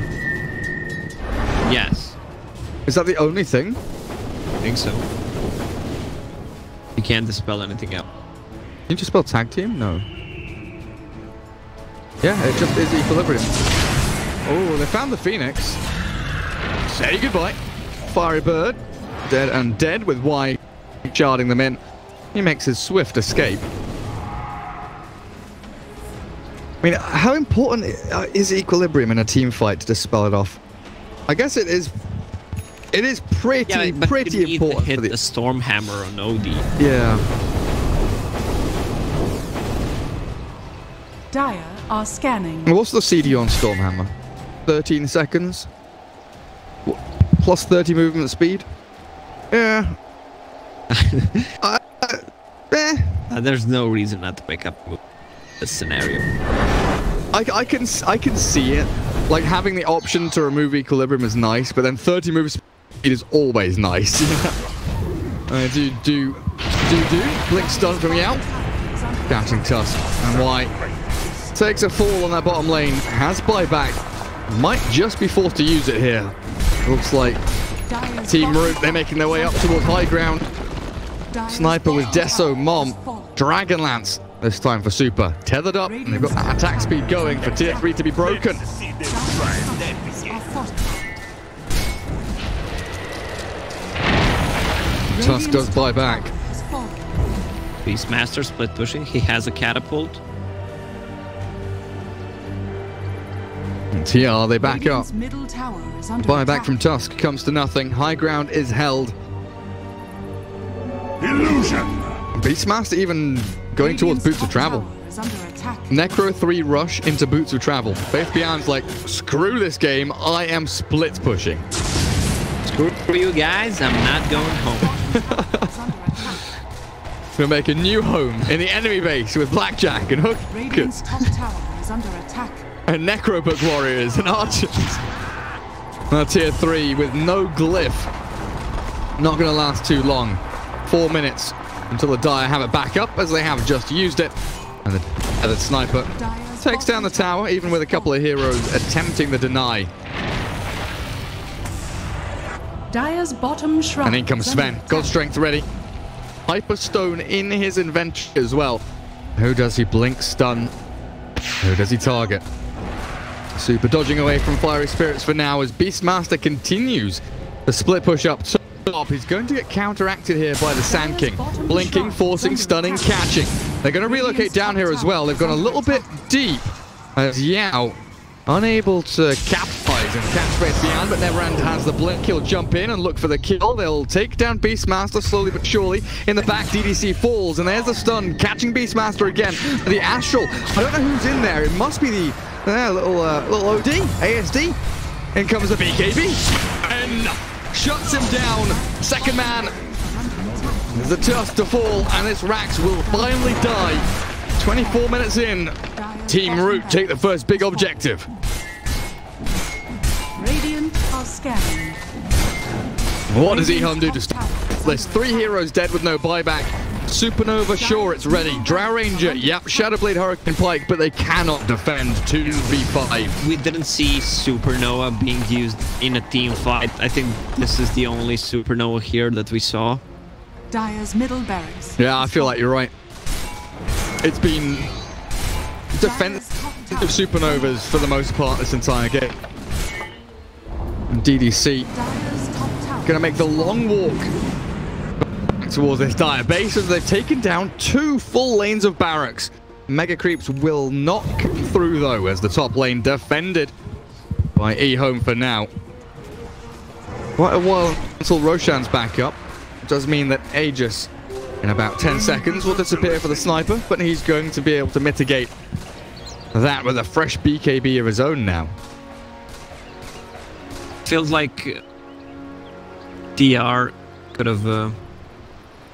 Yes. Is that the only thing? I think so. You can't dispel anything else. Can you dispel Tag Team? No. Yeah, it just is Equilibrium. Oh, they found the Phoenix. Say goodbye. Fiery Bird. Dead and dead with Y charting them in. He makes his swift escape. I mean, how important is Equilibrium in a team fight to dispel it off? I guess it is. It is pretty important to hit for the Storm Hammer on OD. Yeah. Dire are scanning. What's the CD on Stormhammer? 13 seconds. Plus 30 movement speed. Yeah. There's no reason not to pick up. this scenario. I can see it. Like, having the option to remove equilibrium is nice, but then 30 move speed is always nice. do blink stun from Yao. Catching Tusk, and White takes a fall on that bottom lane. Has buyback. Might just be forced to use it here. Looks like Team Root, they're making their way up towards high ground. Sniper with Deso, Mom, Dragonlance. This time for Super. Tethered up, and they've got that attack speed going for tier 3 to be broken. Tusk does buy back. Beastmaster split pushing. He has a catapult. And TR, they back up. Buy back from Tusk comes to nothing. High ground is held. Illusion! Beastmaster even going towards Boots of Travel. Necro 3 rush into Boots of Travel. Faith Beyond's like, screw this game, I am split pushing. Screw you guys, I'm not going home. We'll make a new home in the enemy base with Blackjack and Hook. Radiant's top tower is under attack. And Necrobook Warriors and Archers. Now tier 3 with no glyph. Not going to last too long. 4 minutes until the Dire have it back up, as they have just used it. And the tethered Sniper takes down the tower, even with a couple of heroes attempting the deny. Dire's bottom shrine. And in comes Sven. God Strength ready. Hyperstone in his inventory as well. Who does he blink stun? Who does he target? Super dodging away from Fiery Spirits for now as Beastmaster continues the split push up top. He's going to get counteracted here by the Sand King. Blinking, forcing, stunning, catching. They're going to relocate down here as well. They've gone a little bit deep as Yao unable to capitalize and catch Faith Beyond, but Neverend has the blink. He'll jump in and look for the kill. They'll take down Beastmaster slowly but surely. In the back, DDC falls, and there's the stun, catching Beastmaster again. The Astral, I don't know who's in there. It must be the little OD, ASD. In comes the BKB, and shuts him down. Second man. There's a Tusk to fall, and this Rax will finally die. 24 minutes in. Team Root take the first big objective. Radiant are scanning. What does Ehome do to stop this? 3 heroes dead with no buyback. Supernova, sure, it's ready. Drow Ranger, yep. Shadowblade, Hurricane Pike, but they cannot defend 2v5. We didn't see Supernova being used in a team fight. I think this is the only Supernova here that we saw. Dire's middle barracks. Yeah, I feel like you're right. It's been defensive Supernovas for the most part this entire game. And DDC gonna make the long walk back towards this Dire base as they've taken down 2 full lanes of barracks. Mega Creeps will not come through though, as the top lane defended by Ehome for now. Quite a while until Roshan's back up. It does mean that Aegis in about 10 seconds will disappear for the Sniper, but he's going to be able to mitigate that with a fresh BKB of his own now. Feels like DR could have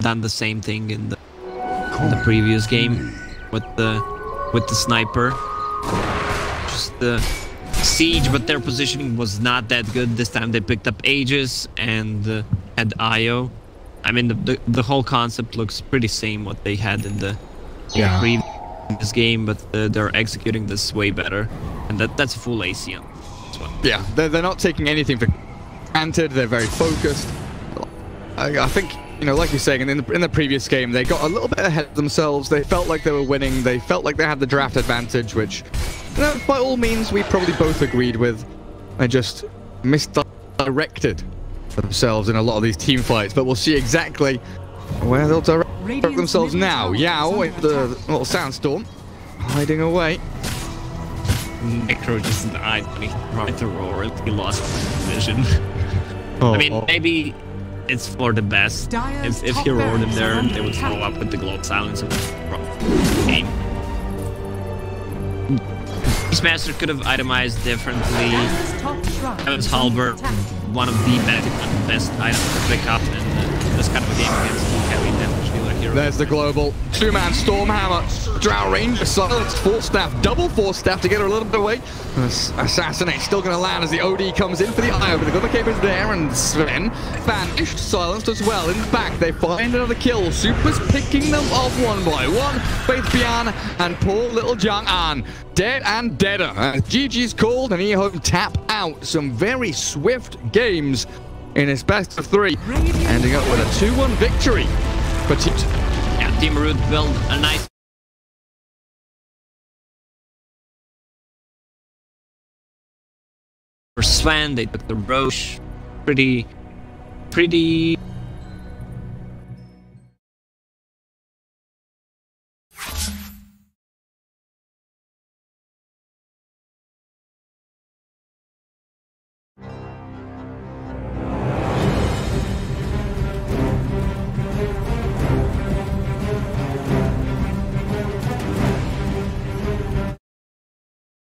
done the same thing in the previous game with the Sniper. Just the siege, but their positioning was not that good. This time they picked up Aegis and had IO. I mean, the whole concept looks pretty same what they had in the previous game, but they're executing this way better, and that's a full AC on this one. Yeah, they're not taking anything for granted. They're very focused. I think, you know, like you're saying, in the previous game, they got a little bit ahead of themselves. They felt like they were winning. They felt like they had the draft advantage, which, you know, by all means, we probably both agreed with. They just misdirected themselves in a lot of these team fights, but we'll see exactly where they'll direct themselves now. Yao with the little sandstorm hiding away. Necro just died when he tried to roar it. He lost vision. I mean, maybe it's for the best. If he roared him there, they would throw up with the glow silence of the game. Beastmaster could have itemized differently. Evan's Halberd, one of the best items to pick up in this kind of a game against carry damage dealer. hero. There's the global. Two-man Stormhammer. Drow Ranger silence. Force staff. Double force staff to get her a little bit away. Assassinate still going to land as the OD comes in for the Eye. But the Gunner Cape is there, and Sven vanished, silenced as well. In the back, they find another kill. Super's picking them off one by one. Faith Bian and poor little Jang An. Dead and deader. GG's called and Ehome tap out. Some very swift games in his best of 3, ending up with a 2-1 victory. But yeah, Team Root built a nice for Sven. They took the Roche pretty